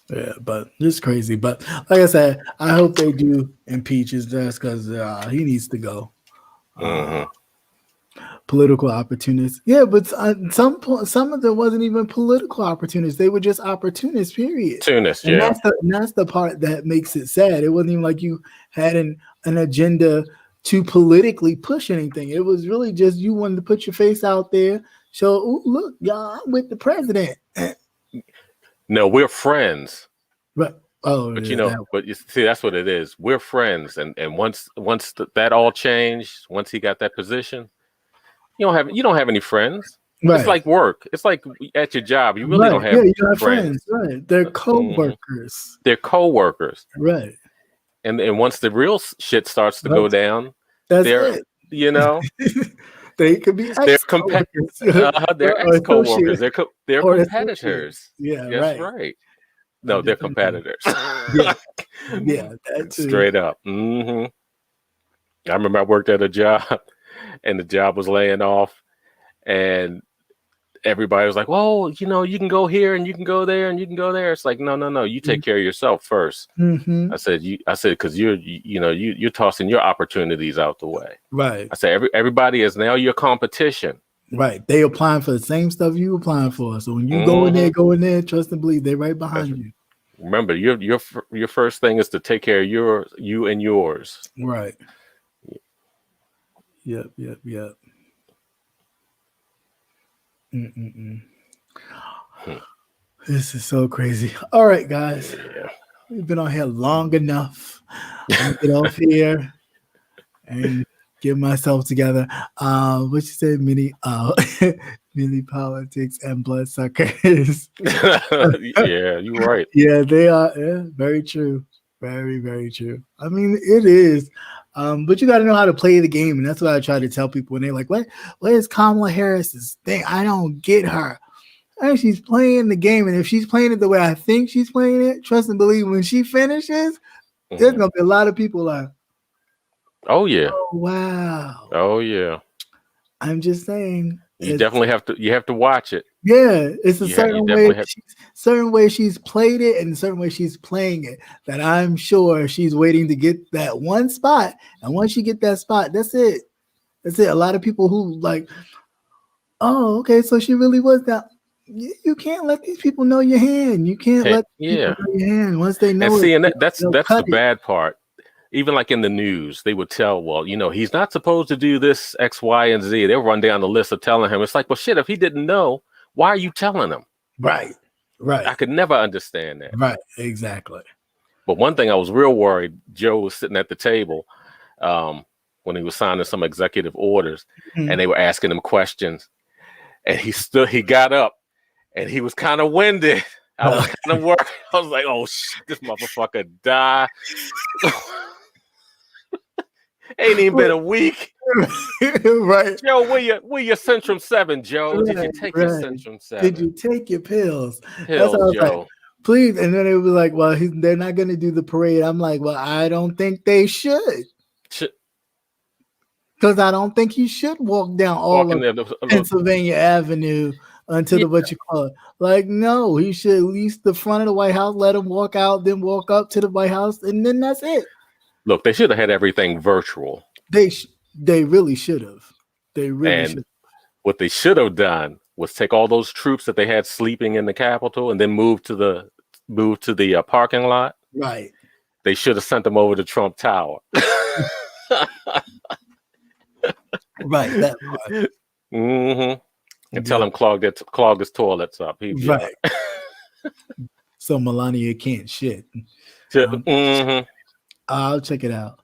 Yeah, but it's crazy. But like I said, I hope they do impeach his desk because he needs to go. Political opportunists. Yeah, but some of them wasn't even political opportunists. They were just opportunists, period. Opportunists, and yeah. That's the part that makes it sad. It wasn't even like you had an agenda to politically push anything. It was really just you wanted to put your face out there, show, ooh, look, y'all, I'm with the president. No, we're friends. Right. Oh, but yeah, but you see, that's what it is. We're friends, and once that all changed, once he got that position, you don't have any friends. Right. It's like work. It's like at your job. You really don't have, you don't have friends. Right. They're co-workers. They're co-workers. Right. And once the real shit starts to go down, they're it. They could be they're ex-co-workers. They're competitors. Yeah, that's right. No, they're competitors. Yeah, that too. Straight up. I remember I worked at a job, and the job was laying off, and everybody was like, "Well, you can go here, and you can go there, and you can go there." It's like, no, you take care of yourself first. I said, because you're tossing your opportunities out the way. Right. I said, everybody is now your competition. Right. They applying for the same stuff you applying for. So when you go in there, trust and believe, they're right behind you. Remember, your first thing is to take care of you and yours. Right. Yep. This is so crazy. All right, guys. Yeah. We've been on here long enough. I'm gonna get off here and get myself together. What you say, mini politics and bloodsuckers. Yeah, you're right. Yeah, they are. Yeah, very true. Very, very true. I mean, it is. But you got to know how to play the game, and that's what I try to tell people when they're like, "What is Kamala Harris's thing? I don't get her." And she's playing the game, and if she's playing it the way I think she's playing it, trust and believe, when she finishes, there's gonna be a lot of people like, "Oh yeah, oh wow, oh yeah." I'm just saying, you definitely have to watch it. Yeah, it's a certain way she's played it, and a certain way she's playing it that I'm sure she's waiting to get that one spot, and once you get that spot, that's it. That's it. A lot of people who like, oh, okay, so she really was that. You can't let these people know your hand. You can't let people know your hand once they know. And see, and that's the bad part. Even like in the news, they would tell, well, he's not supposed to do this X, Y, and Z. They'll run down the list of telling him. It's like, well, shit, if he didn't know, why are you telling him? Right. I could never understand that. Right, exactly. But one thing I was real worried, Joe was sitting at the table when he was signing some executive orders, and they were asking him questions. And he got up, and he was kind of winded. I was kind of worried. I was like, oh, shit, this motherfucker die. Ain't even been a week. Right. Joe, where your Centrum 7, Joe? Did you take your Centrum 7? Did you take your pills? Pills, that's what I was Joe. Like, please. And then it was like, well, they're not going to do the parade. I'm like, well, I don't think they should. Because I don't think he should walk down all of Pennsylvania Avenue until the what you call it. Like, no, he should at least the front of the White House, let him walk out, then walk up to the White House, and then that's it. Look, they should have had everything virtual. They really should have. They really should. What they should have done was take all those troops that they had sleeping in the Capitol and then move to the parking lot. Right. They should have sent them over to Trump Tower. Right. That part. And tell him clog his toilets up. Right. so Melania can't shit. I'll check it out.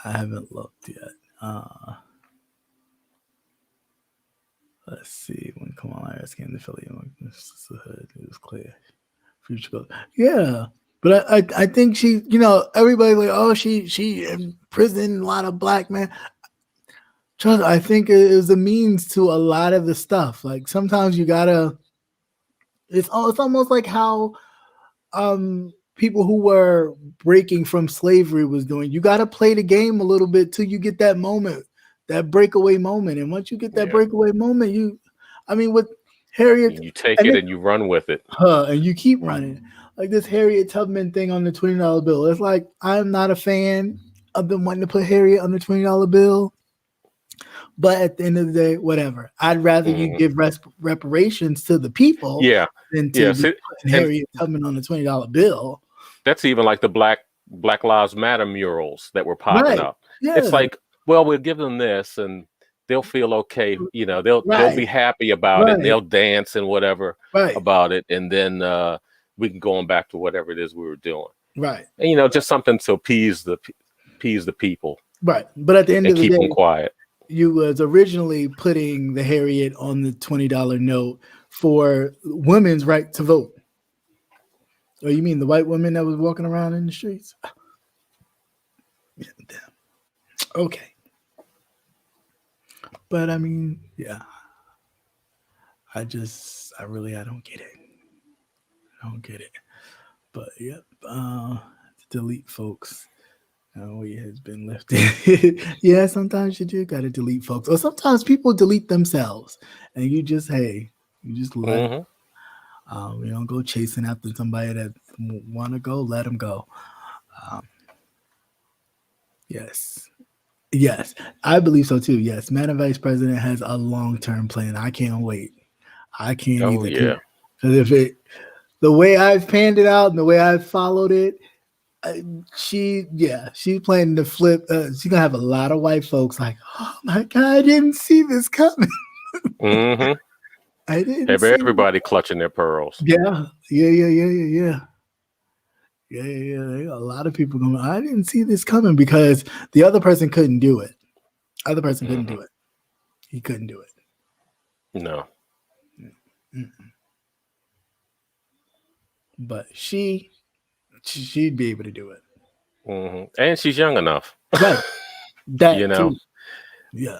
I haven't looked yet. Let's see. When Kamala Harris came to Philly, it was clear. Future goes. Yeah. But I think she, everybody's like, oh, she imprisoned a lot of black men. I think it was a means to a lot of the stuff. Like sometimes you gotta. It's almost like how people who were breaking from slavery was doing. You gotta play the game a little bit till you get that moment, that breakaway moment. And once you get that breakaway moment, with Harriet, you take it and you run with it, and you keep running. Like this Harriet Tubman thing on the $20 bill. It's like I'm not a fan of them wanting to put Harriet on the $20 bill. But at the end of the day, whatever. I'd rather you give reparations to the people than to be putting Harriet Tubman on the $20 bill. That's even like the Black Lives Matter murals that were popping up. Yeah. It's like, well, we'll give them this and they'll feel okay. They'll be happy about it. And they'll dance and whatever about it. And then we can go on back to whatever it is we were doing. Right. And, just something to appease the people. Right. But at the end of the day, keep them quiet. You was originally putting the Harriet on the $20 note for women's right to vote. Oh, you mean the white women that was walking around in the streets? Yeah, damn. Okay. But I don't get it. I don't get it. But yep. Delete folks. It has been lifted. Yeah, sometimes you do gotta delete folks. Or sometimes people delete themselves. And you just let we don't go chasing after somebody that wanna go, let them go. Yes. I believe so too. Yes. Madam Vice President has a long-term plan. I can't wait. I can't either. Yeah. Because the way I've panned it out and the way I've followed it, she's planning to flip. She's gonna have a lot of white folks like, oh my God, I didn't see this coming. I didn't have everybody clutching their pearls. Yeah. A lot of people going, I didn't see this coming because the other person couldn't do it. Couldn't do it. He couldn't do it. No. But she'd be able to do it. And she's young enough. Right. That too. Yeah.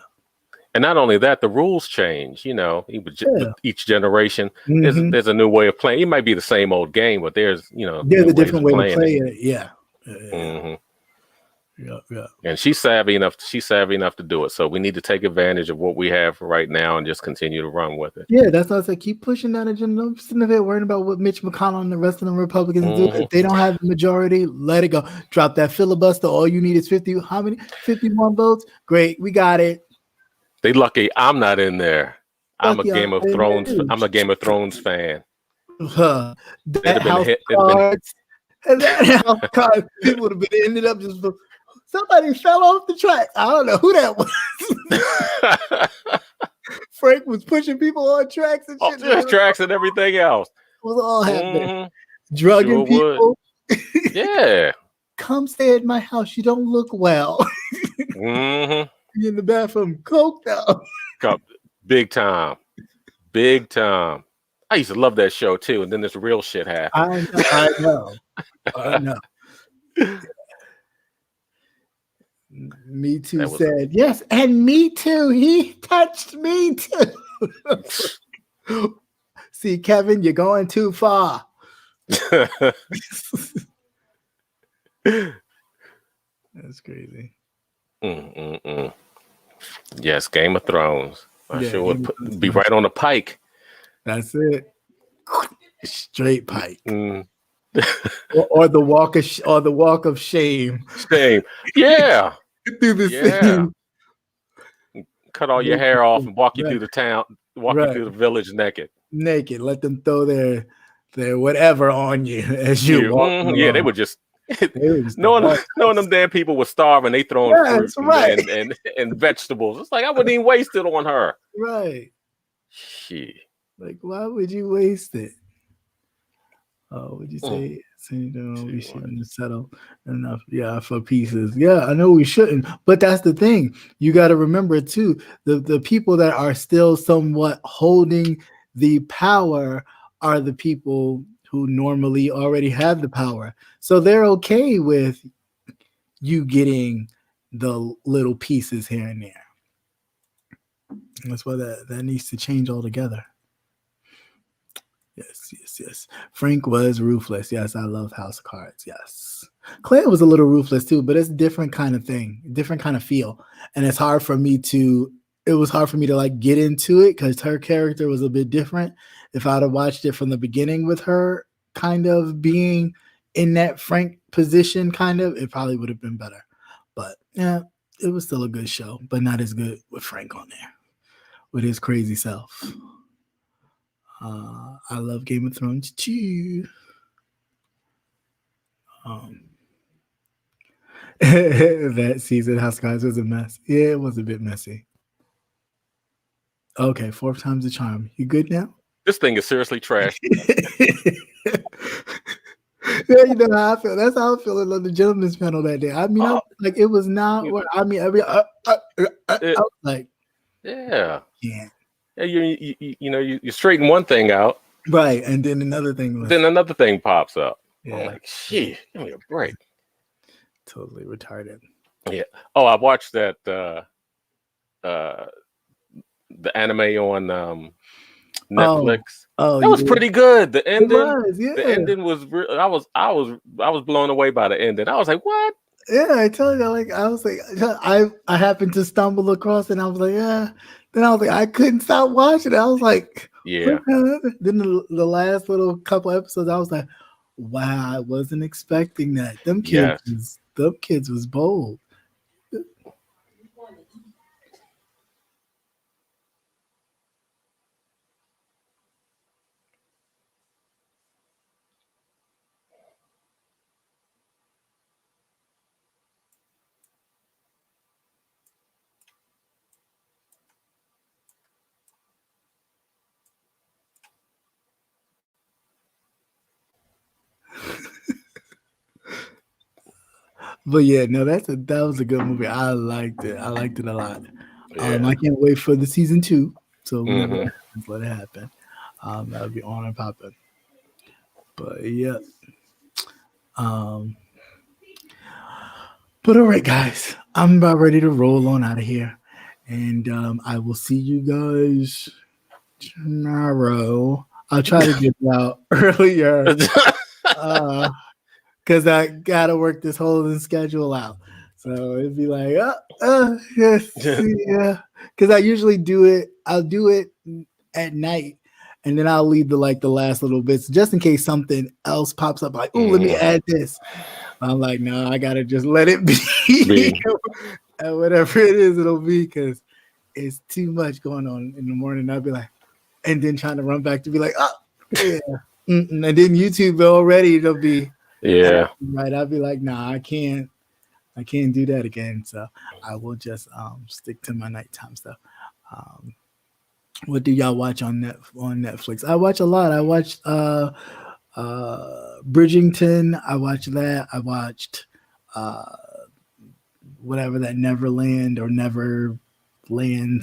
And not only that, the rules change, with each generation. There's a new way of playing. It might be the same old game, but there's a different way to play it. Yeah. Yeah. And she's savvy enough to do it. So we need to take advantage of what we have right now and just continue to run with it. Yeah, that's what I said. Keep pushing that agenda. Don't sit there worrying about what Mitch McConnell and the rest of the Republicans do. If they don't have the majority, let it go. Drop that filibuster. All you need is 50. How many? 51 votes. Great, we got it. They lucky I'm not in there. I'm a Game of Thrones fan. That house cards. That house cards. People would have been ended up just. Somebody fell off the track. I don't know who that was. Frank was pushing people on tracks and shit. Tracks and everything else. It was all happening. Drugging people. Yeah. Come stay at my house. You don't look well. You're in the bathroom, coked out. Big time. I used to love that show too, and then this real shit happened. I know. Me Too said yes, and me too. He touched me too. See, Kevin, you're going too far. That's crazy. Yes, Game of Thrones. I sure would be right on the pike. That's it. Straight pike. or the walk of shame. Shame. Yeah. Through the Cut all your hair off and walk you through the town, you through the village naked. Let them throw their whatever on you as you walk. Yeah, they would just knowing them damn people were starving, they throwing fruit and vegetables. It's like I wouldn't even waste it on her. Right. Shit. Like, why would you waste it? Would you say we shouldn't settle enough? Yeah, for pieces. Yeah, I know we shouldn't, but that's the thing. You got to remember too, the people that are still somewhat holding the power are the people who normally already have the power. So they're okay with you getting the little pieces here and there. That's why that needs to change altogether. Yes. Frank was ruthless. Yes, I love House of Cards. Yes. Claire was a little ruthless too, but it's a different kind of thing, different kind of feel. And it was hard for me to like get into it because her character was a bit different. If I'd have watched it from the beginning with her kind of being in that Frank position, it probably would have been better. But yeah, it was still a good show, but not as good with Frank on there, with his crazy self. I love Game of Thrones too. That season, House of Cards was a mess. Yeah, it was a bit messy. Okay, 4th time's the charm. You good now? This thing is seriously trash. Yeah, you know how I feel. That's how I feel on the gentleman's panel that day. I mean, it was not what I mean. I was like, yeah. Yeah, you straighten one thing out, right, and then another thing pops up. Yeah. I'm like, shit, give me a break. Totally retarded. Yeah. Oh, I watched that the anime on Netflix. That was pretty good. The ending, the ending was I was blown away by the ending. I was like, what? Yeah, I told you, I was like, I happened to stumble across it, and I was like, yeah. Then I was like, I couldn't stop watching. I was like, yeah. Then the last little couple episodes, I was like, wow, I wasn't expecting that. Them kids was bold. But yeah, no, that was a good movie. I liked it. I liked it a lot. Yeah. I can't wait for the season 2. So whenever that happens, let it happen. That would be on and popping. But yeah. But all right, guys, I'm about ready to roll on out of here, and I will see you guys tomorrow. I'll try to get out earlier. Because I gotta work this whole schedule out, so it'd be like, yes, yeah. Because I usually do it. I'll do it at night, and then I'll leave the last little bits just in case something else pops up. Like, oh, let me add this. I'm like, no, I gotta just let it be. And whatever it is, it'll be because it's too much going on in the morning. I'll be like, and then trying to run back to be like, oh, yeah. And then YouTube already it'll be. Yeah. Right. I'll be like, nah, I can't do that again. So I will just stick to my nighttime stuff. What do y'all watch on Netflix? I watch a lot. I watched Bridgerton. I watched that. I watched whatever that Neverland or Neverland,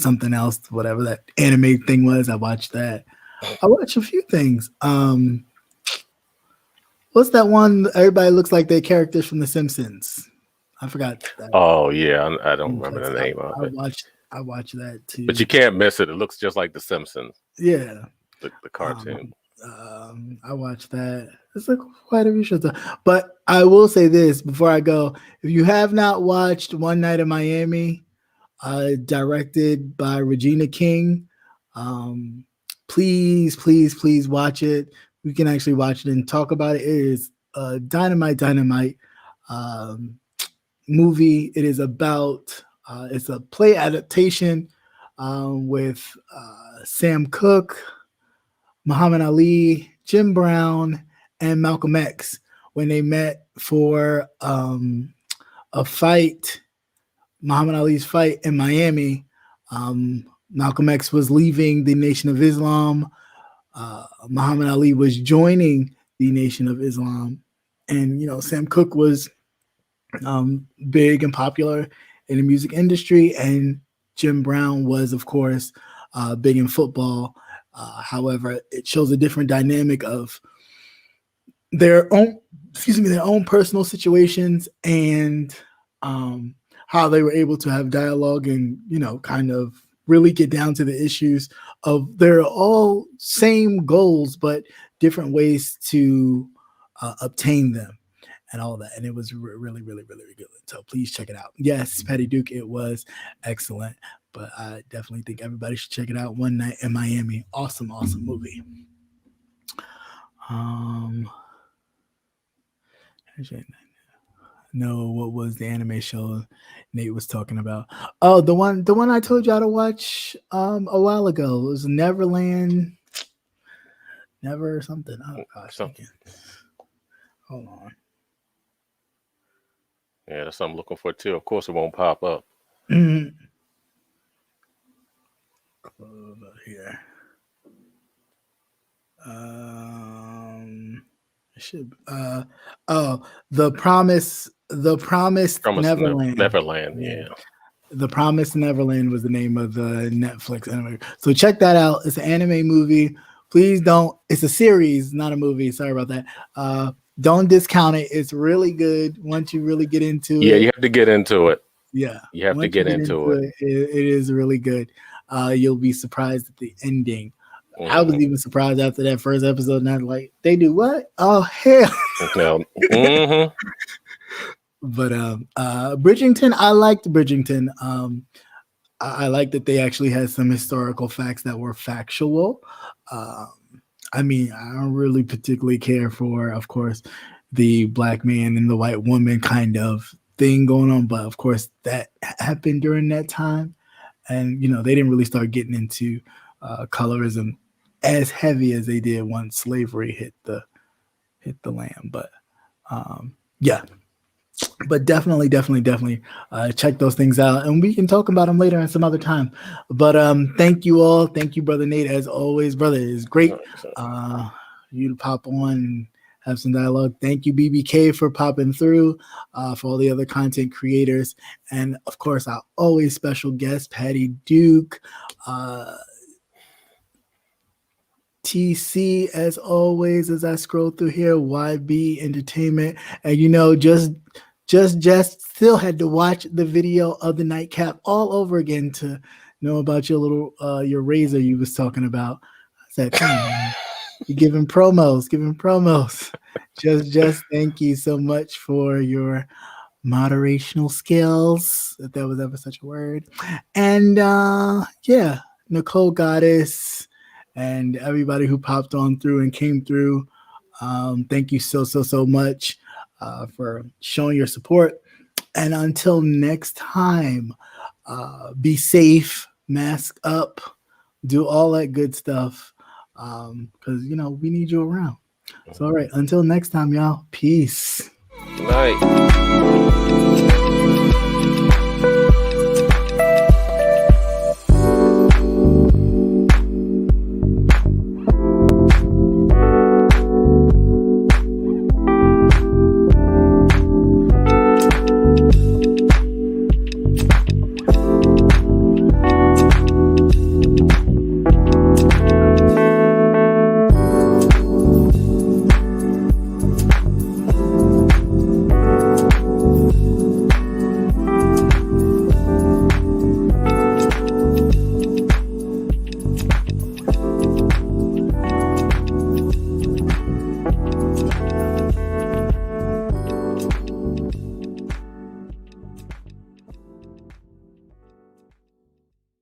something else, whatever that anime thing was. I watched that. I watched a few things. What's that one? Everybody looks like their characters from The Simpsons. I forgot that. Oh yeah, I don't remember the name of it. I watched that too. But you can't miss it. It looks just like The Simpsons. Yeah, the cartoon. I watched that. It's like quite a few shows. But I will say this before I go: if you have not watched One Night in Miami, directed by Regina King, please watch it. We can actually watch it and talk about it. It is a dynamite movie. It is about it's a play adaptation with Sam Cooke, Muhammad Ali, Jim Brown, and Malcolm X when they met for a fight, Muhammad Ali's fight in Miami. Malcolm X was leaving the Nation of Islam. Muhammad Ali was joining the Nation of Islam. And, Sam Cooke was big and popular in the music industry. And Jim Brown was, of course, big in football. However, it shows a different dynamic of their own personal situations and how they were able to have dialogue and, kind of really get down to the issues of they're all same goals, but different ways to obtain them and all that. And it was really, really, really good. So please check it out. Yes, Patty Duke, it was excellent, but I definitely think everybody should check it out. One Night in Miami. Awesome, awesome movie. No, what was the anime show Nate was talking about? Oh, the one I told y'all to watch a while ago. It was Neverland. Never something. Oh gosh. Something. Hold on. Yeah, that's what I'm looking for too. Of course it won't pop up. Mm-hmm. Over here. Should The Promised Neverland. Neverland, yeah. The Promised Neverland was the name of the Netflix anime. So check that out. It's an anime movie. Please don't. It's a series, not a movie. Sorry about that. Don't discount it. It's really good once you really get into it. Yeah, you have to get into it. Yeah, you have to get into it. It is really good. You'll be surprised at the ending. I was even surprised after that first episode. And I was like, they do what? Oh hell! But Bridgerton, I liked Bridgerton. I like that they actually had some historical facts that were factual. I mean, I don't really particularly care for, of course, the black man and the white woman kind of thing going on, but of course that happened during that time, and they didn't really start getting into colorism as heavy as they did once slavery hit the land. But yeah, but definitely check those things out, and we can talk about them later and some other time. But thank you all. Thank you, Brother Nate, as always. Brother, it's great you to pop on and have some dialogue. Thank you, BBK, for popping through, for all the other content creators, and of course our always special guest, Patty Duke, TC, as always. As I scroll through here, YB Entertainment, and just still had to watch the video of the nightcap all over again to know about your little your razor you was talking about. I said, come on, man. You're giving promos. Just thank you so much for your moderational skills, if that was ever such a word. And yeah, Nicole Goddess and everybody who popped on through and came through. Thank you so much for showing your support. And until next time, be safe, mask up, do all that good stuff. Because we need you around. So all right, until next time, y'all. Peace. Good night.